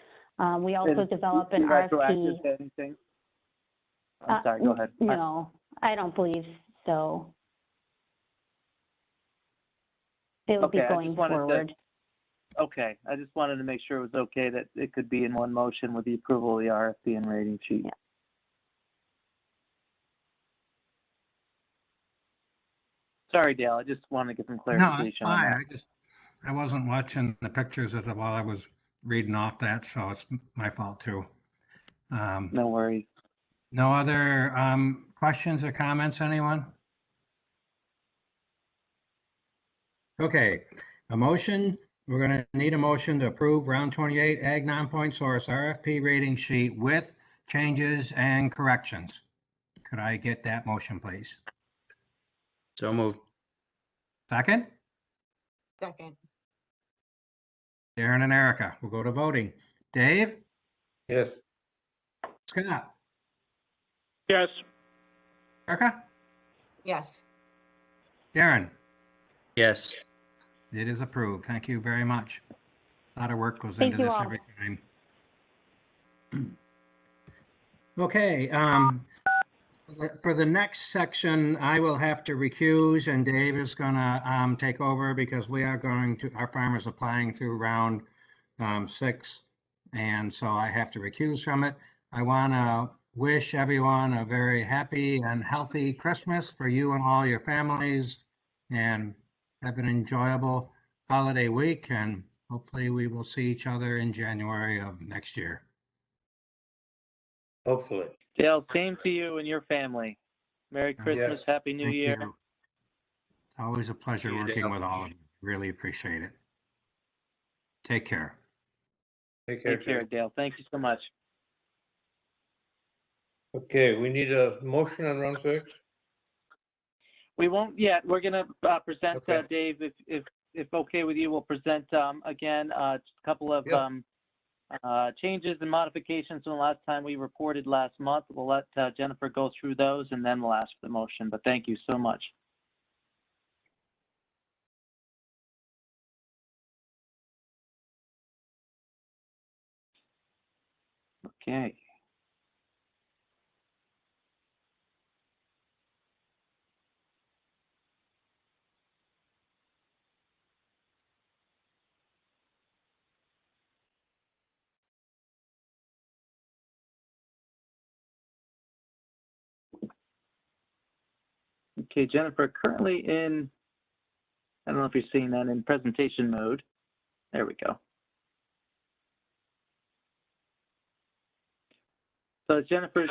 We also develop an retroactive RFP. to anything? I'm sorry, go ahead. No, I don't believe so. It would be going forward. Okay, I just wanted to make sure it was okay that it could be in one motion with the approval of the RFP and rating sheet. Yeah. Sorry, Dale, I just wanted to get some No, clarification it's on fine. that. I wasn't watching the pictures while I was reading off that, so it's my fault too. No worries. No other questions or comments, anyone? Okay, a motion. We're going to need a motion to approve round 28 Ag non-point source RFP rating sheet with changes and corrections. Could I get that motion, please? So moved. Second? Second. Darren and Erica, we'll go to voting. Dave? Yes. Scott? Yes. Erica? Yes. Darren? Yes. It is approved. Thank you very much. A lot of work goes Thank into you this all. every time. Okay, for the next section, I will have to recuse and Dave is gonna take over because we are our farmers applying through round 6. And so I have to recuse from it. I wanna wish everyone a very happy and healthy Christmas for you and all your families, and have an enjoyable holiday week, and hopefully we will see each other in January of next year. Hopefully. Dale, same to you and your family. Merry Christmas, Yes. Happy New Thank Year. you. It's always a pleasure Thank you, working Dale. with all of you. Really appreciate it. Take care. Take care, Take care, too. Dale. Thank you so much. Okay, we need a motion on round 6. We won't yet. We're going to present, Okay. Dave, if okay with you, we'll present again just a couple of changes and modifications from the last time we reported last month. We'll let Jennifer go through those and then we'll ask for the motion. But thank you so much. Okay. Okay, Jennifer, currently in, I don't know if you're seeing that, in presentation mode. There we go. So Jennifer's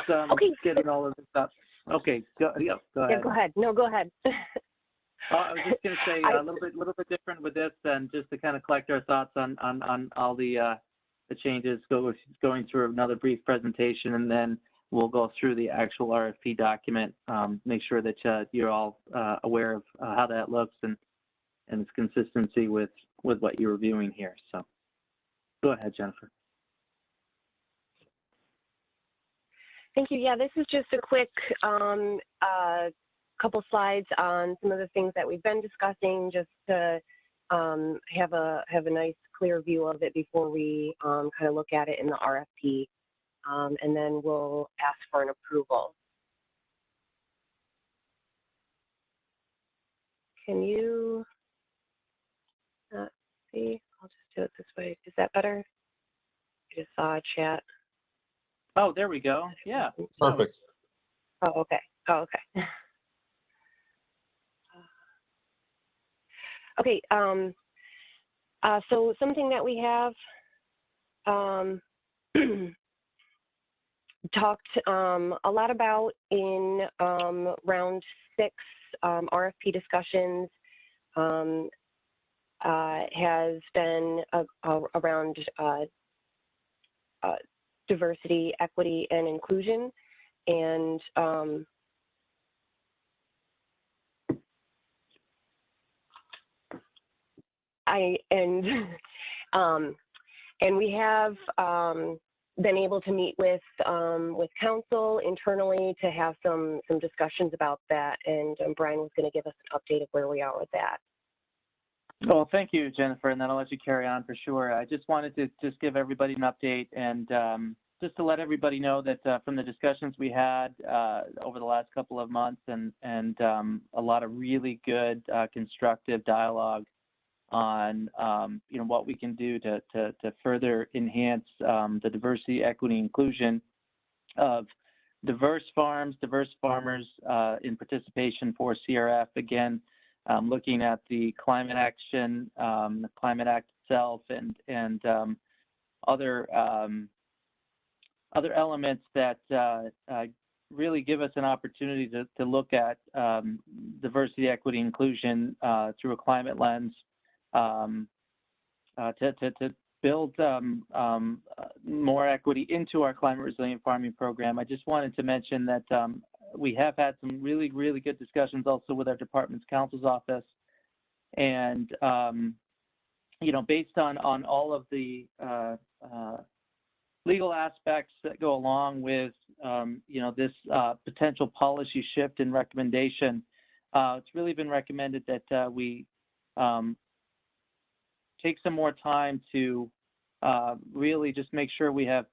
getting all of this up. Okay, go ahead. Yeah, go ahead. No, go ahead. I was just going to say a little bit different with this, and just to kind of collect our thoughts on all the changes, going through another brief presentation, and then we'll go through the actual RFP document. Make sure that you're all aware of how that looks and its consistency with what you're reviewing here. So, go ahead, Jennifer. Thank you. Yeah, this is just a quick couple slides on some of the things that we've been discussing, just to have a nice clear view of it before we kind of look at it in the RFP, and then we'll ask for an approval. Can you see? I'll just do it this way. Is that better? I just saw a chat. Oh, there we go. Yeah. Perfect. Oh, okay. Oh, okay. Okay. So something that we have talked a lot about in round 6 RFP discussions has been around diversity, equity, and inclusion. And And we have been able to meet with council internally to have some discussions about that. And Brian was going to give us an update of where we are with that. Well, thank you, Jennifer, and then I'll let you carry on for sure. I just wanted to just give everybody an update and just to let everybody know that from the discussions we had over the last couple of months and a lot of really good constructive dialogue on what we can do to further enhance the diversity, equity, inclusion of diverse farms, diverse farmers in participation for CRF. Again, looking at the climate action, the Climate Act itself, and other elements that really give us an opportunity to look at diversity, equity, inclusion through a climate lens, to build more equity into our climate resilient farming program. I just wanted to mention that we have had some really, really good discussions also with our department's counsel's office. And, based on all of the legal aspects that go along with, this potential policy shift and recommendation, it's really been recommended that we take some more time to really just make sure we have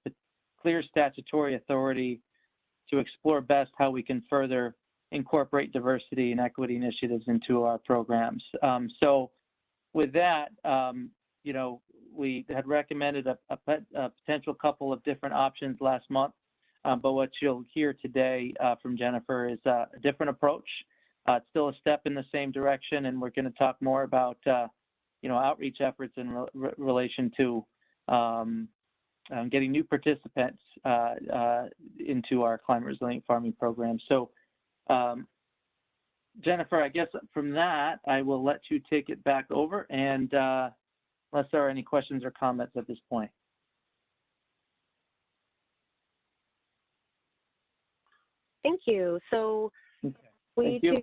clear statutory authority to explore best how we can further incorporate diversity and equity initiatives into our programs. So with that, we had recommended a potential couple of different options last month, but what you'll hear today from Jennifer is a different approach. It's still a step in the same direction, and we're going to talk more about outreach efforts in relation to getting new participants into our climate resilient farming program. So, Jennifer, I guess from that, I will let you take it back over, and unless there are any questions or comments at this point. Thank you. So we do.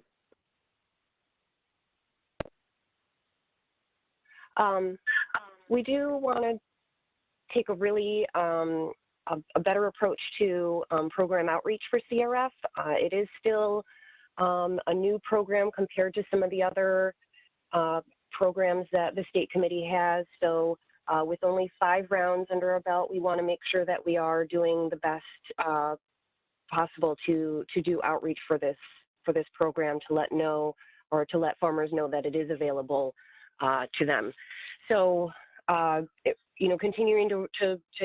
We do want to take a really a better approach to program outreach for CRF. It is still a new program compared to some of the other programs that the state committee has. So with only 5 rounds under our belt, we want to make sure that we are doing the best possible to do outreach for this program, to let farmers know that it is available to them. So, continuing to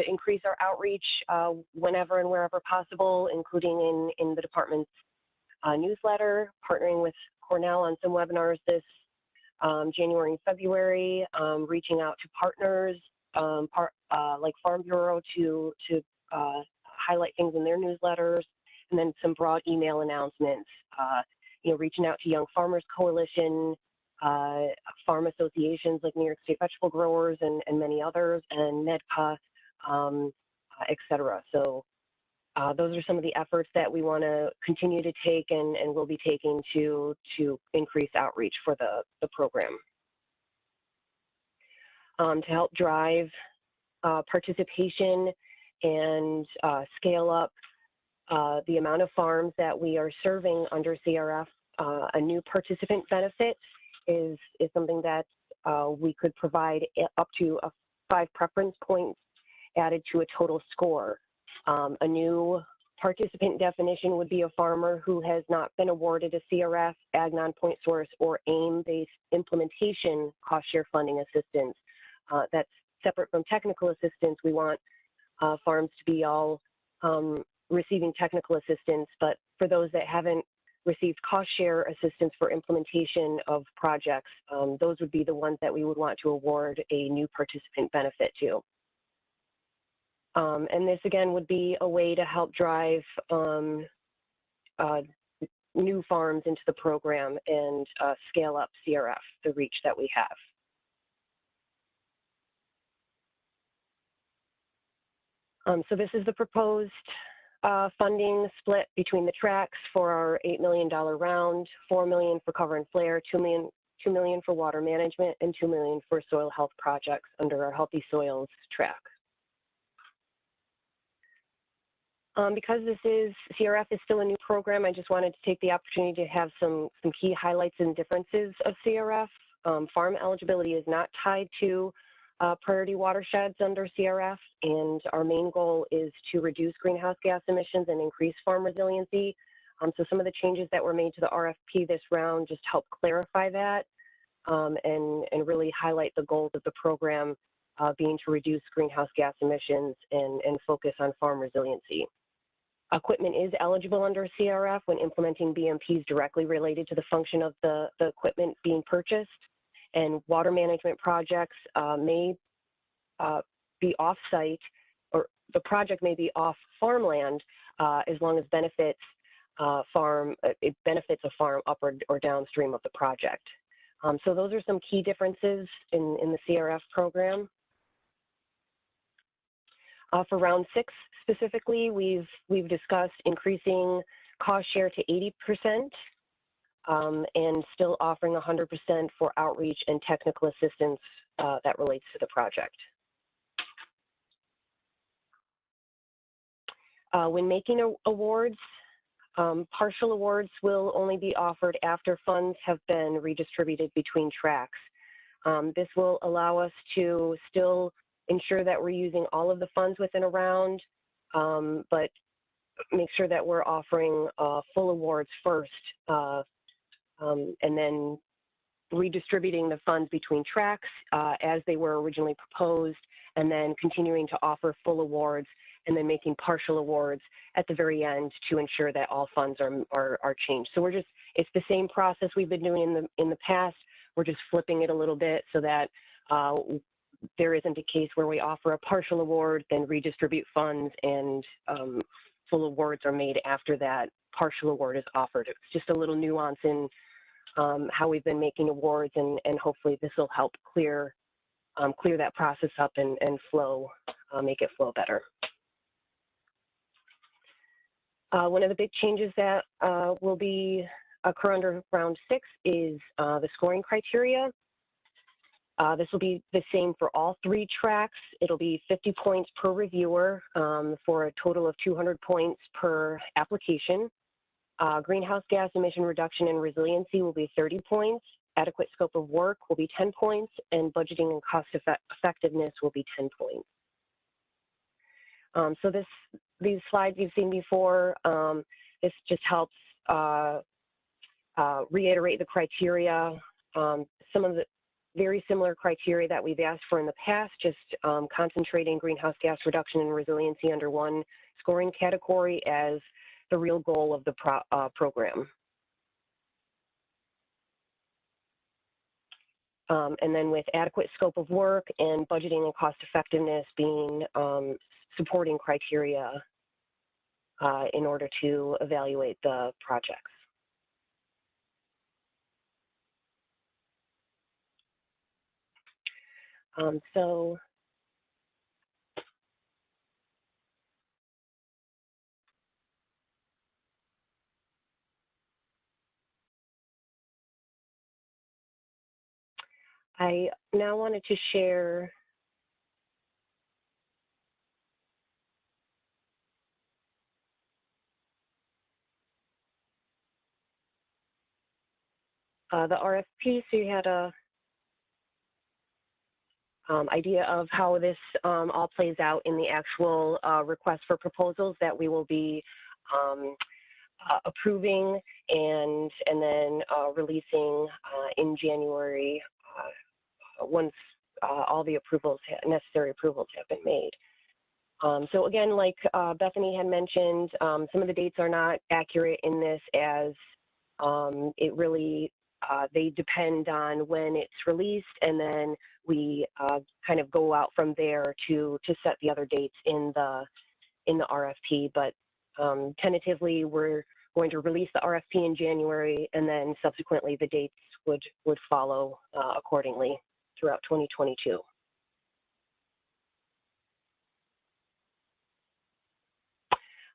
increase our outreach whenever and wherever possible, including in the department's newsletter, partnering with Cornell on some webinars this January and February, reaching out to partners like Farm Bureau to highlight things in their newsletters, and then some broad email announcements, reaching out to Young Farmers Coalition, farm associations like New York State Vegetable Growers and many others, and NEDCA, et cetera. So those are some of the efforts that we want to continue to take and will be taking to increase outreach for the program. To help drive participation and scale up the amount of farms that we are serving under CRF, a new participant benefit is something that we could provide up to 5 preference points added to a total score. A new participant definition would be a farmer who has not been awarded a CRF, Ag Non-Point Source, or AIM-based implementation cost share funding assistance. That's separate from technical assistance. We want farms to be all receiving technical assistance, but for those that haven't received cost share assistance for implementation of projects, those would be the ones that we would want to award a new participant benefit to. And this again would be a way to help drive new farms into the program and scale up CRF, the reach that we have. So this is the proposed funding split between the tracks for our $8 million round, $4 million for cover and flare, $2 million $2 million for water management, and $2 million for soil health projects under our Healthy Soils track. Because CRF is still a new program, I just wanted to take the opportunity to have some key highlights and differences of CRF. Farm eligibility is not tied to priority watersheds under CRF, and our main goal is to reduce greenhouse gas emissions and increase farm resiliency. So some of the changes that were made to the RFP this round just help clarify that and really highlight the goals of the program being to reduce greenhouse gas emissions and focus on farm resiliency. Equipment is eligible under CRF when implementing BMPs directly related to the function of the equipment being purchased, and water management projects may be off-site, or the project may be off farmland as long as it benefits a farm up or downstream of the project. So those are some key differences in the CRF program. For round 6 specifically, we've discussed increasing cost share to 80% and still offering 100% for outreach and technical assistance that relates to the project. When making awards, partial awards will only be offered after funds have been redistributed between tracks. This will allow us to still ensure that we're using all of the funds within a round, but make sure that we're offering full awards first, and then redistributing the funds between tracks as they were originally proposed, and then continuing to offer full awards, and then making partial awards at the very end to ensure that all funds are changed. So it's the same process we've been doing in the past. We're just flipping it a little bit so that there isn't a case where we offer a partial award, then redistribute funds, and full awards are made after that partial award is offered. It's just a little nuance in how we've been making awards, and hopefully this will help clear that process up and flow, make it flow better. One of the big changes that will occur under round 6 is the scoring criteria. This will be the same for all 3 tracks. It'll be 50 points per reviewer for a total of 200 points per application. Greenhouse gas emission reduction and resiliency will be 30 points. Adequate scope of work will be 10 points, and budgeting and cost effectiveness will be 10 points. So these slides you've seen before, this just helps reiterate the criteria. Some of the very similar criteria that we've asked for in the past, just concentrating greenhouse gas reduction and resiliency under one scoring category as the real goal of the program. And then with adequate scope of work and budgeting and cost effectiveness being supporting criteria in order to evaluate the projects. So I now wanted to share the RFP. So you had a idea of how this all plays out in the actual request for proposals that we will be approving and then releasing in January once all the necessary approvals have been made. So again, like Bethany had mentioned, some of the dates are not accurate in this, as it really they depend on when it's released, and then we kind of go out from there to set the other dates in the RFP. But tentatively, we're going to release the RFP in January, and then subsequently the dates would follow accordingly throughout 2022.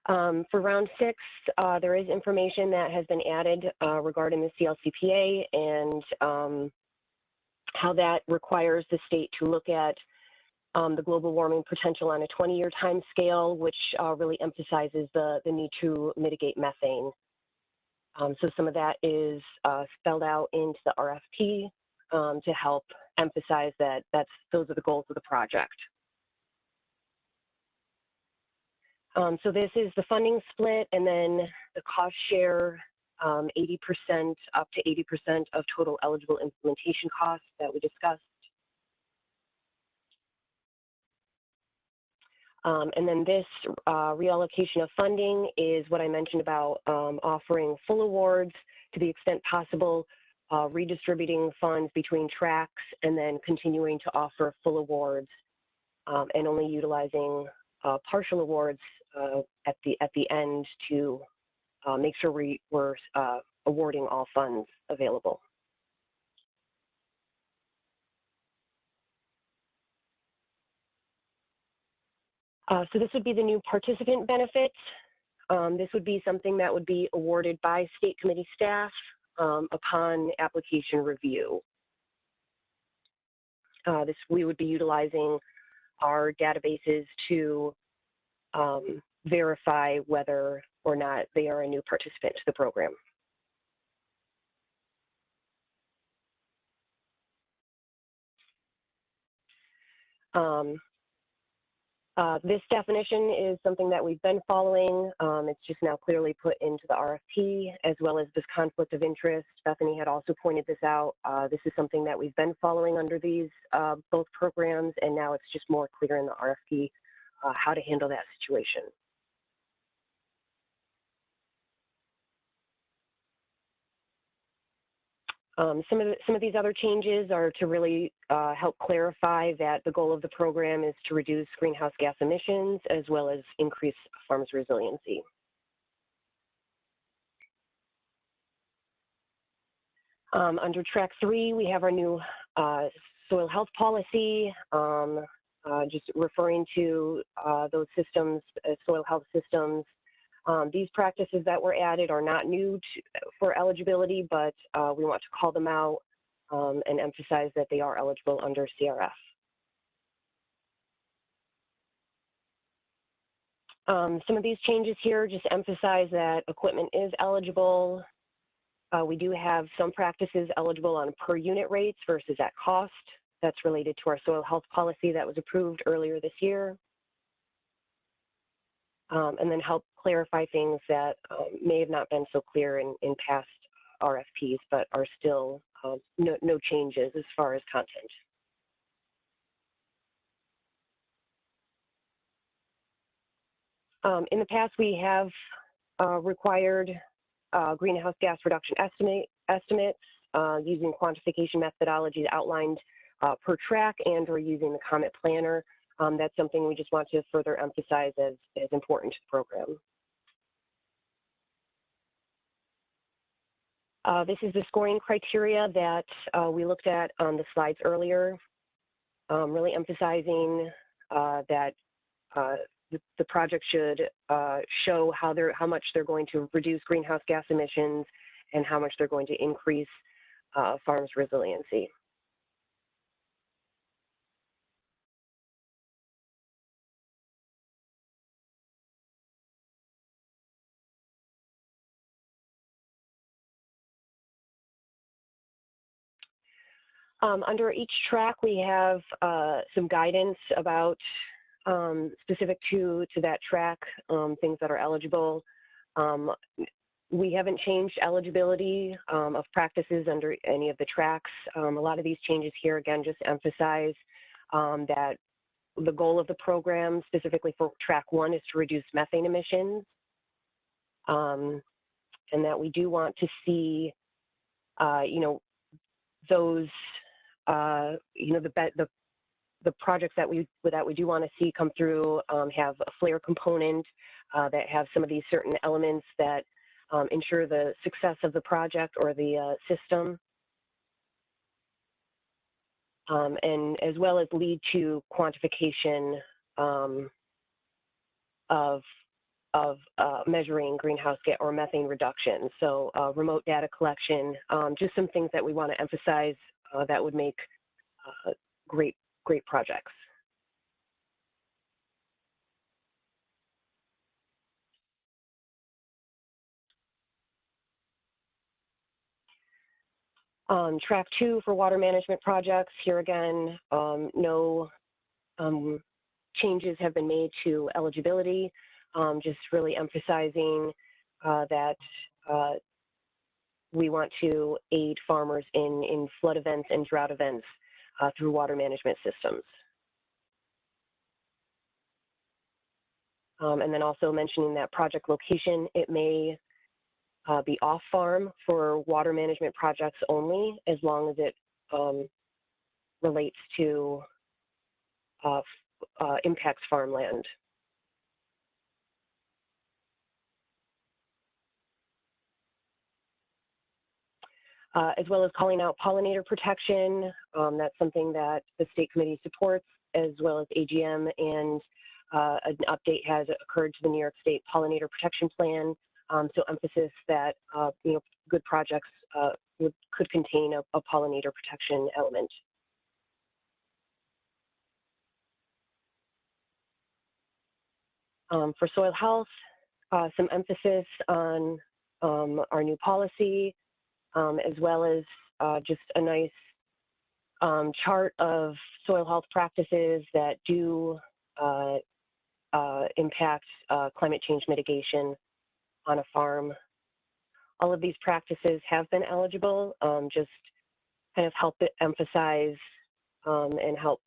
For round 6, there is information that has been added regarding the CLCPA and how that requires the state to look at the global warming potential on a 20-year time scale, which really emphasizes the need to mitigate methane. So some of that is spelled out into the RFP to help emphasize that those are the goals of the project. So this is the funding split, and then the cost share, 80% up to 80% of total eligible implementation costs that we discussed. And then this reallocation of funding is what I mentioned about offering full awards to the extent possible, redistributing funds between tracks, and then continuing to offer full awards and only utilizing partial awards at the end to make sure we're awarding all funds available. So this would be the new participant benefits. This would be something that would be awarded by state committee staff upon application review. We would be utilizing our databases to verify whether or not they are a new participant to the program. This definition is something that we've been following. It's just now clearly put into the RFP, as well as this conflict of interest. Bethany had also pointed this out. This is something that we've been following under these both programs, and now it's just more clear in the RFP how to handle that situation. Some of these other changes are to really help clarify that the goal of the program is to reduce greenhouse gas emissions as well as increase farms' resiliency. Under track 3, we have our new soil health policy, just referring to those systems, soil health systems. These practices that were added are not new for eligibility, but we want to call them out and emphasize that they are eligible under CRF. Some of these changes here just emphasize that equipment is eligible. We do have some practices eligible on per unit rates versus at cost. That's related to our soil health policy that was approved earlier this year. And then help clarify things that may have not been so clear in past RFPs, but are still no changes as far as content. In the past, we have required greenhouse gas reduction estimates using quantification methodologies outlined per track and or using the COMET planner. That's something we just want to further emphasize as important to the program. This is the scoring criteria that we looked at on the slides earlier, really emphasizing that the project should show how much they're going to reduce greenhouse gas emissions and how much they're going to increase farms' resiliency. Under each track, we have some guidance about specific to that track, things that are eligible. We haven't changed eligibility of practices under any of the tracks. A lot of these changes here, again, just emphasize that the goal of the program, specifically for track 1, is to reduce methane emissions, and that we do want to see, those the projects that we do want to see come through have a flare component that have some of these certain elements that ensure the success of the project or the system, and as well as lead to quantification of measuring greenhouse gas or methane reduction. So remote data collection, just some things that we want to emphasize that would make great projects. Track 2 for water management projects. Here again, no changes have been made to eligibility, just really emphasizing that we want to aid farmers in flood events and drought events through water management systems. And then also mentioning that project location, it may be off-farm for water management projects only, as long as it relates to impacts farmland. As well as calling out pollinator protection. That's something that the state committee supports, as well as AGM, and an update has occurred to the New York State Pollinator Protection Plan. So emphasis that good projects could contain a pollinator protection element. For soil health, some emphasis on our new policy, as well as just a nice chart of soil health practices that do impact climate change mitigation on a farm. All of these practices have been eligible, just kind of help it emphasize and help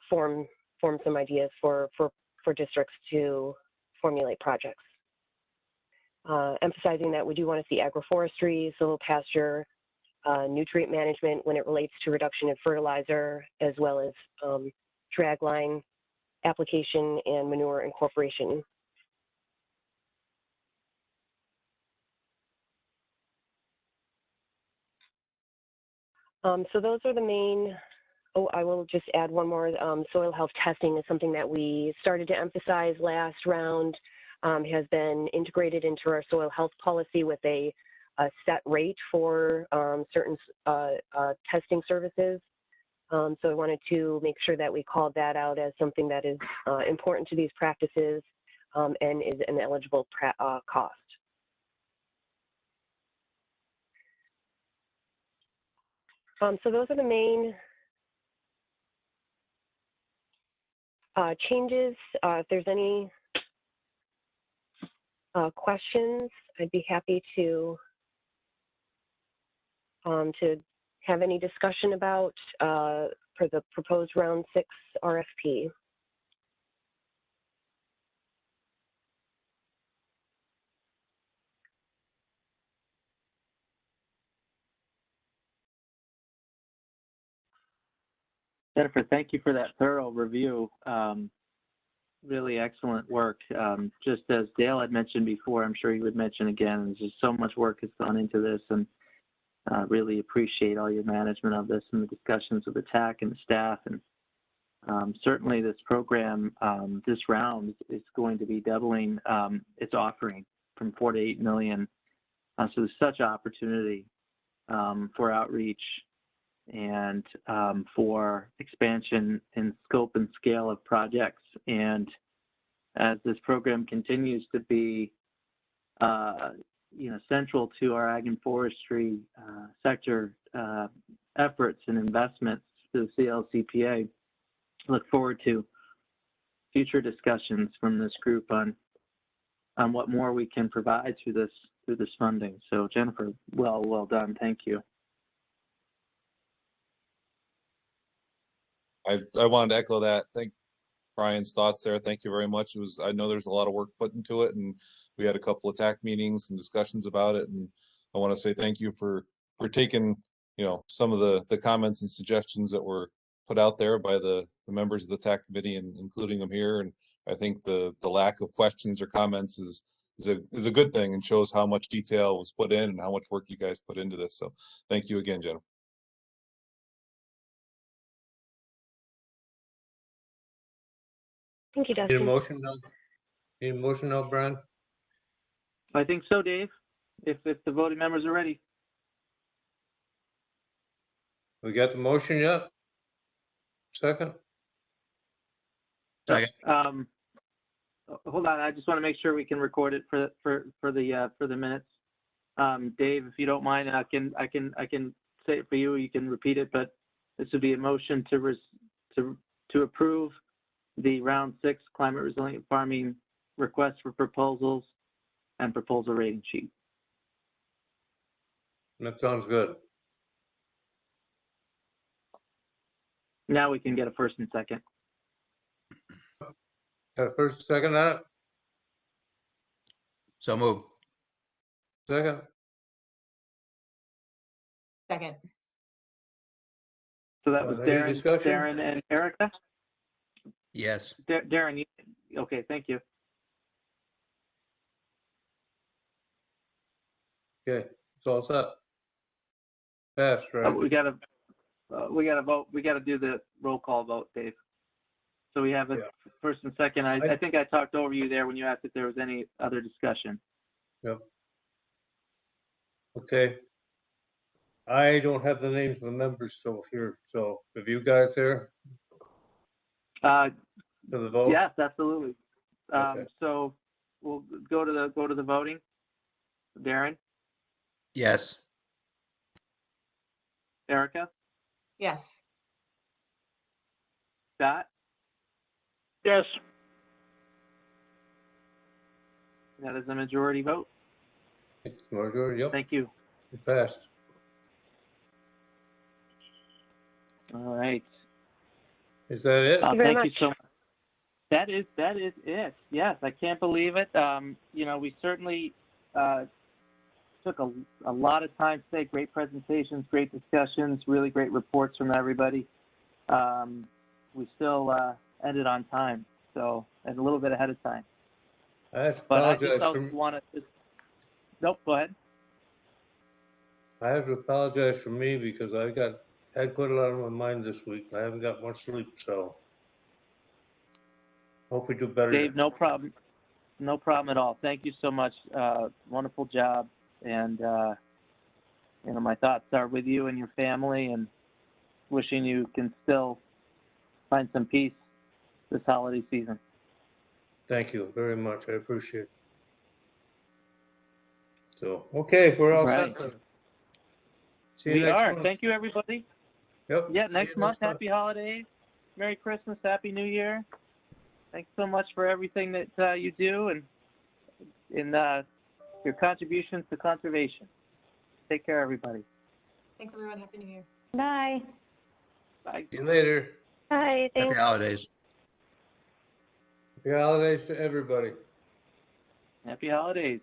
form some ideas for districts to formulate projects. Emphasizing that we do want to see agroforestry, silvopasture, nutrient management when it relates to reduction in fertilizer, as well as dragline application and manure incorporation. So those are the main. Oh, I will just add one more. Soil health testing is something that we started to emphasize last round, has been integrated into our soil health policy with a set rate for certain testing services. So I wanted to make sure that we called that out as something that is important to these practices and is an eligible cost. So those are the main changes. If there's any questions, I'd be happy to have any discussion about for the proposed round 6 RFP. Jennifer, thank you for that thorough review. Really excellent work. Just as Dale had mentioned before, I'm sure he would mention again, there's just so much work has gone into this, and really appreciate all your management of this and the discussions with the TAC and the staff. And certainly this program, this round is going to be doubling its offering from 4 to 8 million. So there's such opportunity for outreach and for expansion in scope and scale of projects. And as this program continues to be, central to our ag and forestry sector efforts and investments to the CLCPA, look forward to future discussions from this group on what more we can provide through this funding. So Jennifer, well done. Thank you. I wanted to echo that. Thank Brian's thoughts there. Thank you very much. I know there's a lot of work put into it, and we had a couple of TAC meetings and discussions about it. And I want to say thank you for taking, some of the comments and suggestions that were put out there by the members of the TAC committee, and including them here. And I think the lack of questions or comments is a good thing, and shows how much detail was put in and how much work you guys put into this. So thank you again, Jennifer. Thank you, Need a Dustin. motion now? Need a motion now, Brian? I think so, Dave, if the voting members are ready. We got the motion yet? Second? Second. Hold on, I just want to make sure we can record it for the minutes. Dave, if you don't mind, I can say it for you. You can repeat it, but this would be a motion to approve the round 6 climate resilient farming request for proposals and proposal rating sheet. That sounds good. Now we can get a first and second. Got a first, second on it? So move. Second? Second. So that was Any discussion? Darren and Erica? Yes. Darren, okay, thank you. Okay, it's all set. Passed, right? We gotta vote. We gotta do the roll call vote, Dave. So we have a first and second. I think I talked over you there when you asked if there was any other discussion. Yep. Okay. I don't have the names of the members still here, so have you guys there for the vote? Yes, absolutely. Okay. So we'll go to the voting. Darren, Yes. Erica, Yes. Scott, Yes. that is a majority vote. It's majority, yep. Thank you. It passed. All right. Is that it? Thank you so much. That is it. Yes, I can't believe it. We certainly took a lot of time today. Great presentations, great discussions, really great reports from everybody. We still ended on time, and a little bit ahead of time. I have to But I apologize just for, want to. Nope. Go ahead. I have to apologize for me because I had quite a lot on my mind this week. I haven't got much sleep, so hope we do better. Dave, no problem. No problem at all. Thank you so much. Wonderful job. And, my thoughts are with you and your family, and wishing you can still find some peace this holiday season. Thank you very much. I appreciate it. So, okay, we're all Right. set then. See you We next are. month. Thank you, everybody. Yep. Yeah, See next you month. time. Happy holidays. Merry Christmas. Happy New Year. Thanks so much for everything that you do and in your contributions to conservation. Take care, everybody. Thanks, everyone. Happy New Year. Bye. Bye. See you later. Hi, Happy thanks. holidays. Happy holidays to everybody. Happy holidays.